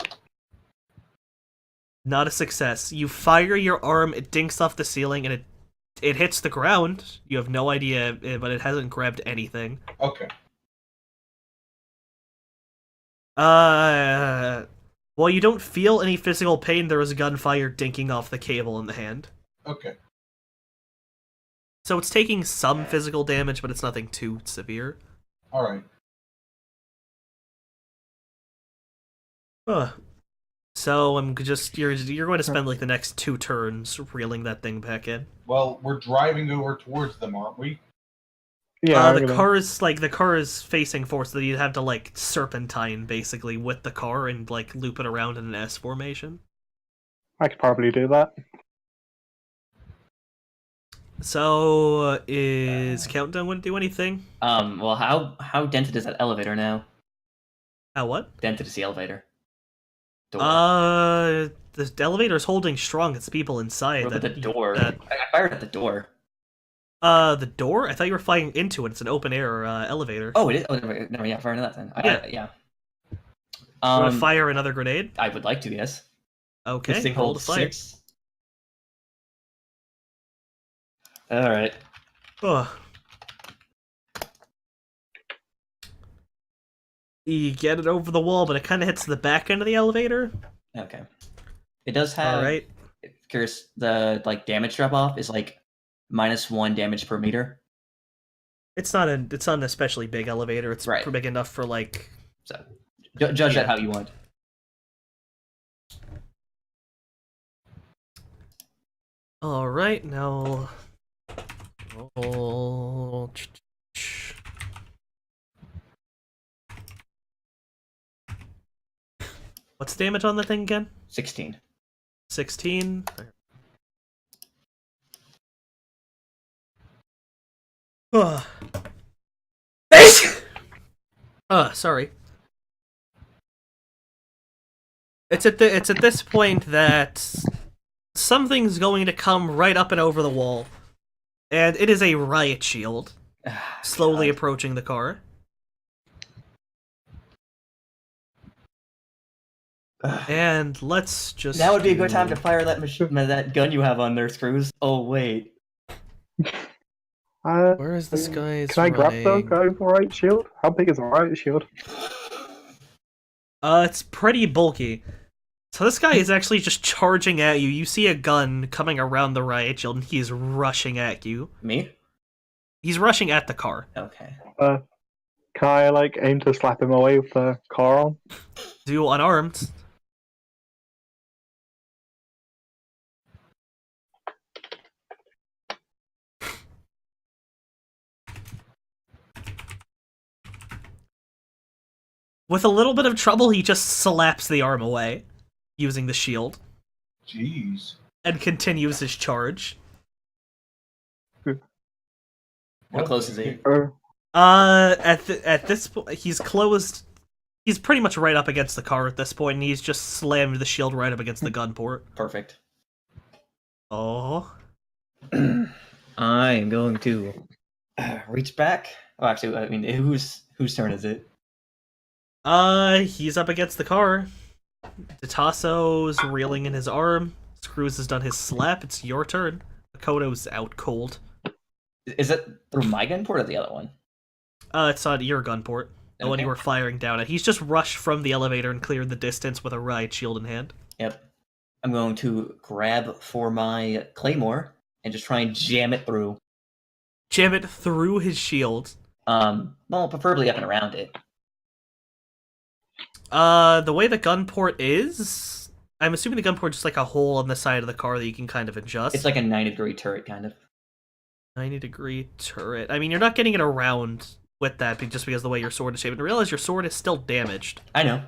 Not a success. You fire your arm, it dinks off the ceiling, and it hits the ground. You have no idea, but it hasn't grabbed anything. Okay. While you don't feel any physical pain, there is gunfire dinking off the cable in the hand. Okay. So it's taking some physical damage, but it's nothing too severe. All right. So I'm just you're going to spend like the next 2 turns reeling that thing back in. Well, we're driving over towards them, aren't we? Yeah, The car is facing forward, so you'd have to like serpentine basically with the car and like loop it around in an S formation. I could probably do that. So is Countdown going to do anything? Well, how dented is that elevator now? How what? Dented is the elevator. Door. The elevator is holding strong. It's people inside. What about the door? I fired at the door. The door? I thought you were firing into it. It's an open air elevator. Oh, it is. Oh, never. Yeah, fire into that then. Yeah. Yeah. You want to fire another grenade? I would like to. Yes. Okay. This thing roll holds to fire. 6. All right. Ugh. You get it over the wall, but it kind of hits the back end of the elevator. Okay. It does have. All right. Curious. The damage drop off is -1 damage per meter. It's not an especially big elevator. It's Right. big enough for So judge that how you want. All right, now roll. What's the damage on the thing again? 16. 16. Sorry. It's at this point that something's going to come right up and over the wall, and it is a riot shield, slowly God. approaching the car. And let's just. That would be a good time to fire that gun you have on there, Screws. Oh wait. Where is this guy's? Can I grab the guy's right shield? How big is the right shield? It's pretty bulky. So this guy is actually just charging at you. You see a gun coming around the riot shield, and he is rushing at you. Me? He's rushing at the car. Okay. Can I aim to slap him away with the car on? Do unarmed. With a little bit of trouble, he just slaps the arm away, using the shield, Jeez. and continues his charge. How close is he? At this point, he's closed. He's pretty much right up against the car at this point, and he's just slammed the shield right up against the gun port. Perfect. Oh. I am going to reach back. Oh, actually, I mean, whose turn is it? He's up against the car. Tatasso's reeling in his arm. Screws has done his slap. It's your turn. Makoto's out cold. Is it through my gun port or the other one? It's on your gun port. The one you were firing down at. He's just rushed from the elevator and cleared the distance with a riot shield in hand. Yep. I'm going to grab for my claymore and just try and jam it through. Jam it through his shield. Well, preferably up and around it. The way the gun port is, I'm assuming the gun port is just like a hole on the side of the car that you can kind of adjust. It's like a 90-degree turret, kind of. 90-degree turret. I mean, you're not getting it around with that just because of the way your sword is shaped. And realize your sword is still damaged. I know.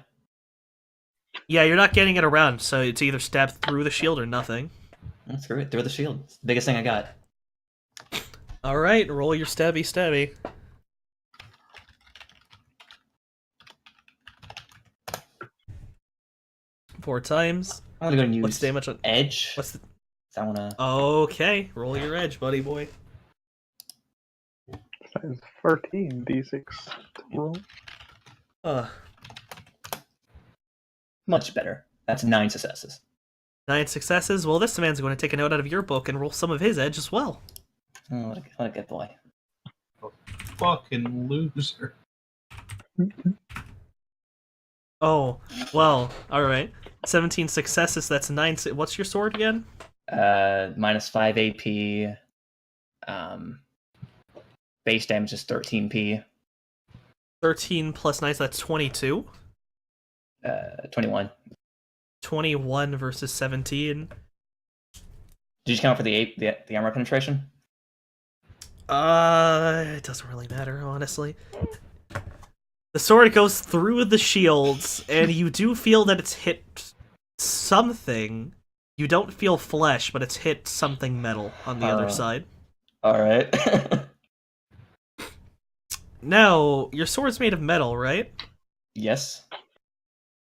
Yeah, you're not getting it around, so it's either stab through the shield or nothing. Screw it. Through the shield. It's the biggest thing I got. Alright, roll your stabby. 4 times. I'm gonna go and use What's damage on edge. What's the I wanna. Okay, roll your edge, buddy boy. That is 13 d6 to roll. Much better. That's 9 successes. 9 successes. Well, this man's going to take a note out of your book and roll some of his edge as well. Oh, what a good boy. Fucking loser. Oh, well, alright. 17 successes, that's 9. What's your sword again? -5 AP. Base damage is 13p. 13 plus 9, so that's 22. 21. 21 versus 17. Did you count for the armor penetration? It doesn't really matter, honestly. The sword goes through the shields, and you do feel that it's hit something. You don't feel flesh, but it's hit something metal on the other side. Alright. Now, your sword's made of metal, right? Yes.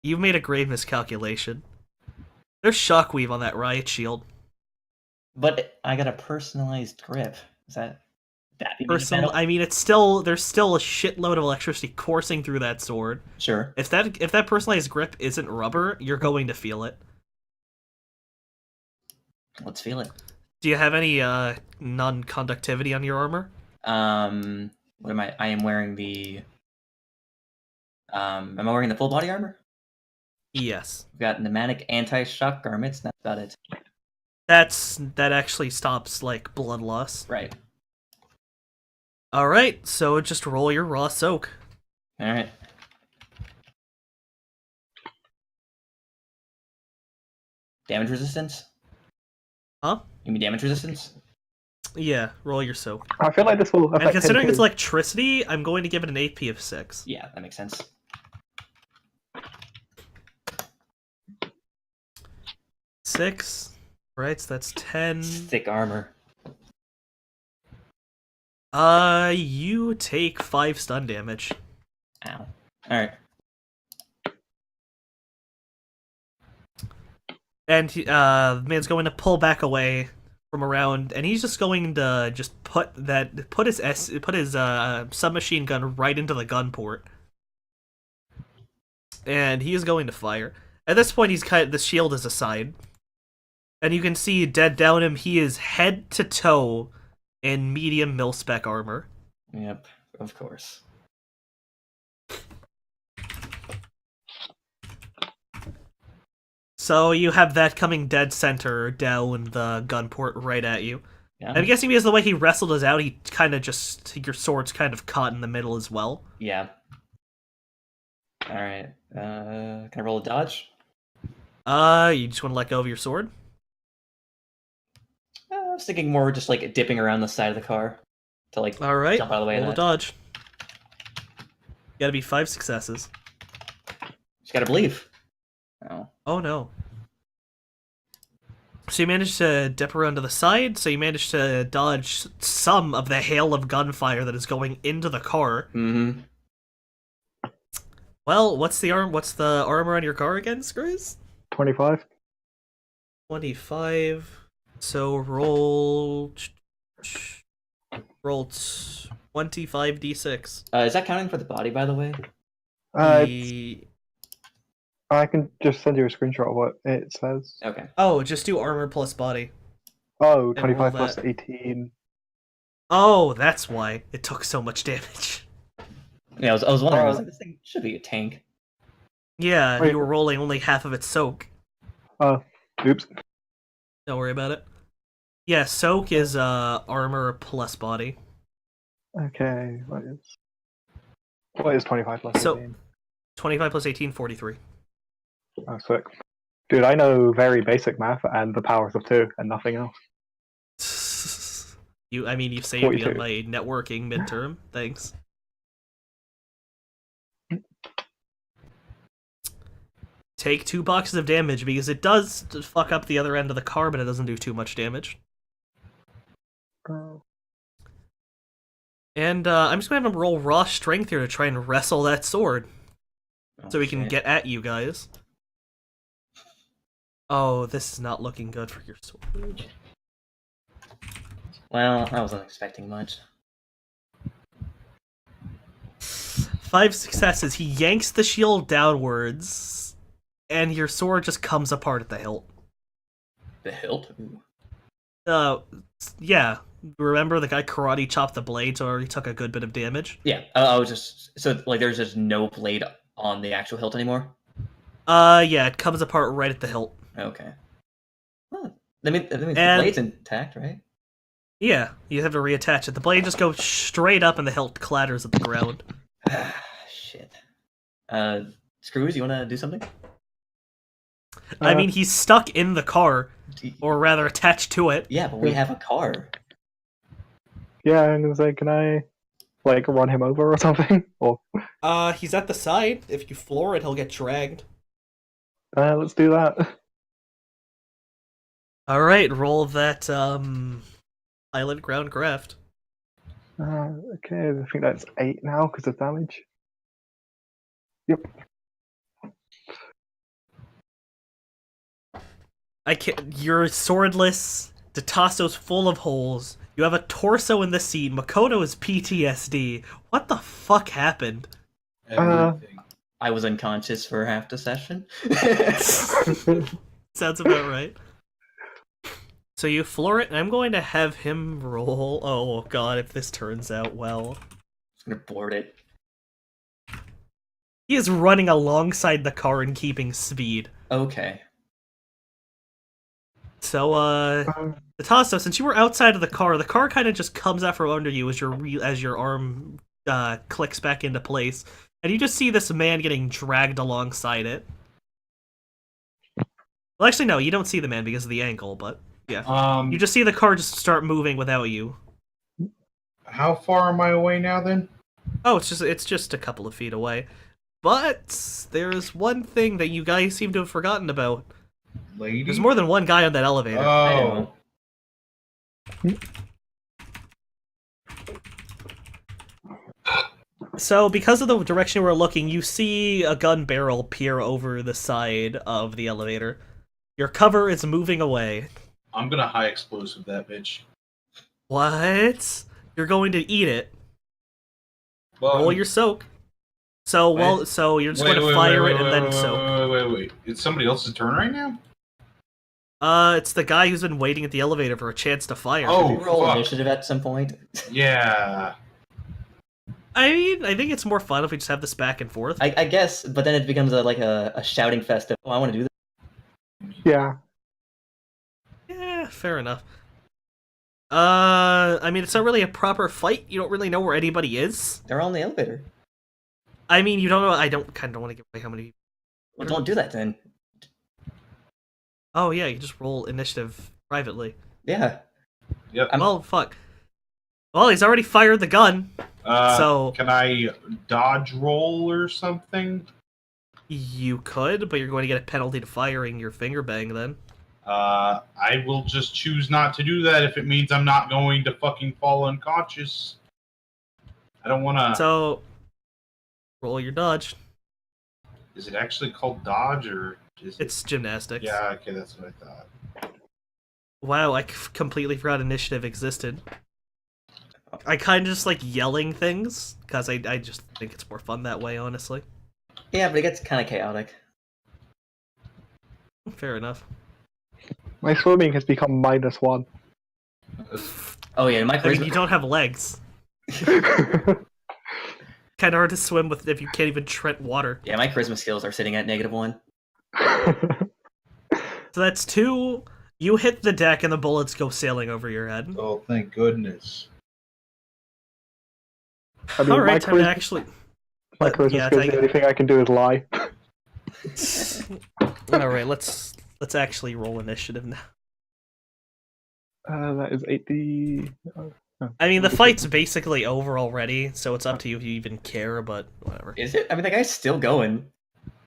You've made a grave miscalculation. There's shockweave on that riot shield. But I got a personalized grip. Is that be made of metal? I mean, there's still a shitload of electricity coursing through that sword. Sure. If that personalized grip isn't rubber, you're going to feel it. Let's feel it. Do you have any non-conductivity on your armor? What am I? I am wearing the. Am I wearing the full body armor? Yes. We've got pneumatic anti-shock garments. That's about it. That actually stops like blood loss. Right. All right, so just roll your raw soak. All right. Damage resistance? Huh? You mean damage resistance? Yeah, roll your soak. I feel like this will affect And considering him it's too. electricity, I'm going to give it an AP of 6. Yeah, that makes sense. 6. Right, so that's 10. Thick armor. You take 5 stun damage. Ow. Alright. And the man's going to pull back away from around, and he's just going to just put his submachine gun right into the gun port. And he is going to fire. At this point, the shield is aside. And you can see dead down him, he is head to toe in medium mil-spec armor. Yep, of course. So you have that coming dead center down the gun port right at you. Yeah. I'm guessing because the way he wrestled us out, he kind of just, your sword's kind of caught in the middle as well. Yeah. Alright. Can I roll a dodge? You just want to let go of your sword? I was thinking more just like dipping around the side of the car to like All right, jump out of the way roll of a that. dodge. Gotta be 5 successes. Just gotta believe. Oh. Oh no. So you managed to dip around to the side, so you managed to dodge some of the hail of gunfire that is going into the car. Mm-hmm. Well, what's the armor on your car again, Screws? 25. 25. So roll 25d6. Is that counting for the body, by the way? I can just send you a screenshot of what it says. Okay. Oh, just do armor plus body. Oh, roll 25 plus that. 18. Oh, that's why it took so much damage. Yeah, I was wondering. I was like, this thing should be a tank. Yeah, Wait. you were rolling only half of its soak. Oops. Don't worry about it. Yeah, soak is armor plus body. Okay, what is 25 plus 18? So- 25 plus 18, 43. Oh, sick. Dude, I know very basic math and the powers of 2 and nothing else. You've saved me 42. on my networking midterm. Thanks. Take 2 boxes of damage because it does fuck up the other end of the car, but it doesn't do too much damage. Oh. And I'm just gonna have him roll raw strength here to try and wrestle that sword, so we can shit. get at you guys. Oh, this is not looking good for your sword. Well, I wasn't expecting much. 5 successes. He yanks the shield downwards, and your sword just comes apart at the hilt. The hilt? Ooh. Yeah. Remember the guy karate chopped the blade, so he took a good bit of damage? Yeah, I was just so like there's just no blade on the actual hilt anymore. Yeah, it comes apart right at the hilt. Okay. Well, that means the And- blade's intact, right? Yeah, you have to reattach it. The blade just goes straight up and the hilt clatters at the ground. Shit. Screws, you want to do something? I mean, he's stuck in the car, or rather attached to it. Yeah, but we have a car. Yeah, and it was like, can I, like, run him over or something? Or He's at the side. If you floor it, he'll get dragged. let's do that. Alright, roll that, Island Ground Craft. Okay, I think that's 8 now because of damage. Yep. You're swordless. Datasso's full of holes. You have a torso in the scene. Makoto is PTSD. What the fuck happened? Everything. I was unconscious for half the session. Sounds about right. So you floor it, and I'm going to have him roll. Oh god, if this turns out well. I'm gonna board it. He is running alongside the car and keeping speed. Okay. So, Natasso, since you were outside of the car kind of just comes out from under you as your arm clicks back into place, and you just see this man getting dragged alongside it. Well, actually, no, you don't see the man because of the ankle, but yeah, you just see the car just start moving without you. How far am I away now, then? Oh, it's just a couple of feet away. But there's one thing that you guys seem to have forgotten about. Lady? There's more than one guy on that elevator. Oh. So, because of the direction we're looking, you see a gun barrel peer over the side of the elevator. Your cover is moving away. I'm gonna high explosive that bitch. What? You're going to eat it. Well, Roll your soak. So, you're just going to fire it and then soak. Wait. It's somebody else's turn right now? It's the guy who's been waiting at the elevator for a chance to fire. Oh, Can we roll fuck. initiative at some point? Yeah. I mean, I think it's more fun if we just have this back and forth. I guess, but then it becomes like a shouting fest of, oh, I want to do this. Yeah. Yeah, fair enough. I mean, it's not really a proper fight. You don't really know where anybody is. They're all in the elevator. I mean, you don't know. I don't want to give away how many. Well, don't do that then. Oh yeah, you just roll initiative privately. Yeah. Yep. Well, fuck. Well, he's already fired the gun. So can I dodge roll or something? you could, but you're going to get a penalty to firing your finger bang then. I will just choose not to do that if it means I'm not going to fucking fall unconscious. I don't want to... So, roll your dodge. Is it actually called dodge, or is it... It's gymnastics. Yeah, okay, that's what I thought. Wow, I completely forgot initiative existed. I kind of just like yelling things, because I just think it's more fun that way, honestly. Yeah, but it gets kind of chaotic. Fair enough. My swimming has become -1. Oh yeah, my I mean, charisma. you don't have legs. Kind of hard to swim with if you can't even tread water. Yeah, my charisma skills are sitting at -1. So that's 2. You hit the deck and the bullets go sailing over your head. Oh, thank goodness. I mean, Alright, time to actually... my charisma yeah, skills, the only thing I can do is lie. Alright, let's actually roll initiative now. That is 80... I mean, the fight's basically over already, so it's up to you if you even care, but whatever. Is it? I mean, the guy's still going.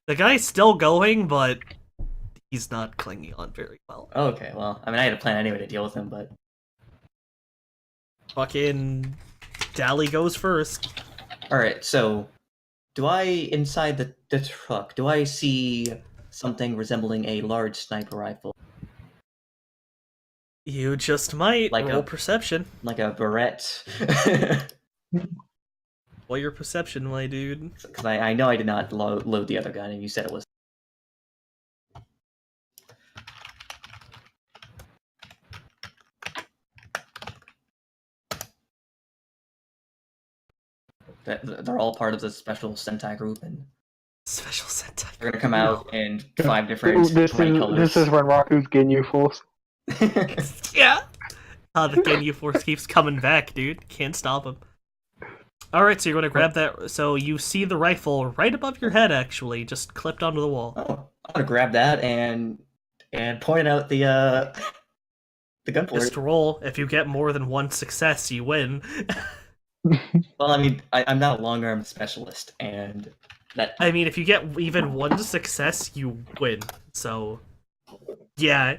The guy's still going, but he's not clinging on very well. Oh, okay, well, I mean, I had a plan anyway to deal with him, but... Fucking Dally goes first. Alright, so... Do I, inside the truck, do I see something resembling a large sniper rifle? You just might. Like roll a- perception. Like a barrette? Roll your perception, my dude. Because I know I did not load the other gun, and you said it was... They're all part of the special Sentai group, and Special Sentai. they're gonna come out in 5 different This bright colors. is when Raku's Ginyu Force. Yeah. The Ginyu Force keeps coming back, dude. Can't stop him. Alright, so you're gonna grab that. So you see the rifle right above your head, actually, just clipped onto the wall. Oh, I'm gonna grab that and point out the gun port. Just roll. If you get more than one success, you win. Well, I mean, I'm not a long arm specialist, and that. I mean, if you get even one success, you win. So, yeah,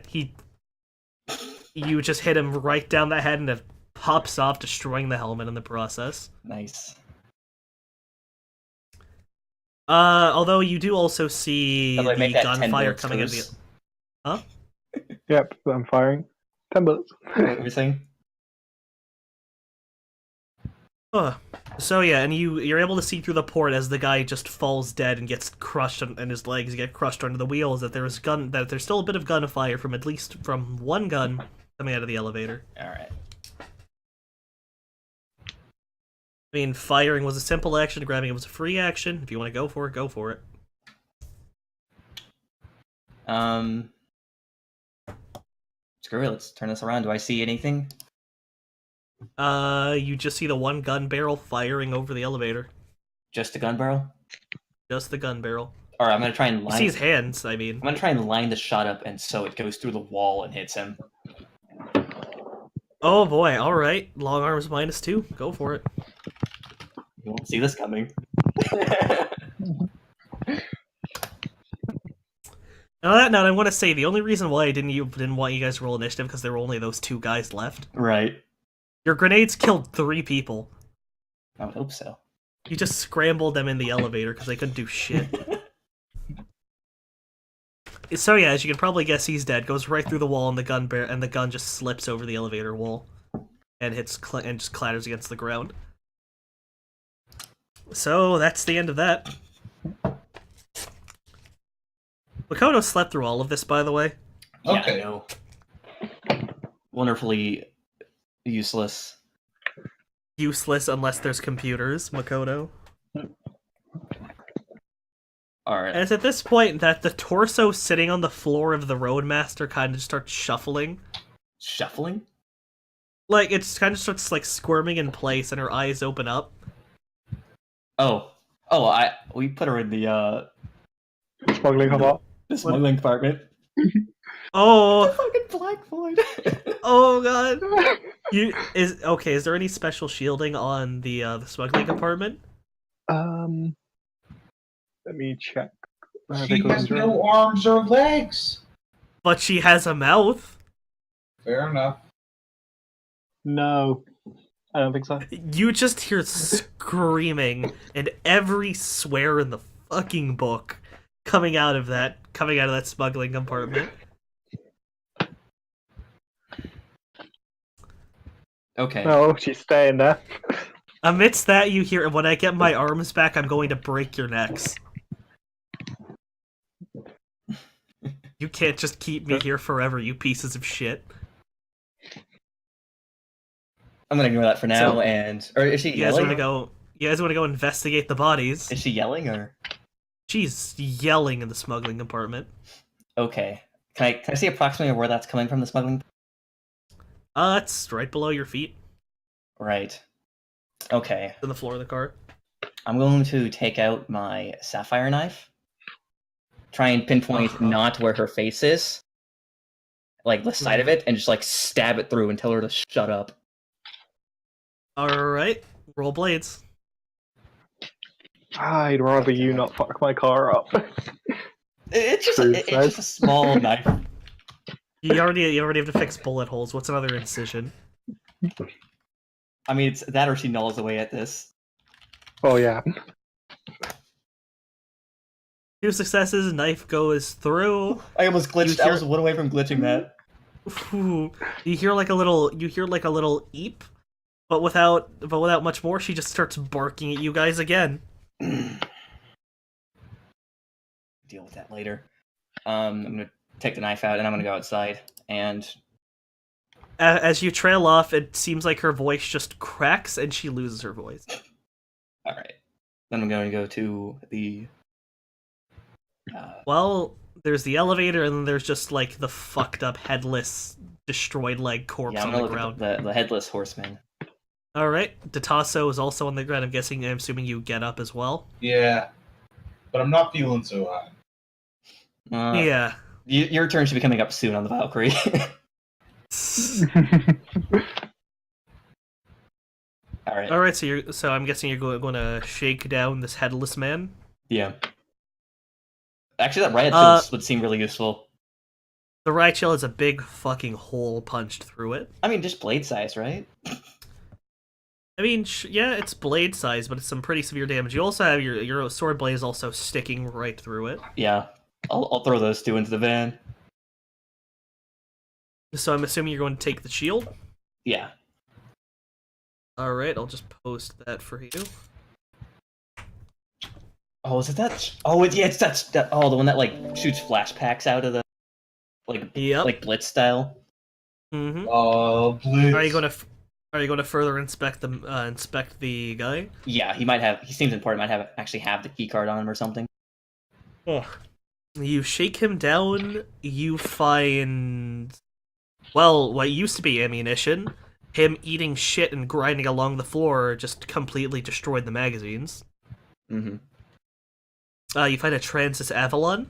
you just hit him right down the head, and it pops off, destroying the helmet in the process. Nice. Although you do also see How do I make the that 10 gunfire bullets, coming out of Bruce? the. Huh? Yep, I'm firing. 10 bullets. What were you saying? So yeah, and you're able to see through the port as the guy just falls dead and gets crushed, and his legs get crushed under the wheels. That there's still a bit of gunfire from at least from one gun coming out of the elevator. All right. I mean, firing was a simple action, grabbing it was a free action. If you want to go for it, go for it. Screw it. Let's turn this around. Do I see anything? You just see the one gun barrel firing over the elevator. Just a gun barrel? Just the gun barrel. All right, I'm gonna try and You line. see his hands. I mean, I'm gonna try and line the shot up, and so it goes through the wall and hits him. oh boy. All right, long arms -2. Go for it. You won't see this coming. On that note, I want to say the only reason why I didn't want you guys to roll initiative because there were only those 2 guys left. Right. Your grenades killed 3 people. I would hope so. You just scrambled them in the elevator because they couldn't do shit. So yeah, as you can probably guess, he's dead. Goes right through the wall, and the gun just slips over the elevator wall, and and just clatters against the ground. So that's the end of that. Makoto slept through all of this, by the way. Okay. Yeah, I know. Wonderfully useless. Useless unless there's computers, Makoto. Alright. And it's at this point that the torso sitting on the floor of the Roadmaster kind of starts shuffling. Shuffling? Like, it kind of starts, like, squirming in place, and her eyes open up. Oh, we put her in the Smuggling hub. smuggling compartment. Oh, Fucking Black Void. oh god. Is there any special shielding on the smuggling compartment? Let me check. She has no arms or legs. But she has a mouth. Fair enough. No, I don't think so. You just hear screaming and every swear in the fucking book coming out of that smuggling compartment. Okay. No, she's staying there. Amidst that, you hear, when I get my arms back, I'm going to break your necks. You can't just keep me here forever, you pieces of shit. I'm gonna ignore that for now, So, or is she You guys yelling? want to go investigate the bodies? Is she yelling, or? She's yelling in the smuggling compartment. Okay. Can I see approximately where that's coming from, the smuggling? It's right below your feet, Right. Okay. on the floor of the car. I'm going to take out my sapphire knife. Try and pinpoint not where her face is. Like the side of it, and just like stab it through and tell her to shut up. Alright, roll blades. I'd rather you not fuck my car up. It's just True, it's just a small knife. You already have to fix bullet holes. What's another incision? I mean, it's that or she gnaws away at this. Oh yeah. 2 successes, knife goes through. I almost glitched. I was one away from glitching that. Ooh, you hear like a little eep, but without much more. She just starts barking at you guys again. Deal with that later. I'm gonna take the knife out and I'm gonna go outside. And As you trail off, it seems like her voice just cracks and she loses her voice. all right, then I'm going to go to the. Well, there's the elevator, and then there's just like the fucked up headless destroyed leg corpse Yeah, I'm on gonna the look ground. at the headless horseman. All right, Datasso is also on the ground. I'm assuming you get up as well. Yeah, but I'm not feeling so hot. Yeah. Your turn should be coming up soon on the Valkyrie. All right. All right, so I'm guessing you're going to shake down this headless man. Yeah. Actually, that riot shield would seem really useful. The riot shield has a big fucking hole punched through it. I mean, just blade size, right? I mean, yeah, it's blade size, but it's some pretty severe damage. You also have your sword blade is also sticking right through it. Yeah, I'll throw those two into the van. So I'm assuming you're going to take the shield? Yeah. Alright, I'll just post that for you. Oh, is it that? Oh, it's that. Oh, the one that like shoots flashbacks out of the like Blitz style. Mm-hmm. Oh, Blitz. Are you going to further inspect the guy? Yeah, he might have. He seems important. Might actually have the key card on him or something. Ugh. You shake him down. You find, well, what used to be ammunition. Him eating shit and grinding along the floor just completely destroyed the magazines. Mm-hmm. You find a Transis Avalon.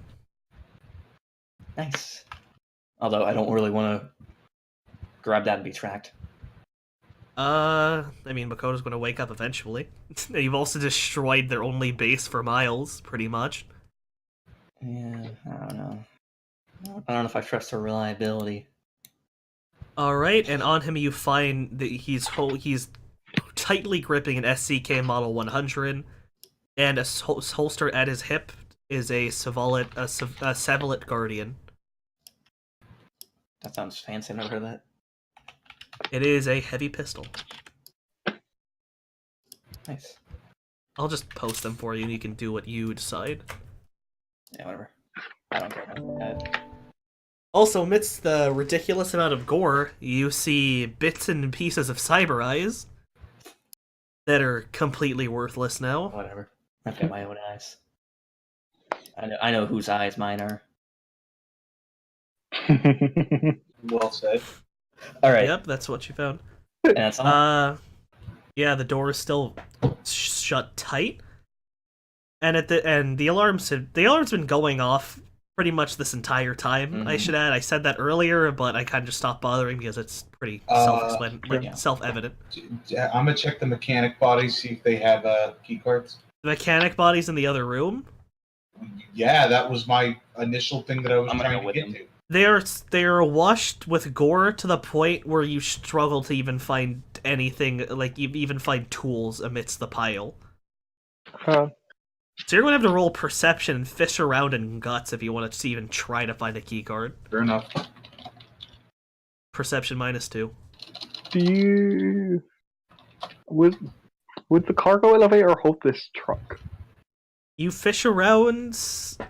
Nice. Although I don't really want to grab that and be tracked. I mean, Makoto's going to wake up eventually. You've also destroyed their only base for miles, pretty much. Yeah, I don't know. I don't know if I trust her reliability. Alright, and on him you find that he's tightly gripping an SCK Model 100, and a holster at his hip is a Savalit Guardian. That sounds fancy, I've never heard of that. It is a heavy pistol. Nice. I'll just post them for you and you can do what you decide. Yeah, whatever. I don't care about that. Also, amidst the ridiculous amount of gore, you see bits and pieces of Cyber Eyes that are completely worthless now. Whatever. I've got my own eyes. I know whose eyes mine are. Well said. All right. Yep, that's what you found. And that's all. Yeah, the door is still shut tight, and the alarm's been going off pretty much this entire time. Mm-hmm. I should add, I said that earlier, but I kind of just stopped bothering because it's pretty self-evident. I'm gonna check the mechanic bodies, see if they have key cards. The mechanic body's in the other room. Yeah, that was my initial thing that I was trying to get to. They're washed with gore to the point where you struggle to even find anything, like even find tools amidst the pile. Huh. So you're gonna have to roll perception and fish around in guts if you want to even try to find a key card. Fair enough. Perception -2. Do you would the cargo elevator hold this truck? You fish around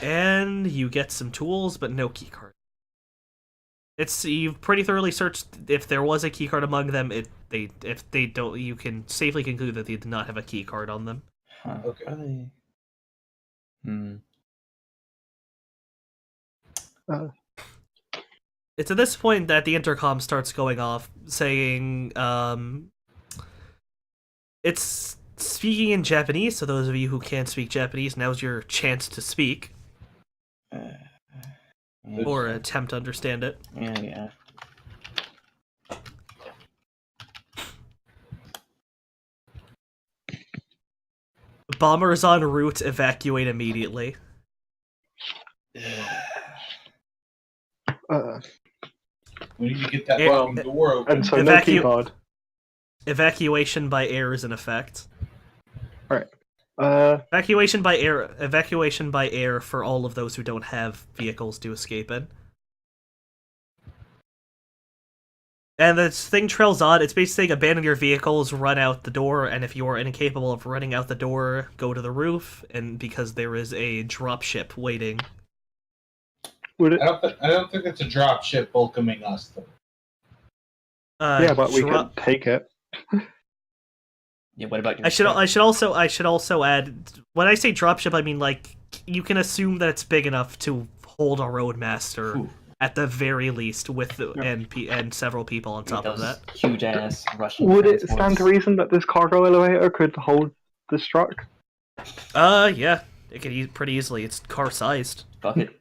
and you get some tools, but no key card. You've pretty thoroughly searched. If there was a key card among them, if they don't, you can safely conclude that they did not have a key card on them. Huh. Okay. What are they? It's at this point that the intercom starts going off, saying, it's speaking in Japanese, so those of you who can't speak Japanese, now's your chance to speak. Or attempt to understand it. Yeah. Bombers en route, evacuate immediately. We need to get that fucking door open. And so no key card. Evacuation by air is in effect. Alright. Evacuation by air for all of those who don't have vehicles to escape in. And the thing trails on, it's basically saying abandon your vehicles, run out the door, and if you are incapable of running out the door, go to the roof, and because there is a dropship waiting. Would it? I don't think it's a drop ship welcoming us, though. Yeah, but we can take it. Yeah, what about your I should also add, when I say dropship, I mean, like, you can assume that it's big enough to hold a roadmaster at the very least, with the, Yeah. and several people on top of that. Huge ass Russian. Would it stand to transports. reason that this cargo elevator could hold this truck? Yeah, it could pretty easily. It's car sized. Fuck it.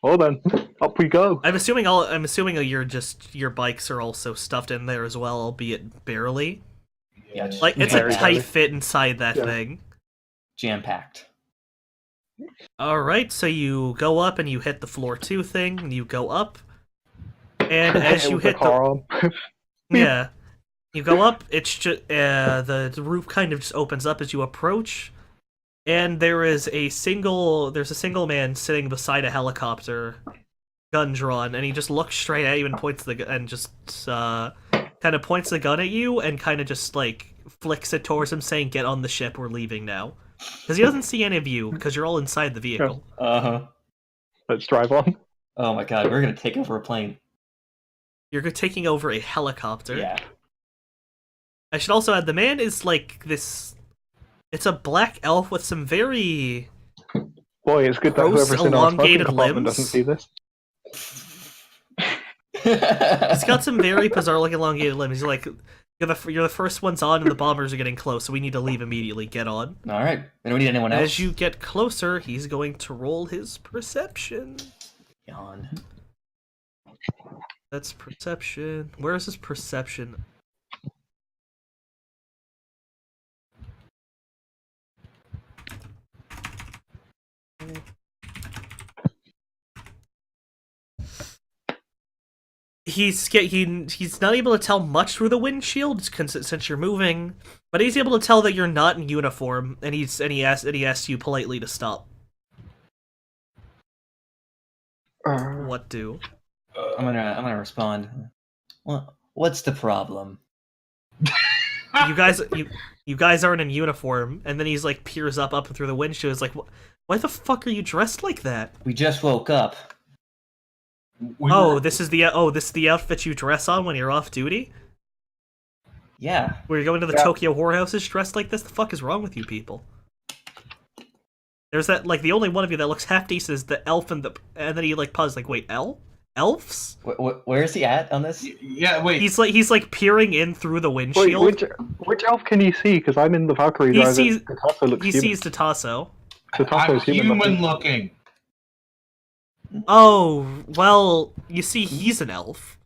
Well then, up we go. I'm assuming your bikes are also stuffed in there as well, albeit barely. Yeah, just Like it's a very tight barely. fit inside that Yeah. thing. jam packed. All right, so you go up and you hit the floor 2 thing, and you go up, and as you hit the car arm. yeah, you go up. It's just the roof kind of just opens up as you approach, and there's a single man sitting beside a helicopter, gun drawn, and he just looks straight at you and points kind of points the gun at you and kind of just like flicks it towards him, saying, "Get on the ship. We're leaving now." Because he doesn't see any of you, because you're all inside the vehicle. Let's drive on. Oh my god, we're gonna take over a plane. You're taking over a helicopter. Yeah. I should also add, the man is like this. It's a black elf with some very. Boy, it's good that Gross, whoever's in our smoking elongated compartment limbs. doesn't see this. He's got some very bizarre looking elongated limbs. He's like, you're the first ones on, and the bombers are getting close, so we need to leave immediately. Get on. All right. We don't need anyone else. As you get closer, he's going to roll his perception. Yawn. That's perception. Where is his perception? He's not able to tell much through the windshield since you're moving, but he's able to tell that you're not in uniform, and he asks you politely to stop. What do? I'm gonna respond. What's the problem? You guys aren't in uniform, and then he's like peers up through the windshield. Is like, why the fuck are you dressed like that? We just woke up. This is the outfit you dress on when you're off duty? Yeah. Where you're going to the Tokyo whorehouses dressed like this? The fuck is wrong with you people? There's that, like, the only one of you that looks half decent is the elf, and then he like pauses, like, wait, elves? Where is he at on this? Yeah, wait. He's like peering in through the Wait, windshield. which elf can he see? Because I'm in the Valkyrie He driver. sees- Tatasso looks He human. sees Tatasso. I'm Tatasso's human looking. Oh, well, you see, he's an elf.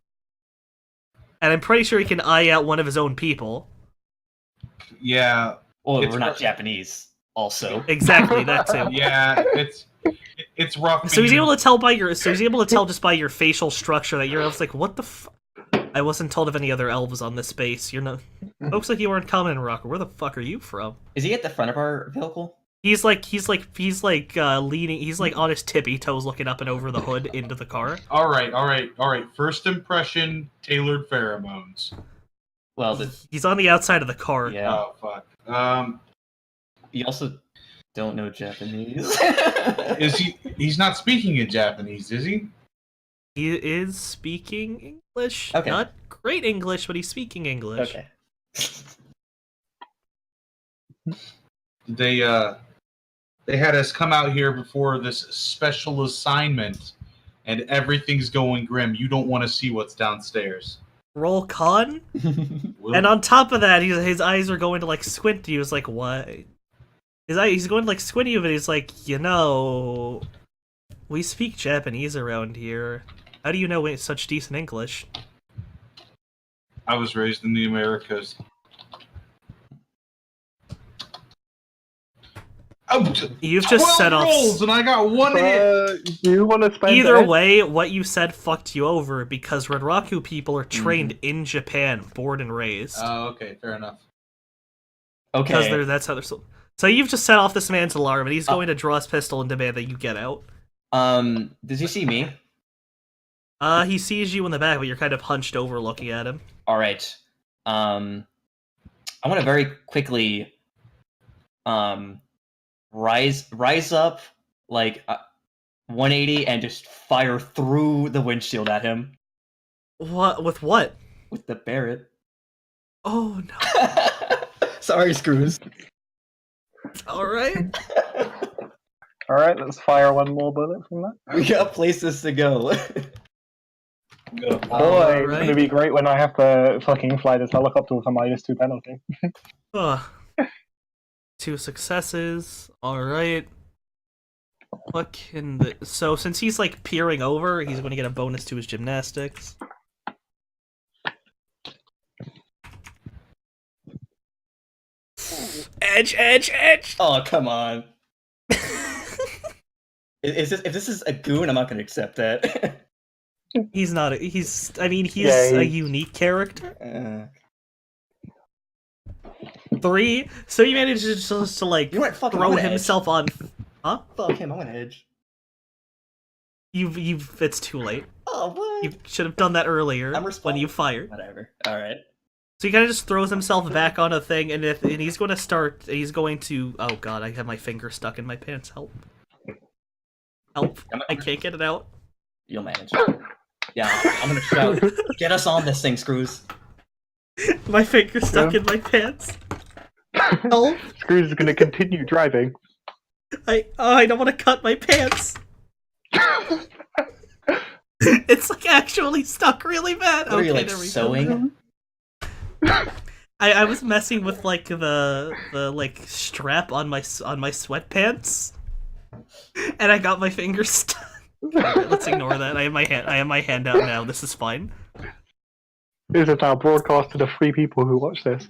And I'm pretty sure he can eye out one of his own people. Yeah. Well, It's we're not rough. Japanese, also. Exactly, that too. Yeah, it's rough. So he's able to tell just by your facial structure that your elf's like, what the f... I wasn't told of any other elves on this base. You're not... Looks like you weren't common in Rocker. Where the fuck are you from? Is he at the front of our vehicle? He's like leaning. He's like on his tippy toes, looking up and over the hood into the car. All right. First impression, tailored pheromones. Well, He's on the outside of the car. yeah. Oh fuck. You also don't know Japanese. Is he? He's not speaking in Japanese, is he? He is speaking English. Okay. Not great English, but he's speaking English. Okay. They had us come out here before this special assignment, and everything's going grim. You don't want to see what's downstairs. Roll con. Will- And on top of that, his eyes are going to like squint to you. It's like, what? He's going to like squint at you, but he's like, we speak Japanese around here. How do you know such decent English? I was raised in the Americas. Oh, You've just 12 set off. rolls and I got one hit. You want to spend Either it? way, what you said fucked you over because Redraku people are trained in Japan, born and raised. Oh, okay, fair enough. Because Okay. that's how they're so you've just set off this man's alarm, and he's going to draw his pistol and demand that you get out. Does he see me? He sees you in the back, but you're kind of hunched over looking at him. All right. I want to very quickly, rise up like 180 and just fire through the windshield at him What? With what? with the Barrett. Oh no! Sorry, Screws. All right. Alright, let's fire one more bullet from that. We got places to go. Boy, it's Alright. gonna be great when I have to fucking fly this helicopter with a -2 penalty. Ugh. 2 successes. Alright. What can the... So, since he's, like, peering over, he's going to get a bonus to his gymnastics. Edge, edge, edge! Oh, come on. If this is a goon, I'm not gonna accept that. He's not... He's... I mean, he's Yeah, a he's- unique character. 3. So he manages just to, like, You know what? Fuck him, throw I'm gonna himself on... Huh? Fuck him, I'm gonna edge. You've... It's too late. Oh, what? You should have done that earlier I'm when responding. you fired. Whatever. Alright. So he kind of just throws himself back on a thing, and he's going to start. He's going to. Oh god, I have my finger stuck in my pants. Help! Help! I can't get it out. You'll manage. Yeah, I'm gonna shout. Get us on this thing, Screws. My finger's stuck in my pants. Help! Screws is gonna continue driving. I don't want to cut my pants. It's like actually stuck really bad. What are you, like, there we go. sewing? I was messing with like the like strap on my sweatpants, and I got my finger stuck. Alright, let's ignore that. I have my hand out now. This is fine. This is now broadcast to the 3 people who watch this.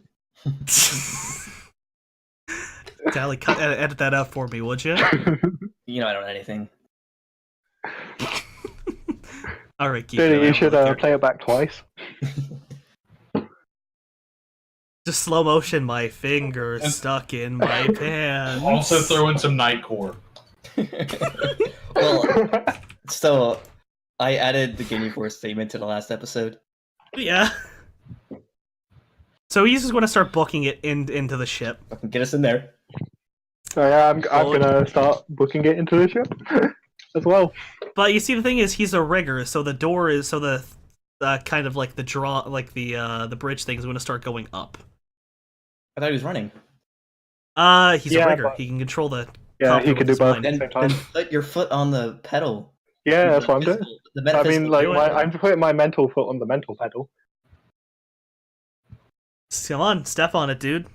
Dally, edit that out for me, would you? You know I don't know anything. All right, keep Dude, going. you should play it back twice. Just slow motion. My finger stuck in my pants. Also throw in some Nightcore. Well, so I added the Guinea Force statement to the last episode. Yeah. So he's just going to start booking it into the ship. Fucking get us in there. So yeah, I'm gonna start booking it into the ship as well. But you see, the thing is, he's a rigger, so the door is the kind of like the draw, like the bridge thing is going to start going up. I thought he was running. He's Yeah, a rigger. but- He can control the. Yeah, Copter he can do with both his at the Then, same then time. put your foot on the pedal. Yeah, that's what I'm doing. The I metaphysical mean, like, do it. I'm putting my mental foot on the mental pedal. Come on, step on it, dude.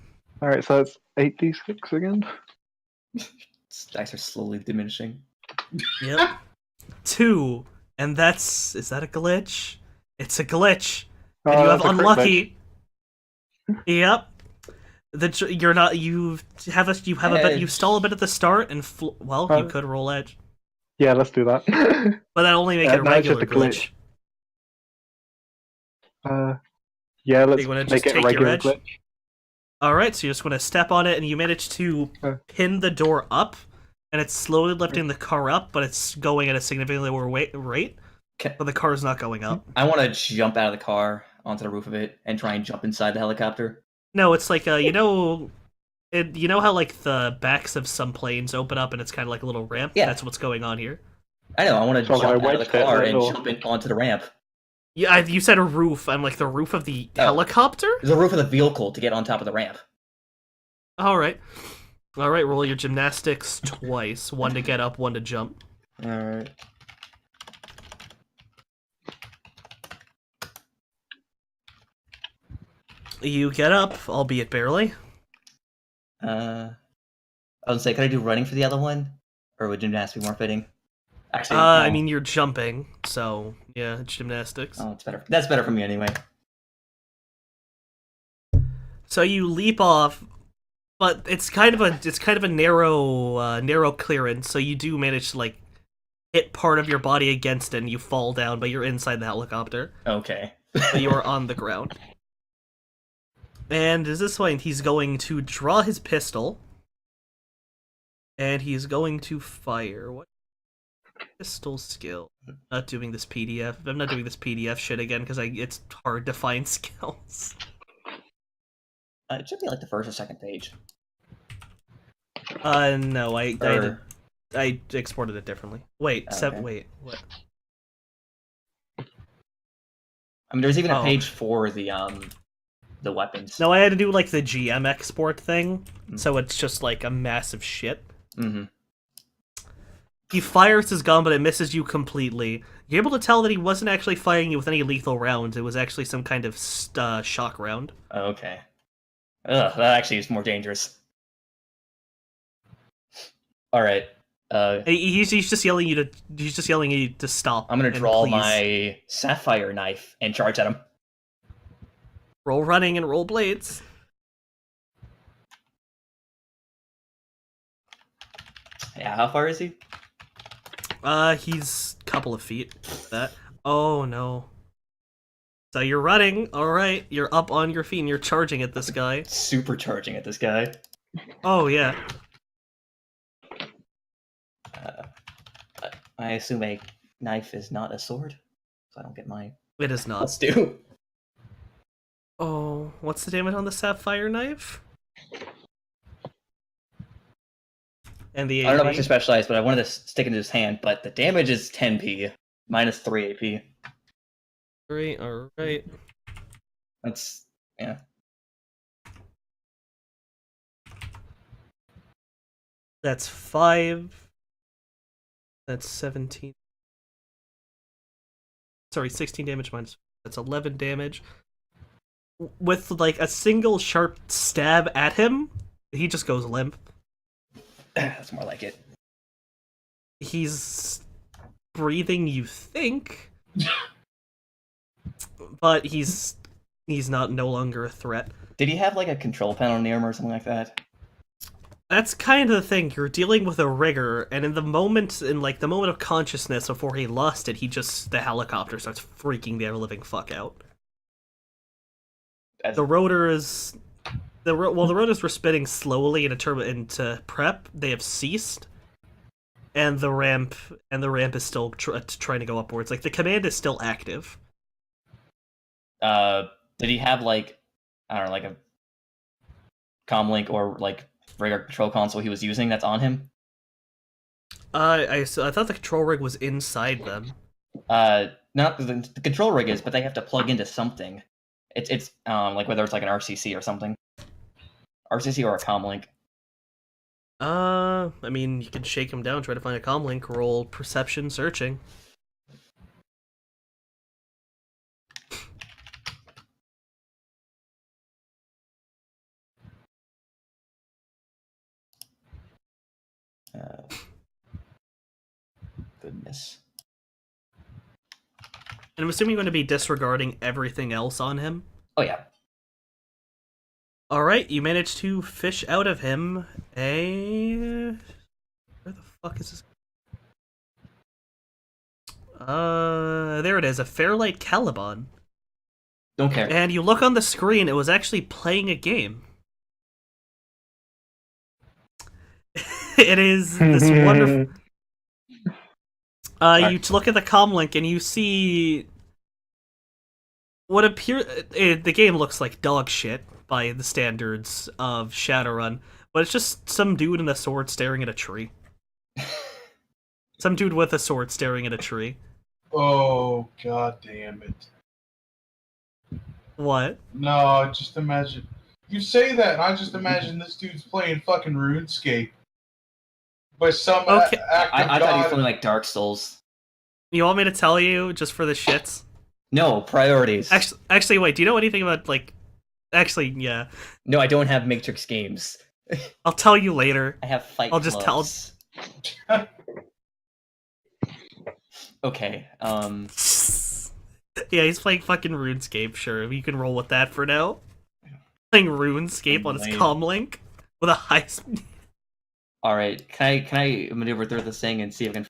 Alright, so it's 8d6 again. Stacks are slowly diminishing. Yep. 2, and that's is that a glitch? It's a glitch, and you have That's a crit unlucky. Yep. You're not. You have a bit. You Edge. stall a bit at the start, and well, you Uh, could roll edge, Yeah, let's do that. but that only make Yeah, it a no, it's just regular a glitch. Yeah, let's You wanna just make it a take your regular edge? glitch. All right, so you're just going to step on it, and you manage to pin the door up, and it's slowly lifting the car up, but it's going at a significantly lower rate. Okay. But the car's not going up. I want to jump out of the car onto the roof of it and try and jump inside the helicopter. No, it's like you know how like the backs of some planes open up and it's kind of like a little ramp. Yeah. That's what's going on here. I know. I want to So I jump out of the wedged it car right and or- jump in onto the ramp. Yeah, you said a roof. I'm like the roof of the Oh. helicopter. There's a roof of the vehicle to get on top of the ramp. All right. Roll your gymnastics twice. One to get up, one to jump. All right. You get up, albeit barely. I was say, could I do running for the other one, or would gymnastics be more fitting? Actually, I no. mean you're jumping, so yeah, it's gymnastics. Oh, it's better. That's better for me anyway. So you leap off, but it's kind of a narrow clearance. So you do manage to like hit part of your body against it, and you fall down, but you're inside the helicopter. Okay. But you are on the ground. And at this point, he's going to draw his pistol, and he's going to fire. What pistol skill? Not doing this PDF. I'm not doing this PDF shit again because it's hard to find skills. It should be like the first or second page. No, Or- I exported it differently. Wait, Okay. wait, what? I mean, there's even a Oh. page for the weapons. No, I had to do like the GM export thing, so it's just like a massive shit. Mm-hmm. He fires his gun, but it misses you completely. You're able to tell that he wasn't actually firing you with any lethal rounds. It was actually some kind of shock round. Okay. Ugh, that actually is more dangerous. All right. He's just yelling you to. He's just yelling at you to stop. I'm gonna and draw please. my sapphire knife and charge at him. Roll running and roll blades. Yeah, how far is he? He's a couple of feet. That. Oh no. So you're running. All right, you're up on your feet and you're charging at this guy. Supercharging at this guy. Oh yeah. I assume a knife is not a sword, so I don't get my. It is not. Let's do. Oh, what's the damage on the sapphire knife? And the AP? I don't know if I should specialize, but I wanted to stick into his hand. But the damage is 10p minus 3 AP. Great. All right. That's yeah. That's 5. That's 17. Sorry, 16 damage minus. That's 11 damage. With like a single sharp stab at him, he just goes limp. That's more like it. He's breathing, you think, but he's not no longer a threat. Did he have like a control panel near him or something like that? That's kind of the thing. You're dealing with a rigger, and in the moment of consciousness before he lost it, the helicopter starts freaking the ever-living fuck out. The rotors were spinning slowly into prep. They have ceased, and the ramp is still trying to go upwards. Like the command is still active. Did he have like, I don't know, like a comlink or like radar control console he was using that's on him? I thought the control rig was inside them. Not the control rig is, but they have to plug into something. It's like whether it's like an RCC or something. RCC or a comlink. I mean, you can shake him down, try to find a comlink, roll perception searching. Goodness. And I'm assuming you're going to be disregarding everything else on him. Oh yeah. Alright, you managed to fish out of him a... Where the fuck is this? There it is, a Fairlight Caliban. Don't care. And you look on the screen, it was actually playing a game. It is this wonderful... You look at the comlink and you see... What appears... The game looks like dog shit by the standards of Shadowrun, but it's just some dude in a sword staring at a tree. Some dude with a sword staring at a tree. Oh, god damn it. What? No, just imagine. You say that, and I just imagine this dude's playing fucking RuneScape. By some Okay. act of I thought he was God. playing like Dark Souls. You want me to tell you, just for the shits? No, priorities. Actually, wait, do you know anything about, like... Actually, yeah. No, I don't have Matrix games. I'll tell you later. I have Fight I'll just tell- Clubs. Okay, Yeah, he's playing fucking RuneScape, sure. You can roll with that for now. Playing RuneScape on his Lame. comlink with a high speed. alright. Can I maneuver through this thing and see if I can...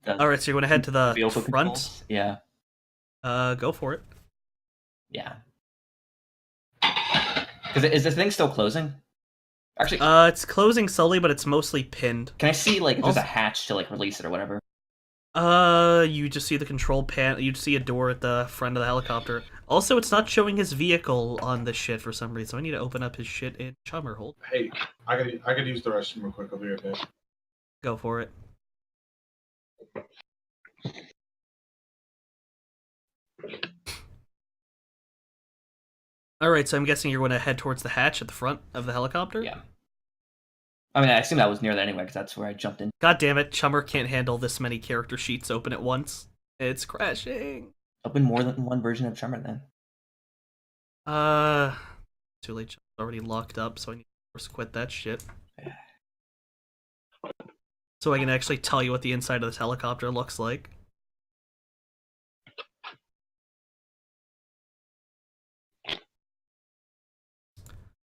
Alright, so you're gonna head to the vehicle front? controls? Yeah. Go for it. Yeah. Is this thing still closing? Actually, It's closing slowly, but it's mostly pinned. can I see, like, if there's also- a hatch to, like, release it or whatever? You just see the control pan. You see a door at the front of the helicopter. Also, it's not showing his vehicle on this shit for some reason, so I need to open up his shit in Chummerhold. Hey, I gotta use the restroom real quick. I'll be right back. Go for it. Alright, so I'm guessing you're going to head towards the hatch at the front of the helicopter? Yeah. I mean, I assume that was near that anyway, because that's where I jumped in. God damn it, Chummer can't handle this many character sheets open at once. It's crashing. Open more than one version of Tremor then. Too late. Chummer's already locked up, so I need to force quit that shit. So I can actually tell you what the inside of this helicopter looks like.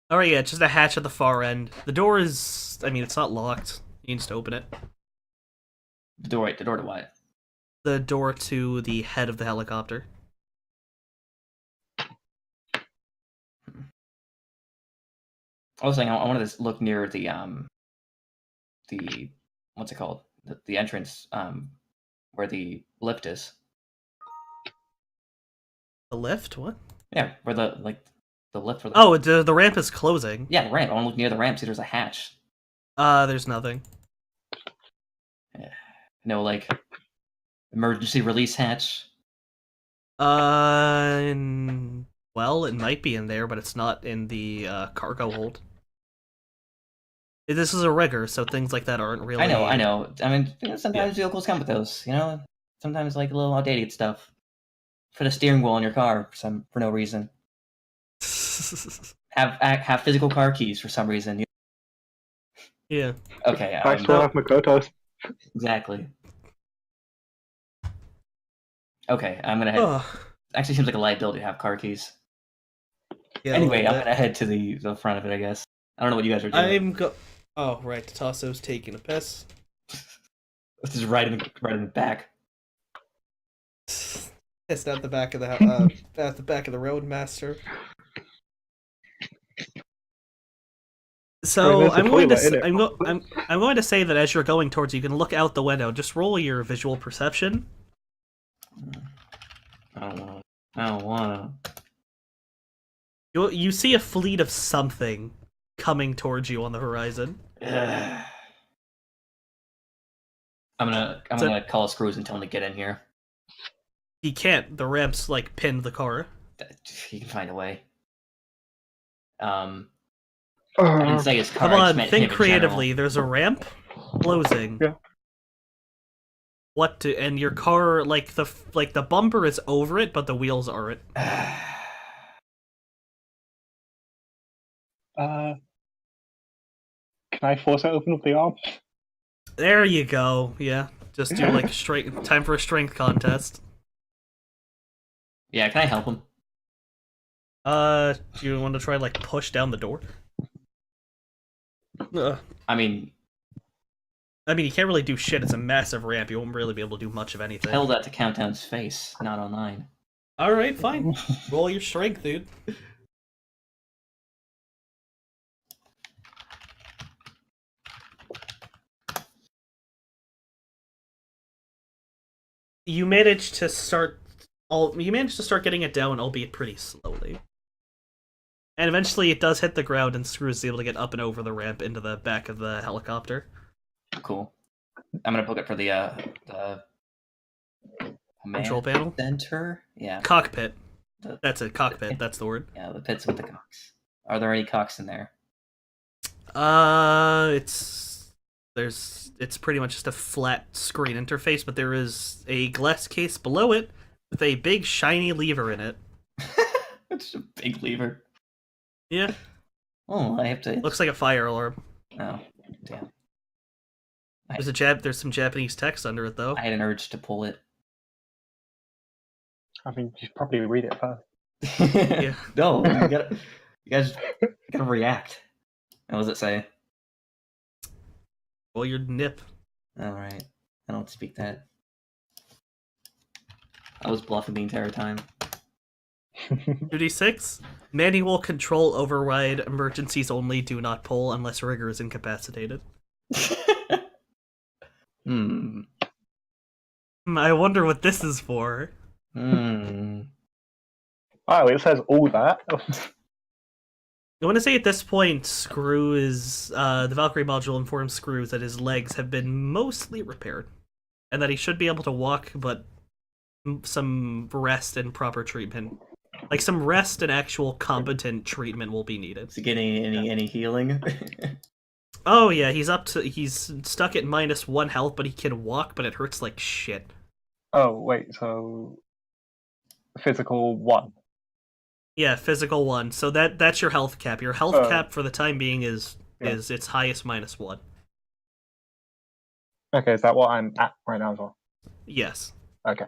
Alright, yeah, just a hatch at the far end. The door is... I mean, it's not locked. You can just open it. The door to what? The door to the head of the helicopter. I was saying I wanted to look near the what's it called? The entrance, where the lift is. The lift? What? Yeah, where the lift. Where Oh, the ramp is closing. yeah, the ramp. I want to look near the ramp. See, there's a hatch. There's nothing. No, like emergency release hatch. Well, it might be in there, but it's not in the cargo hold. This is a rigger, so things like that aren't really. I know. I mean, sometimes vehicles come with those. Sometimes like a little outdated stuff. Put a steering wheel on your car for no reason. Have physical car keys for some reason. Yeah. Okay. I still have Makoto's. Exactly. Okay, I'm gonna head. Oh. Actually, seems like a liability to have car keys. Yeah, Anyway, I'm gonna head to the front of it, I guess. I don't know what you guys are doing. Oh, right. Tasso's taking a piss. This is right in the back. It's at the back of the at the back of the Roadmaster. So I'm going to say that as you're going towards, you can look out the window. Just roll your visual perception. I don't wanna. You see a fleet of something coming towards you on the horizon. I'm gonna call Screws and tell him to get in here. He can't. The ramp's like pinned the car. He can find a way. I didn't say his car. Come I on, meant think him in creatively. general. There's a ramp closing. Yeah. And your car, like the bumper is over it, but the wheels aren't. Can I force it open with the arm? There you go. Yeah, just do like time for a strength contest. Yeah, can I help him? Do you want to try like push down the door? I mean, you can't really do shit. It's a massive ramp. You won't really be able to do much of anything. tell that to Countdown's face, not online. All right, fine. Roll your strength, dude. You managed to start getting it down, albeit pretty slowly. And eventually it does hit the ground and Screw is able to get up and over the ramp into the back of the helicopter. Cool. I'm gonna book it for the Control panel? center. Yeah. Cockpit. That's it, cockpit, that's the word. Yeah, the pits with the cocks. Are there any cocks in there? It's pretty much just a flat screen interface, but there is a glass case below it with a big shiny lever in it. It's a big lever. Yeah. Oh, I have to. Looks like a fire alarm. Oh, damn. There's some Japanese text under it though. I had an urge to pull it. I mean, you should probably read it first. Yeah. No, you guys gotta react. What does it say? Well, your nip. Alright. I don't speak that. I was bluffing the entire time. 2d6. Manual control override. Emergencies only. Do not pull unless rigger is incapacitated. I wonder what this is for. Oh, it says all that. I want to say at this point, Screw is the Valkyrie module informs Screws that his legs have been mostly repaired, and that he should be able to walk, but some rest and proper treatment, like some rest and actual competent treatment, will be needed. Is he getting any healing? Oh yeah, he's stuck at -1 health, but he can walk, but it hurts like shit. Oh wait, so physical 1. Yeah, physical 1. So that's your health cap. Your health cap for the time being is its highest -1. Okay, is that what I'm at right now as well? Yes. Okay.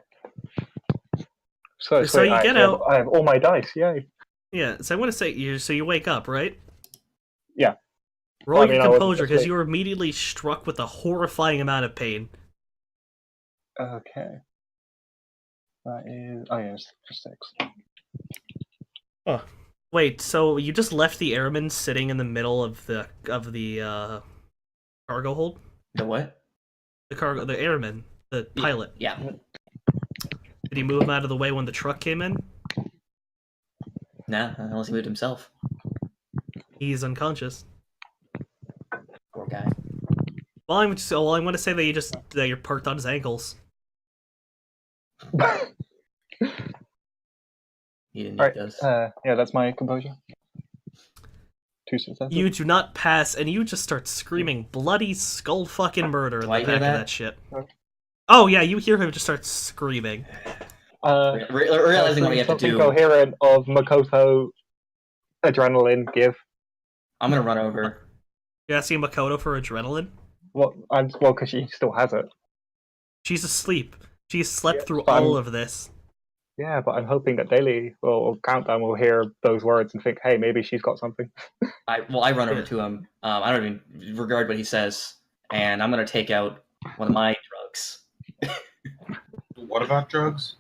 So So sweet, you get out. I have all my dice. Yay. Yeah. So I want to say you wake up, right? Yeah. Roll Well, I your mean, I wasn't composure because asleep. you were immediately struck with a horrifying amount of pain. Okay. That is. Oh yeah, it's just 6. Oh. Wait, so you just left the airman sitting in the middle of the cargo hold? The what? The airman, the pilot. Yeah. Did he move him out of the way when the truck came in? Nah, unless he moved himself. He's unconscious. Poor guy. Well, I'm going to say that you're parked on his ankles. He didn't need Right. those. Yeah, that's my composure. 2 successes. You do not pass, and you just start screaming bloody skull fucking murder in Do I the hear back of that? that shit. Okay. Oh yeah, you hear him just start screaming. Realizing what we have to something do, coherent of Makoto adrenaline give. I'm gonna run over. You asking Makoto for adrenaline? Well, because she still has it. She's asleep. She's slept Yeah, through but all of this. Yeah, but I'm hoping that Daily or Countdown will hear those words and think, hey, maybe she's got something. I run over to him. I don't even regard what he says, and I'm gonna take out one of my drugs. What about drugs?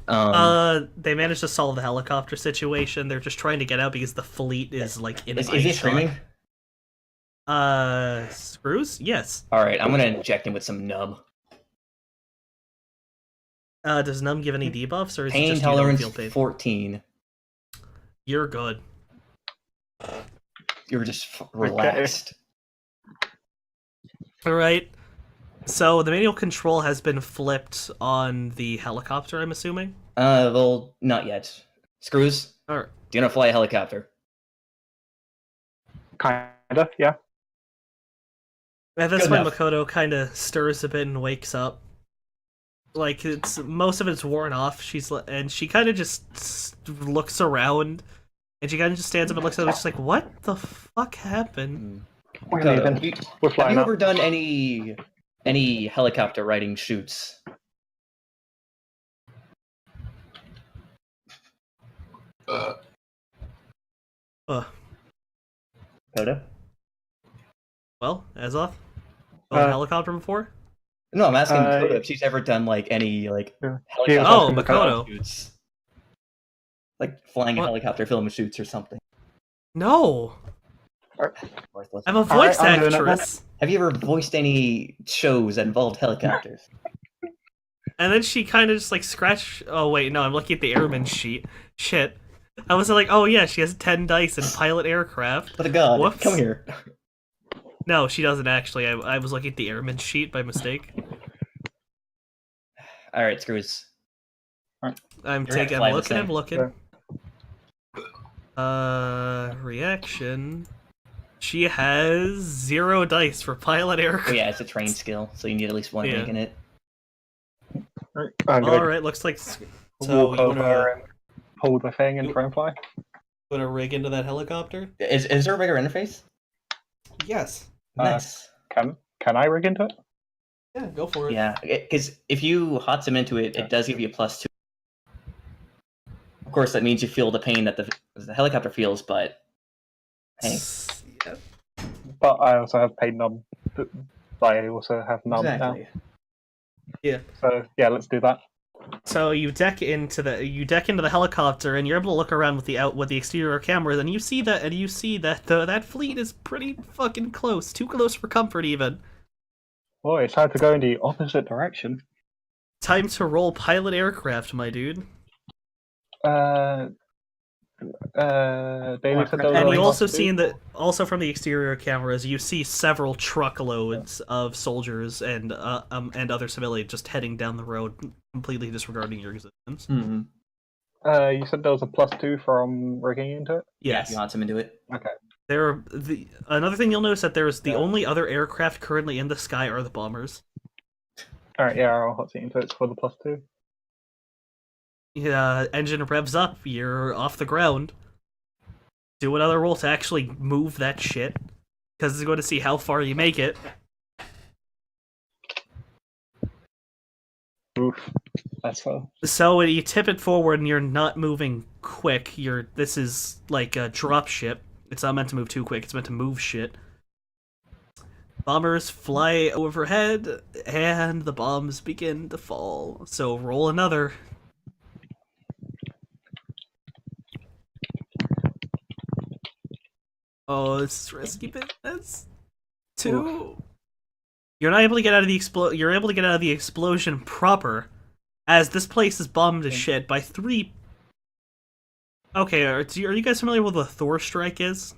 They managed to solve the helicopter situation. They're just trying to get out because the fleet is like in is ice he shock. screaming? Screws? Yes. All right, I'm gonna inject him with some nub. Does Numb give any debuffs, or is it Pain just you don't tolerance feel pain? 14. You're good. You're just relaxed. Alright. So the manual control has been flipped on the helicopter, I'm assuming? Well, not yet. Screws, Alright. do you want to fly a helicopter? Kinda, yeah. At this Good point, enough. Makoto kind of stirs a bit and wakes up. Like, most of it's worn off. And she kind of just looks around, and she kind of just stands up and looks at it, just like, what the fuck happened? We're Makoto, leaving. We're have flying you up. ever done any helicopter riding shoots? Makoto? Well, Azoth? On a Uh, helicopter before? No, I'm asking Uh, Makoto if she's ever done like any like Yeah. helicopter Oh, film Makoto. shoots, like flying What? a helicopter film shoots or something. No! Worthless. I'm a voice I'm doing it then. actress! Have you ever voiced any shows that involved helicopters? And then she kind of just like scratched. Oh wait, no, I'm looking at the airman sheet. Shit. I was like, oh yeah, she has 10 dice in pilot aircraft. But God, Whoops. come here. No, she doesn't actually. I was looking at the airman sheet by mistake. All right, Screws. I'm You're gonna fly I'm this looking. Yeah. Reaction. She has 0 dice for pilot aircraft. Oh yeah, it's a trained skill, so you need at least one Yeah. rank in it. Right, I'm gonna Alright, looks like. So walk you over and pull the thing and try and fly. wanna rig into that helicopter? Is there a bigger interface? Yes. Nice. Can I rig into it? Yeah, go for it. Yeah, because if you hot some into it, it does give you a +2. Of course, that means you feel the pain that the helicopter feels, but hey, Yeah. But I also have paid numb. I also have numb now. exactly. Yeah. So yeah, let's do that. So you deck into the helicopter, and you're able to look around with the exterior cameras, and you see that that fleet is pretty fucking close, too close for comfort even. Boy, it's hard to go in the opposite direction. Time to roll pilot aircraft, my dude. Daily said those And are you also +2. see also from the exterior cameras, you see several truckloads of soldiers and other civilians just heading down the road, completely disregarding your existence. Mm-hmm. You said there was a +2 from rigging into it. Yes. You hot some into it. Okay. Another thing you'll notice that there's the only other aircraft currently in the sky are the bombers. Alright, yeah, I'll hot seat into it for the +2. Yeah, engine revs up, you're off the ground. Do another roll to actually move that shit, because it's going to see how far you make it. Oof. That's fun. So when you tip it forward and you're not moving quick, this is like a drop ship. It's not meant to move too quick, it's meant to move shit. Bombers fly overhead, and the bombs begin to fall. So roll another. Oh, this is risky business. 2. Oof. You're not able to get out of the You're able to get out of the explosion proper, as this place is bombed to shit by 3. Okay, are you guys familiar with what a Thor strike is?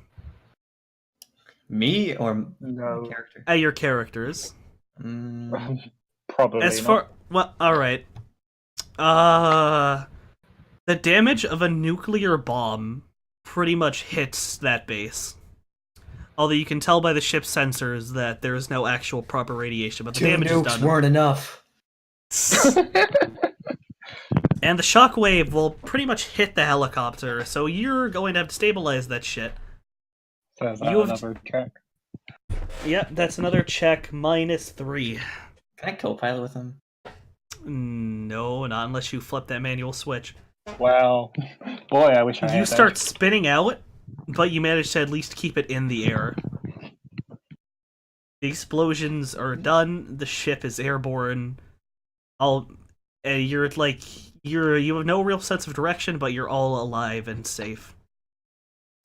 Me or No. character? Your characters. Probably As not. far well, all right. The damage of a nuclear bomb pretty much hits that base. Although you can tell by the ship's sensors that there is no actual proper radiation, but the 2 damage is nukes done. weren't enough. And the shockwave will pretty much hit the helicopter, so you're going to have to stabilize that shit. So is You have- another check? Yep, that's another check, -3. Can I co-pilot with him? No, not unless you flip that manual switch. Well, boy, I wish I had You that. start spinning out, but you manage to at least keep it in the air. The explosions are done. The ship is airborne. You have no real sense of direction, but you're all alive and safe.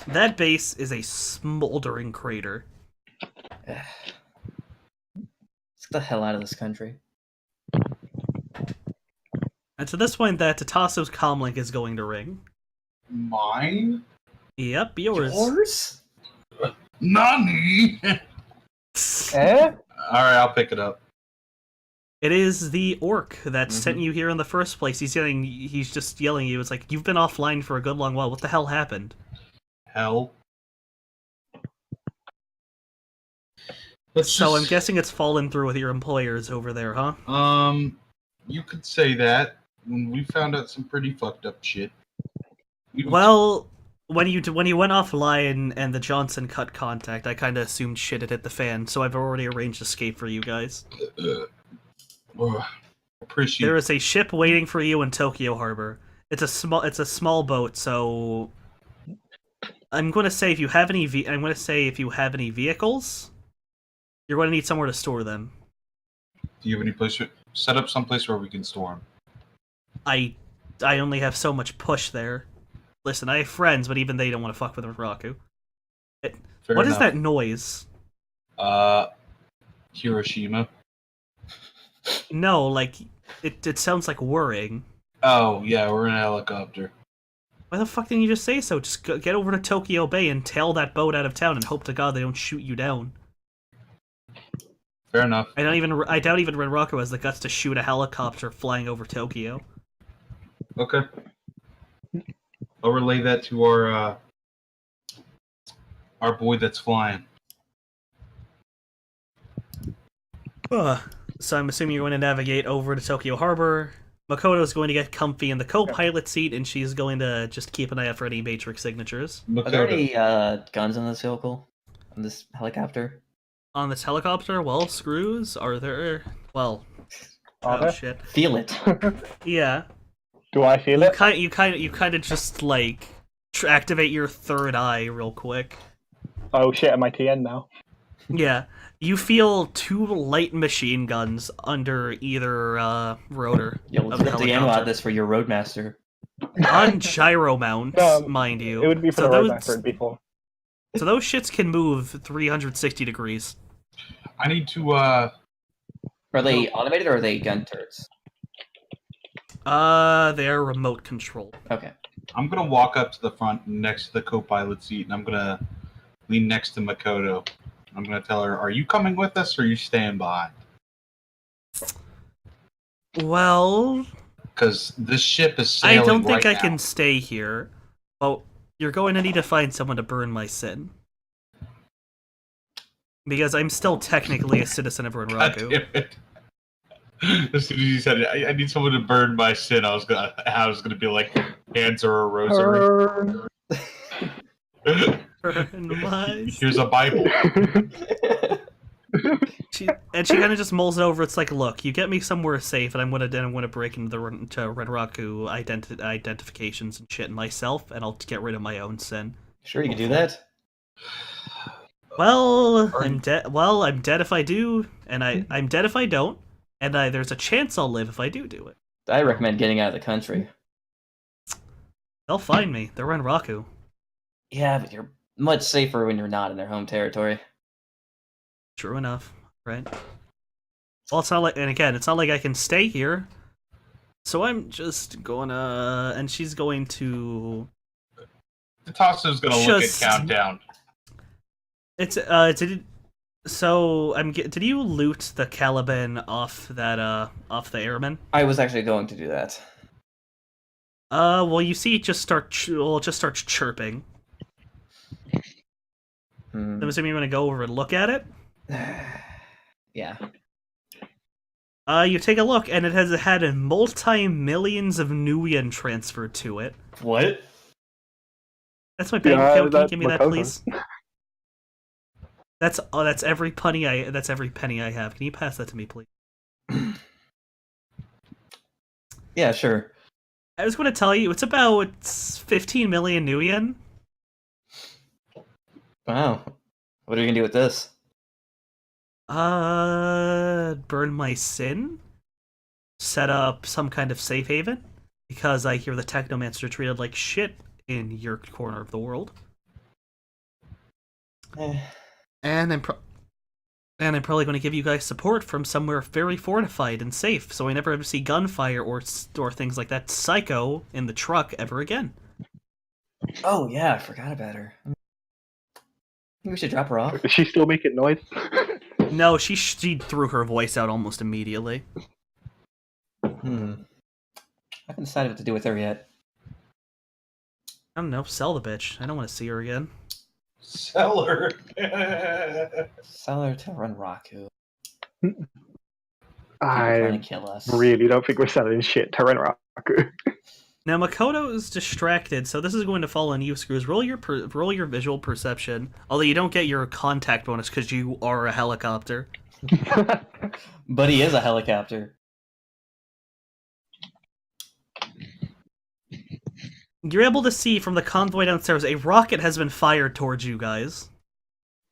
That base is a smoldering crater. Let's get the hell out of this country. And to this point, that Tatasso's comlink is going to ring. Mine? Yep, yours. Yours? Nani? Eh? Alright, I'll pick it up. It is the orc that sent you here in the first place. He's just yelling at you. It's like, you've been offline for a good long while. What the hell happened? Hell. So I'm guessing it's fallen through with your employers over there, huh? You could say that. When we found out some pretty fucked up shit. Well, when you went offline and the Johnson cut contact, I kind of assumed shit had hit the fan, so I've already arranged escape for you guys. Appreciate. There is a ship waiting for you in Tokyo Harbor. It's a small boat, so I'm going to say if you have any vehicles, you're going to need somewhere to store them. Do you have any place? Set up someplace where we can store them. I only have so much push there. Listen, I have friends, but even they don't want to fuck with Raku. What is that noise? Hiroshima. No, like it sounds like whirring. Oh yeah, we're in a helicopter. Why the fuck didn't you just say so? Just get over to Tokyo Bay and tail that boat out of town and hope to God they don't shoot you down. Fair enough. I doubt even Red Rocco has the guts to shoot a helicopter flying over Tokyo. Okay. I'll relay that to our boy that's flying. So I'm assuming you're going to navigate over to Tokyo Harbor. Makoto's going to get comfy in the co-pilot seat, and she's going to just keep an eye out for any matrix signatures. Are there any guns on this vehicle? On this helicopter? On this helicopter? Well, screws? Are there? Well, Are there? shit. Feel it. Yeah. Do I feel it? You kind of just like activate your third eye real quick. Oh shit, am I TN now? Yeah. You feel 2 light machine guns under either rotor. You'll of the get the ammo out helicopter. of this for your roadmaster. On gyro mounts, No, mind you. It would be for the those, roadmaster before. So those shits can move 360 degrees. I need to Are they automated or are they gun turrets? They're remote control. Okay. I'm gonna walk up to the front next to the co-pilot seat, and I'm gonna lean next to Makoto. I'm gonna tell her, "Are you coming with us, or are you staying behind?" Well, Because this ship is sailing I don't think right I now. can stay here. Well, you're going to need to find someone to burn my sin. Because I'm still technically a citizen of God Renraku. damn it. As soon as you said it, I need someone to burn my sin. I was gonna be like, hands are a rosary. Burn my Here's a Bible. She kind of just mulls it over. It's like, look, you get me somewhere safe, and I'm gonna break into Renraku identifications and shit myself, and I'll get rid of my own sin. Sure, you can do that. Well, I'm dead. Well, I'm dead if I do, and I'm dead if I don't, and there's a chance I'll live if I do it. I recommend getting out of the country. They'll find me. They're Renraku. Yeah, but you're much safer when you're not in their home territory. True enough, right? Well, it's not like, and again, it's not like I can stay here. So I'm just gonna, and she's going to. Natasha's gonna look at Countdown. So did you loot the Caliban off the airman? I was actually going to do that. Well, you see, it just starts chirping. I'm assuming you're gonna go over and look at it. Yeah. You take a look, and it has had multi-millions of Nuyen transferred to it. What? That's my bank account. Can you give me that, Makoto. please? That's every penny I have. Can you pass that to me, please? Yeah, sure. I was going to tell you, it's about 15 million Nuyen. Wow. What are you gonna do with this? Burn my sin? Set up some kind of safe haven? Because I hear the Technomancer are treated like shit in your corner of the world. And I'm probably going to give you guys support from somewhere very fortified and safe, so I never ever see gunfire or things like that psycho in the truck ever again. Oh yeah, I forgot about her. I think we should drop her off. Is she still making noise? No, she threw her voice out almost immediately. I haven't decided what to do with her yet. I don't know, sell the bitch. I don't want to see her again. Sell her. Sell her to Renraku. I Trying to kill us. really don't think we're selling shit to Renraku. Now Makoto is distracted, so this is going to fall on you, Screws. Roll your visual perception. Although you don't get your contact bonus because you are a helicopter. But he is a helicopter. You're able to see from the convoy downstairs a rocket has been fired towards you guys.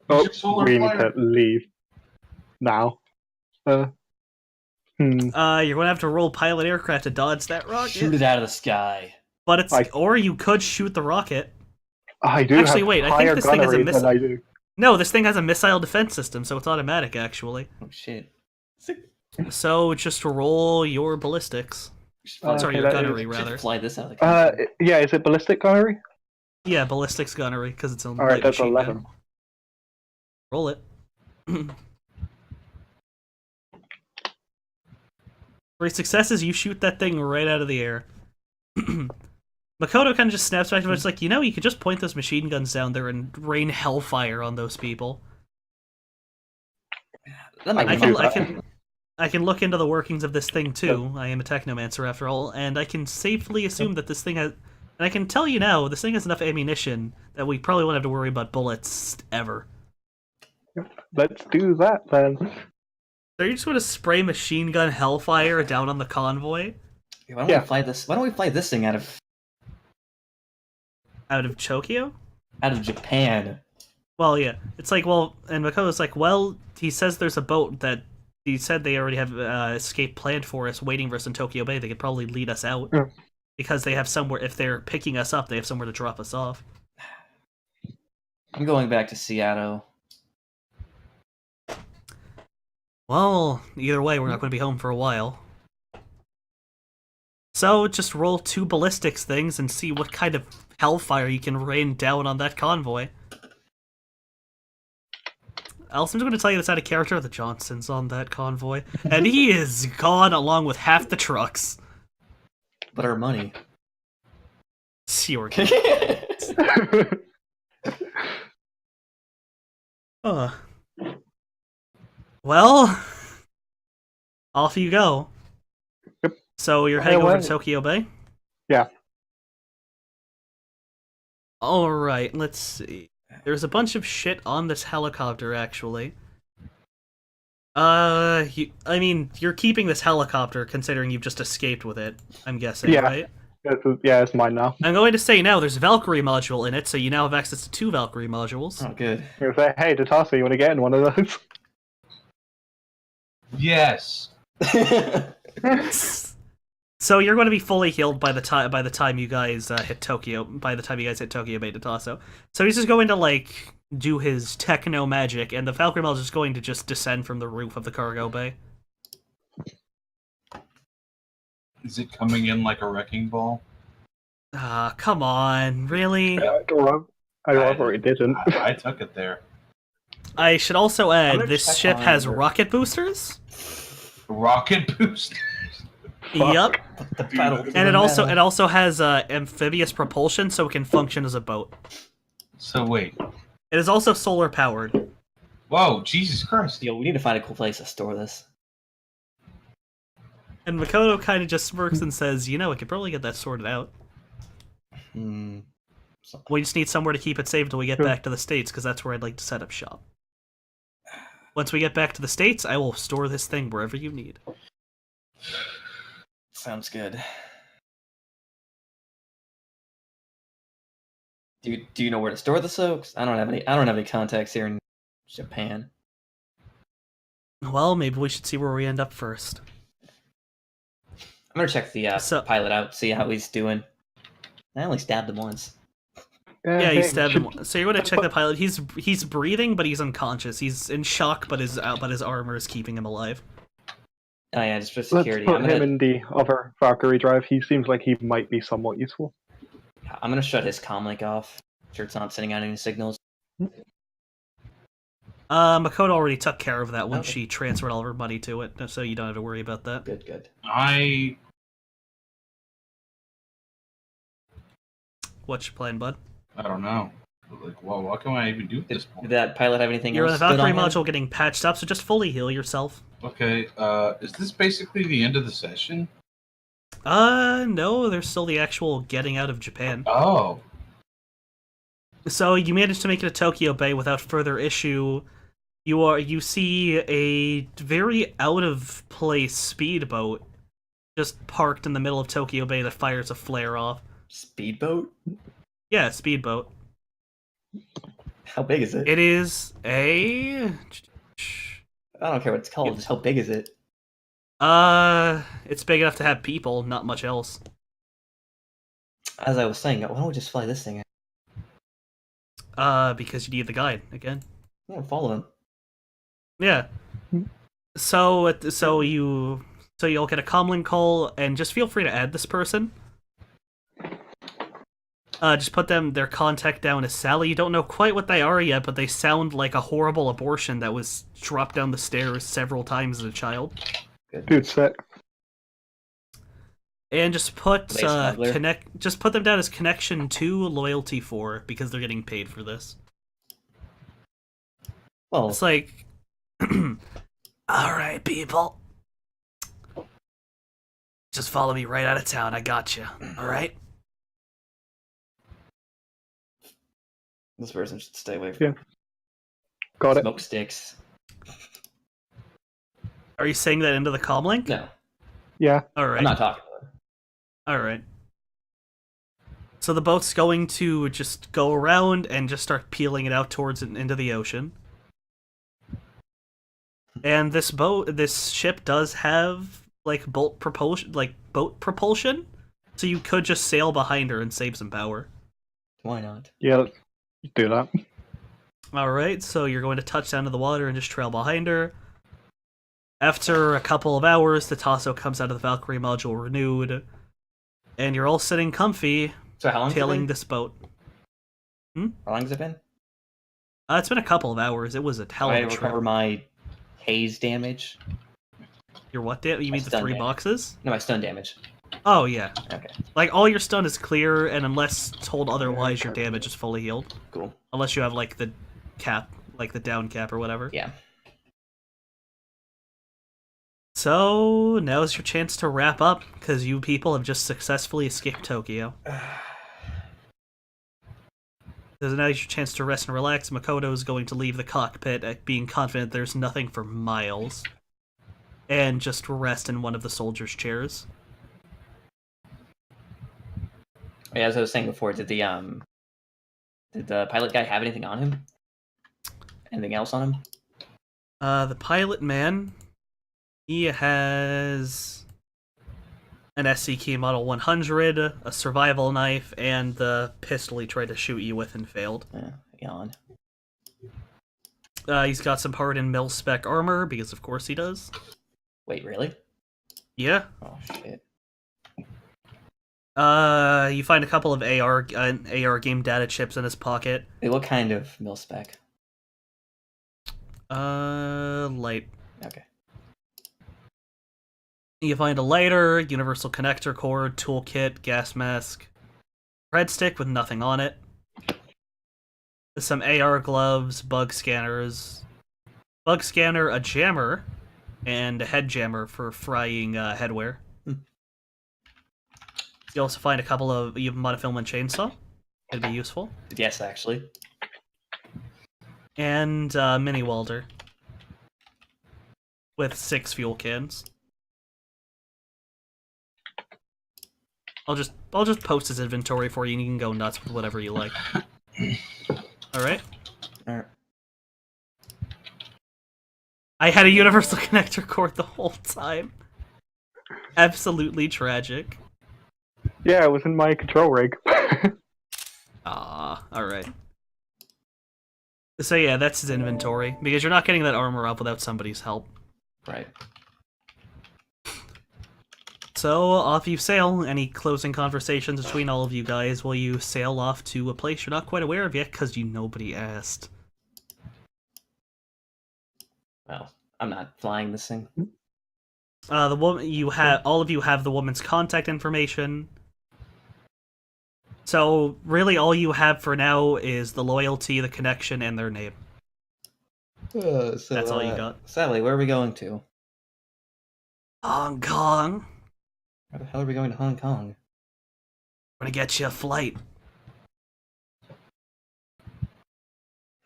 Oh, Solar we need flare. to leave now. You're going to have to roll pilot aircraft to dodge that rocket. Shoot it out of the sky. But it's or you could shoot the rocket. I do Actually, have wait, I higher think this thing has a gunnery missile. than I do. No, this thing has a missile defense system, so it's automatic actually. Oh shit. So just roll your ballistics. Sorry, your that gunnery Should rather. fly this out of the country. Yeah, is it ballistic gunnery? Yeah, ballistics gunnery because it's a Alright, light that's machine 11. gun. Roll it. For successes, you shoot that thing right out of the air. Makoto kind of just snaps back to it. It's like, you could just point those machine guns down there and rain hellfire on those people. That might be I can look into the workings of this thing too. I am a technomancer after all, and I can safely assume that this thing has. And I can tell you now, this thing has enough ammunition that we probably won't have to worry about bullets ever. Let's do that then. So you're just going to spray machine gun hellfire down on the convoy Why don't we fly this? Why don't we fly this thing out of Tokyo? Out of Japan? Well, yeah. It's like, and Makoto's like, he says there's a boat that he said they already have escape planned for us, waiting for us in Tokyo Bay. They could probably lead us out. Yeah. Because they have somewhere, if they're picking us up, they have somewhere to drop us off. I'm going back to Seattle. Well, either way, we're not going to be home for a while. So, just roll 2 ballistics things and see what kind of hellfire you can rain down on that convoy. Also, I'm just going to tell you this out of character, the Johnson's on that convoy, and he is gone along with half the trucks. But our money. Your Well, off you go. Yep. So you're heading over to Tokyo Bay? Yeah. Alright, let's see. There's a bunch of shit on this helicopter, actually. I mean, you're keeping this helicopter considering you've just escaped with it, I'm guessing, Yeah. right? It's mine now. I'm going to say now, there's a Valkyrie module in it, so you now have access to 2 Valkyrie modules. Oh, good. I'm gonna say, hey, Tatasa, you want to get in one of those? Yes. So you're going to be fully healed by the time you guys hit Tokyo. By the time you guys hit Tokyo Bay to Tasso. So he's just going to like do his techno magic, and the Valkyrie module is going to just descend from the roof of the cargo bay. Is it coming in like a wrecking ball? Come on, really? I remember it didn't. I took it there. I should also I'm add, gonna this check ship on has your- rocket boosters. Rocket boost. Yep, The pedal to and the it metal. also has amphibious propulsion, so it can function as a boat. So wait. It is also solar powered. Whoa, Jesus Christ. Yo, we need to find a cool place to store this. And Makoto kind of just smirks and says, "You know, I could probably get that sorted out. Hmm. We just need somewhere to keep it safe until we get back to the States, because that's where I'd like to set up shop. Once we get back to the States, I will store this thing wherever you need." Sounds good. Do you know where to store the soaks? I don't have any contacts here in Japan. Well, maybe we should see where we end up first. I'm gonna check the pilot out, see how he's doing. I only stabbed him once. Yeah, he stabbed him. So you're going to check the pilot. He's breathing, but he's unconscious. He's in shock, but his armor is keeping him alive. Oh yeah, just for Let's security. put him in the other Valkyrie drive. He seems like he might be somewhat useful. I'm gonna shut his comlink off. Sure, it's not sending out any signals. Makoto already took care of that when Okay. she transferred all of her money to it, so you don't have to worry about that. Good. What's your plan, bud? I don't know. Like, well, what can I even do at this Did point? that pilot have anything You're in else? the good Valkyrie on him? module getting patched up, so just fully heal yourself. Okay, is this basically the end of the session? No, there's still the actual getting out of Japan. Oh. So you managed to make it to Tokyo Bay without further issue. You see a very out of place speedboat just parked in the middle of Tokyo Bay that fires a flare off. Speedboat? Yeah, speedboat. How big is it? It is a I don't care what it's called. Just how big is it? it's big enough to have people, not much else. As I was saying, why don't we just fly this thing? Because you need the guide again. I'm gonna follow him. Yeah. So you'll get a comlink call, and just feel free to add this person. Just put their contact down as Sally. You don't know quite what they are yet, but they sound like a horrible abortion that was dropped down the stairs several times as a child. Dude, sick. And just put Base smuggler. Just put them down as connection 2, loyalty 4, because they're getting paid for this. Well, It's like, alright, people. Just follow me right out of town, I got you. Alright? this person should stay away from Yeah. Got it. smoke sticks. Are you saying that into the comlink? No, Yeah. Alright. I'm not talking about it. Alright. So the boat's going to just go around and just start peeling it out towards it into the ocean. And this ship does have like boat propulsion, so you could just sail behind her and save some power. Why not? Yeah, let's do that. Alright, so you're going to touch down to the water and just trail behind her. After a couple of hours, the Tasso comes out of the Valkyrie module renewed, and you're all sitting comfy, So how long? tailing this boat. How long has it been? It's been a couple of hours. It was a hell I of a trip. recover my haze damage. Your what? You mean the stun 3 damage. boxes? No, my stun damage. Oh yeah. Okay, Like all your stun is clear, and unless told otherwise, your damage is fully healed. cool. Unless you have like the cap, like the down cap or whatever. Yeah. So now's your chance to wrap up, because you people have just successfully escaped Tokyo. There's now your chance to rest and relax. Makoto is going to leave the cockpit, being confident there's nothing for miles, and just rest in one of the soldiers' chairs. Yeah, as I was saying before, did the pilot guy have anything on him? Anything else on him? The pilot man, he has an SCK Model 100, a survival knife, and the pistol he tried to shoot you with and failed. Yawn. He's got some hardened mil-spec armor, because of course he does. Wait, really? Yeah. Oh, shit. You find a couple of AR game data chips in his pocket. Wait, what kind of mil-spec? Light. Okay. You find a lighter, universal connector cord, toolkit, gas mask, red stick with nothing on it, some AR gloves, bug scanners, bug scanner, a jammer, and a head jammer for frying headwear. You also find a couple of monofilament chainsaw. It'd be useful. Yes, actually. And mini welder with 6 fuel cans. I'll just post his inventory for you, and you can go nuts with whatever you like. All right. I had a universal connector cord the whole time. Absolutely tragic. Yeah, it was in my control rig. Ah, all right. So yeah, that's his inventory, because you're not getting that armor up without somebody's help. Right. So off you sail. Any closing conversations between all of you guys while you sail off to a place you're not quite aware of yet, because nobody asked? Well, I'm not flying this thing. The woman you have, all of you have the woman's contact information. So really, all you have for now is the loyalty, the connection, and their name. That's all you got. Sally, where are we going to? Hong Kong. Where the hell are we going to Hong Kong? We're gonna get you a flight.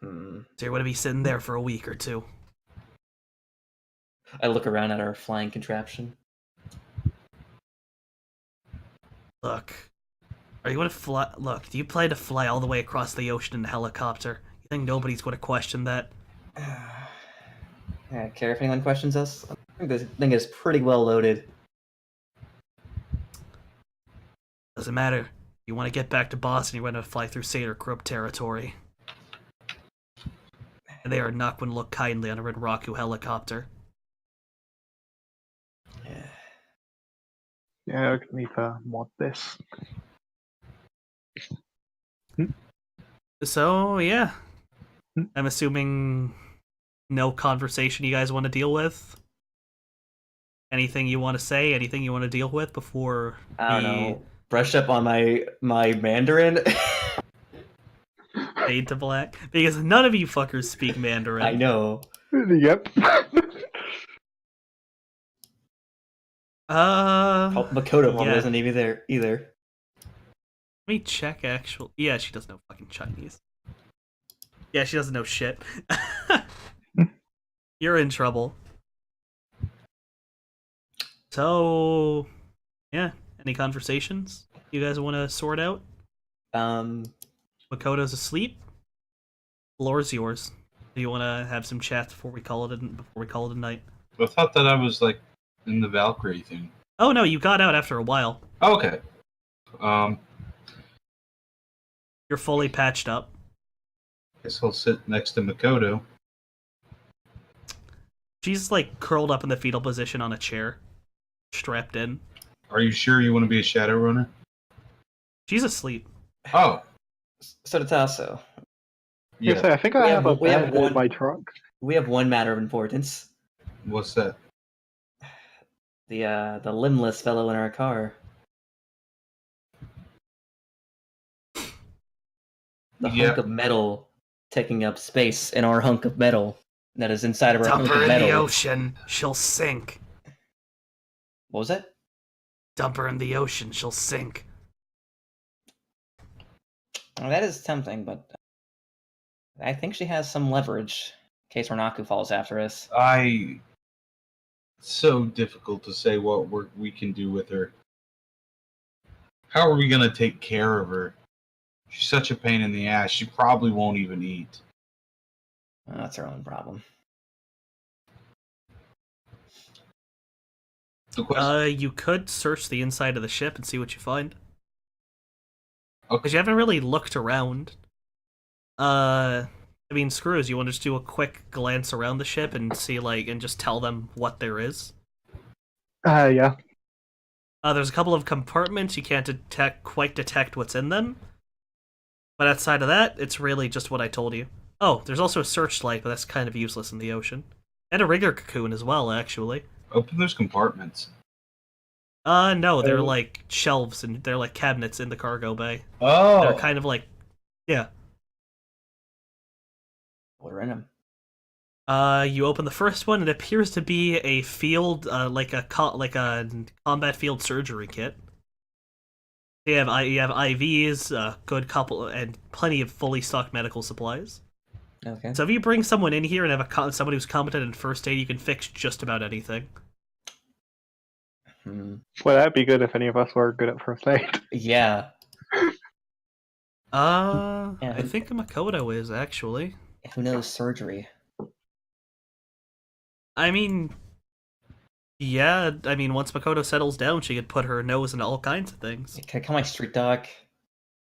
So you're gonna be sitting there for a week or two. I look around at our flying contraption. Look, are you gonna fly? Look, do you plan to fly all the way across the ocean in a helicopter? You think nobody's gonna question that? Yeah, care if anyone questions us? I think this thing is pretty well loaded. Doesn't matter. You want to get back to Boston, you're gonna fly through Seder Krupp territory. And they are not going to look kindly on a Renraku helicopter. Yeah, I need to mod this. So, yeah. I'm assuming no conversation you guys want to deal with? Anything you want to say? Anything you want to deal with before I don't know. Brush up on my Mandarin. fade to black? Because none of you fuckers speak Mandarin. I know. Yep. Makoto yeah. isn't even there either. Let me check actual. Yeah, she doesn't know fucking Chinese. Yeah, she doesn't know shit. You're in trouble. So, yeah. Any conversations you guys want to sort out? Makoto's asleep. Floor's yours. Do you want to have some chat before we call it a night? I thought that I was like in the Valkyrie thing. Oh no, you got out after a while. Oh, okay. You're fully patched up. Guess I'll sit next to Makoto. She's like curled up in the fetal position on a chair, strapped in. Are you sure you want to be a Shadowrunner? She's asleep. Oh. So to Tasso. Yeah. I think I have a we have bed in one- my truck. We have one matter of importance. What's that? The limbless fellow in our car. The hunk of metal taking up space in our hunk of metal that is inside of our Dump hunk her of in metal. the ocean. She'll sink. What was it? Dump her in the ocean, she'll sink. Well, that is tempting, but I think she has some leverage in case Renaku falls after us. It's so difficult to say what we can do with her. How are we going to take care of her? She's such a pain in the ass. She probably won't even eat. Well, that's her own problem. The question, You could search the inside of the ship and see what you find. okay. Because you haven't really looked around. I mean, Screws, you want to just do a quick glance around the ship and see, and just tell them what there is? Yeah. There's a couple of compartments, you can't quite detect what's in them. But outside of that, it's really just what I told you. Oh, there's also a searchlight, but that's kind of useless in the ocean. And a rigger cocoon as well, actually. Open those compartments. No, they're like shelves and they're like cabinets in the cargo bay. Oh. They're kind of like, yeah. What are in them? You open the first one, it appears to be a field, like a combat field surgery kit. You have IVs, a good couple, and plenty of fully stocked medical supplies. Okay. So if you bring someone in here and have somebody who's competent in first aid, you can fix just about anything. Well, that'd be good if any of us were good at first aid. Yeah. I think Makoto is, actually. Who knows surgery? I mean, yeah, once Makoto settles down, she could put her nose into all kinds of things. Can I call my street dog?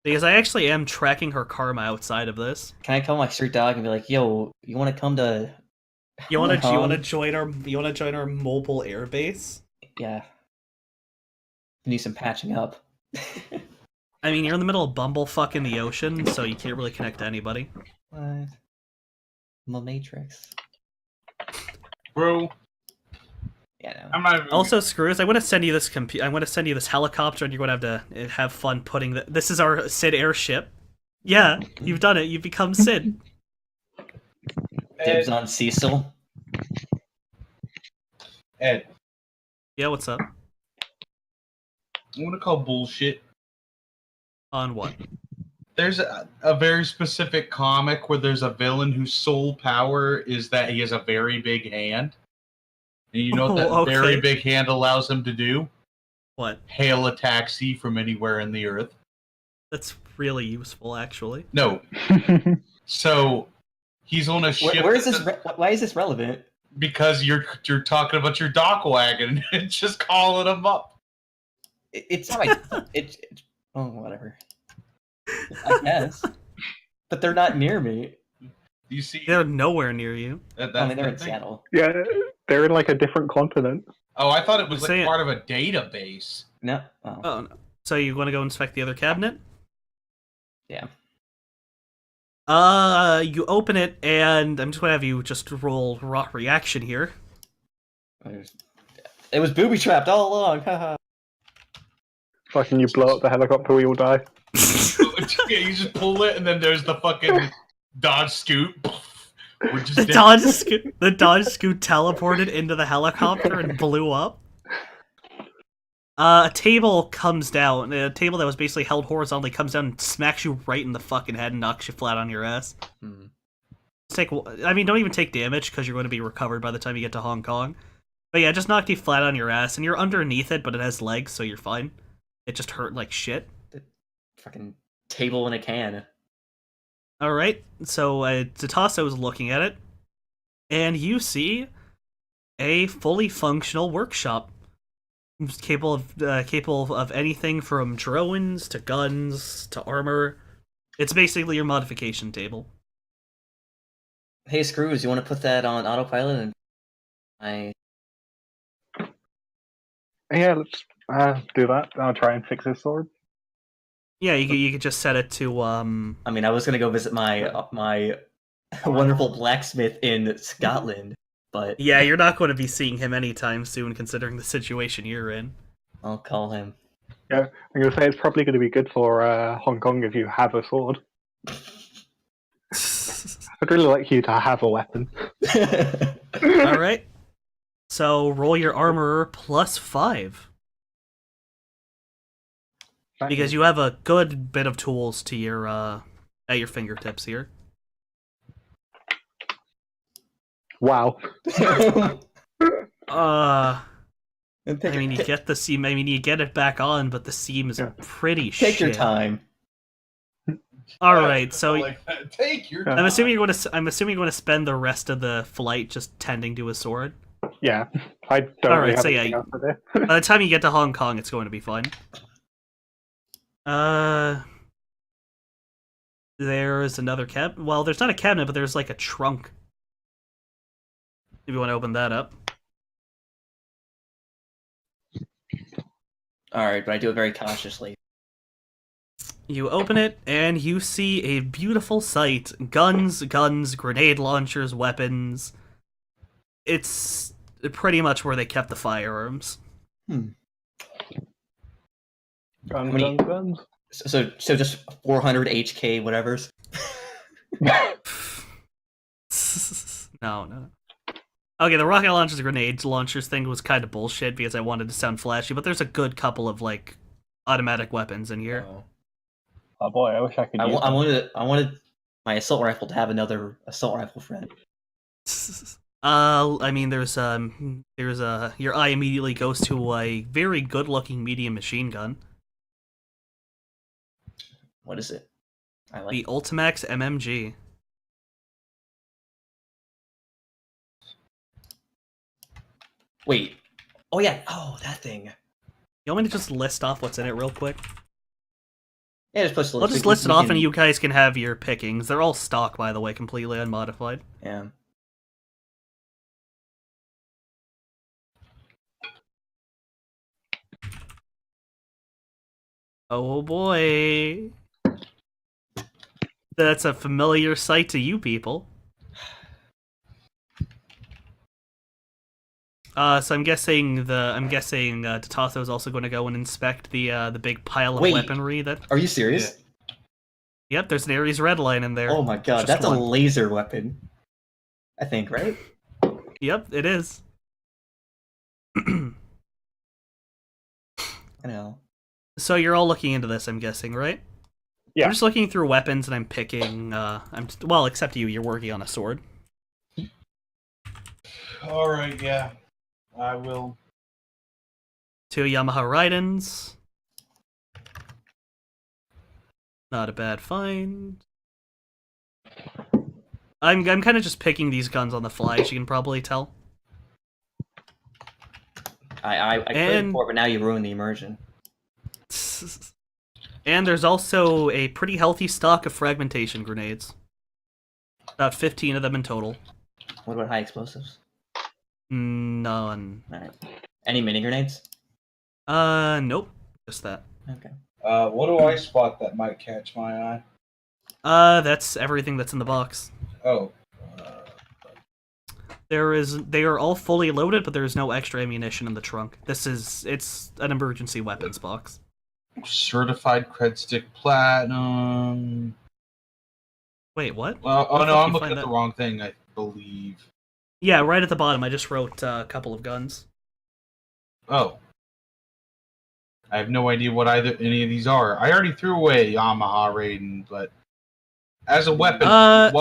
Because I actually am tracking her karma outside of this. Can I call my street dog and be like, "Yo, you want to come to? You want to join our mobile air base? Yeah. Need some patching up." I mean, you're in the middle of bumblefuck in the ocean, so you can't really connect to anybody. What? My Matrix. Bro. Yeah. No. I'm not even... Also, Screws, I want to send you this helicopter, and you're going to have to have fun putting this is our Sid airship. Yeah, you've done it. You've become Sid. Dibs on Cecil. Ed, Yeah, what's up? I want to call bullshit. On what? There's a very specific comic where there's a villain whose sole power is that he has a very big hand. And you know what that very big hand allows him to do? What? Hail a taxi from anywhere in the earth. That's really useful, actually. No. So, he's on a ship... Where is this? Why is this relevant? Because you're talking about your dock wagon and just calling them up. It's not like... Oh, whatever. I guess. But they're not near me. You see... They're nowhere near you. I mean, they're in Seattle. Yeah, they're in like a different continent. Oh, I thought it was like part of a database. No. Oh. Oh, no. So you want to go inspect the other cabinet? Yeah. You open it, and I'm just going to have you just roll raw reaction here. It was booby-trapped all along, haha. Fucking you blow up the helicopter, we all die. Yeah, you just pull it, and then there's the fucking Dodge Scoot. We're just The Dodge Scoot teleported into the helicopter and blew up. A table comes down. A table that was basically held horizontally comes down and smacks you right in the fucking head and knocks you flat on your ass. Don't even take damage because you're going to be recovered by the time you get to Hong Kong. But yeah, just knocked you flat on your ass, and you're underneath it, but it has legs, so you're fine. It just hurt like shit. Fucking table in a can. Alright, so Zatasso is looking at it, and you see a fully functional workshop. It's capable of anything from drones to guns to armor. It's basically your modification table. Hey, Screws, you want to put that on autopilot? Yeah, let's do that. I'll try and fix his sword. Yeah, you could just set it to I mean, I was gonna go visit my wonderful blacksmith in Scotland, but yeah, you're not going to be seeing him anytime soon, considering the situation you're in. I'll call him. Yeah, I'm gonna say it's probably going to be good for Hong Kong if you have a sword. I'd really like you to have a weapon. All right. So roll your armor +5. Because you have a good bit of tools to your at your fingertips here. Wow. I mean, you get the seam. I mean, you get it back on, but the seam is pretty shit. Take your time. All right, so like that. Take your time. I'm assuming you're going to spend the rest of the flight just tending to a sword. Yeah, I don't All really right, have so anything yeah, else to do. by the time you get to Hong Kong, it's going to be fine. There's another cabinet. Well, there's not a cabinet, but there's like a trunk. If you want to open that up. Alright, but I do it very cautiously. You open it, and you see a beautiful sight. Guns, grenade launchers, weapons. It's pretty much where they kept the firearms. Guns. So just 400 HK whatevers? No. Okay, the rocket launchers, grenade launchers thing was kind of bullshit because I wanted to sound flashy, but there's a good couple of, like, automatic weapons in here. Oh boy, I wish I could. I wanted my assault rifle to have another assault rifle friend. I mean, there's your eye immediately goes to a very good-looking medium machine gun. What is it? I like The Ultimax MMG. Wait. Oh yeah. Oh, that thing. You want me to just list off what's in it real quick? Yeah, just push the I'll just list it off and you guys can have your pickings. They're all stock, by the way, completely unmodified. Yeah. Oh boy. That's a familiar sight to you people. So I'm guessing Tatatho is also going to go and inspect the big pile of weaponry that. Are you serious? Yep, there's an Ares red line in there. Oh my god, that's a laser weapon. I think, right? Yep, it is. I know. So you're all looking into this, I'm guessing, right? Yeah. I'm just looking through weapons and I'm picking. Well, except you. You're working on a sword. All right, yeah, I will. 2 Yamaha Raidens. Not a bad find. I'm kind of just picking these guns on the fly, as you can probably tell. I could before, but now you ruined the immersion. And there's also a pretty healthy stock of fragmentation grenades. About 15 of them in total. What about high explosives? None. Alright. Any mini grenades? Nope. Just that. Okay. What do I spot that might catch my eye? That's everything that's in the box. Oh. They are all fully loaded, but there is no extra ammunition in the trunk. It's an emergency weapons box. Certified cred stick platinum. Wait, what? Oh no, I'm looking at the wrong thing, I believe. Yeah, right at the bottom, I just wrote a couple of guns. Oh. I have no idea what any of these are. I already threw away Yamaha Raiden, but as a weapon...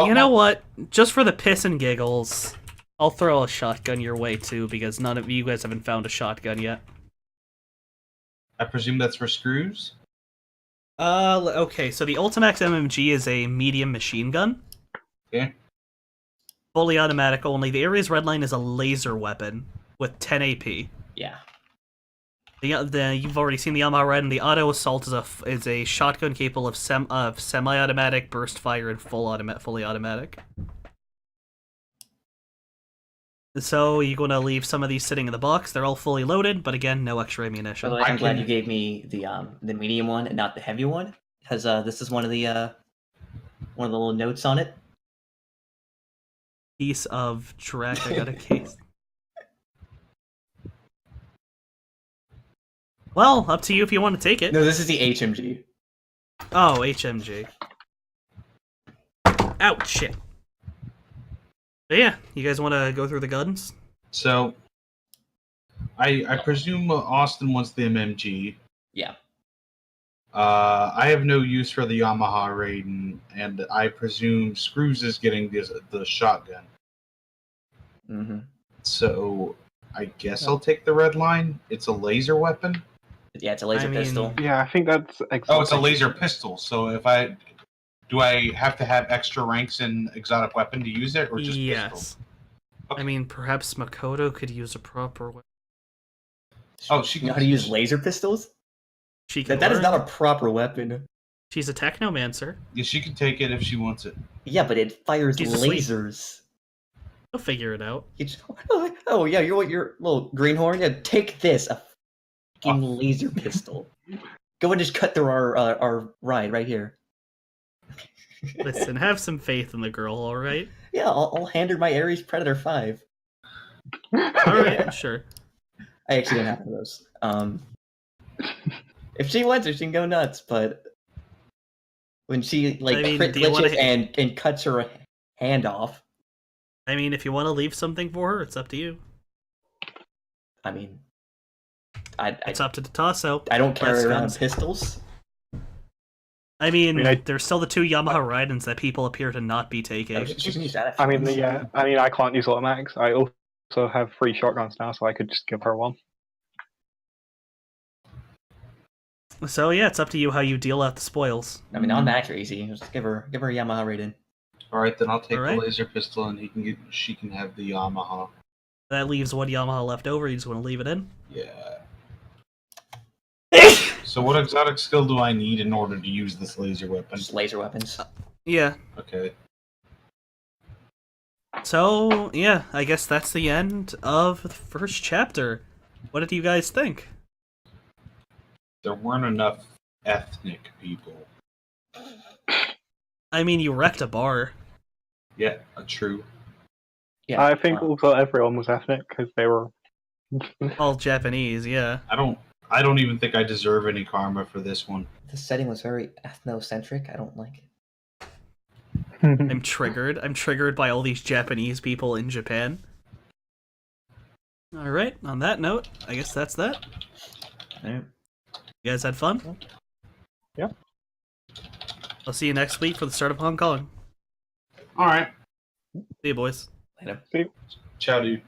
you know what? Just for the piss and giggles, I'll throw a shotgun your way too, because none of you guys haven't found a shotgun yet. I presume that's for screws? Okay, so the Ultimax MMG is a medium machine gun. Okay. Fully automatic only. The Ares Redline is a laser weapon with 10 AP. Yeah. You've already seen the Yamaha Red, and the Auto Assault is a shotgun capable of semi-automatic, burst fire, and fully automatic. So you're going to leave some of these sitting in the box. They're all fully loaded, but again, no extra ammunition. By the way, I'm glad you gave me the medium one and not the heavy one, because this is one of the little notes on it. Piece of track. I got a case. Well, up to you if you want to take it. No, this is the HMG. Oh, HMG. Ouch, shit. But yeah, you guys want to go through the guns? So, I presume Austin wants the MMG. Yeah. I have no use for the Yamaha Raiden, and I presume Screws is getting the shotgun. Mm-hmm. So I guess I'll take the red line. It's a laser weapon. Yeah, it's a laser I mean- pistol. Yeah, I think that's exotic. Oh, it's a laser pistol. So if I do, I have to have extra ranks in exotic weapon to use it, or just yes. pistol? I mean, perhaps Makoto could use a proper weapon. Oh, she You know can how to use laser pistols? She can That is learn. not a proper weapon. She's a technomancer. Yeah, she can take it if she wants it. Yeah, but it fires She's asleep. lasers. She'll figure it out. You just, oh yeah, you're what your little greenhorn. Yeah, take this, a fucking laser pistol. Go and just cut through our ride right here. Listen, have some faith in the girl, alright? Yeah, I'll hand her my Ares Predator 5. Alright, sure. I actually don't have one of those. If she wants it, she can go nuts. But when she like I mean, crit do you wanna glitches and cuts her hand off, I mean, if you want to leave something for her, it's up to you. I mean, I It's up to Tasso. I don't carry Less around guns. pistols. I mean, I- there's still the 2 Yamaha Raidens that people appear to not be taking. She can use that if I she mean, wants. yeah. I mean, I can't use automatics. I also have 3 shotguns now, so I could just give her one. So yeah, it's up to you how you deal out the spoils. I mean, automatic are easy. Just give her a Yamaha Raiden. All right, then I'll take Alright. the laser pistol, and she can have the Yamaha. That leaves 1 Yamaha left over. You just want to leave it in. Yeah. So what exotic skill do I need in order to use this laser weapon? Just laser weapons. Yeah. Okay. So yeah, I guess that's the end of the first chapter. What did you guys think? There weren't enough ethnic people. I mean, you wrecked a bar. Yeah, true. Yeah, I think also everyone was ethnic because they were. All Japanese, yeah. I don't even think I deserve any karma for this one. the setting was very ethnocentric. I don't like it. I'm triggered. I'm triggered by all these Japanese people in Japan. Alright, on that note, I guess that's that. Alright. You guys had fun? Yeah. I'll see you next week for the start of Hong Kong. All right. See you, boys. Later. Ciao, dude.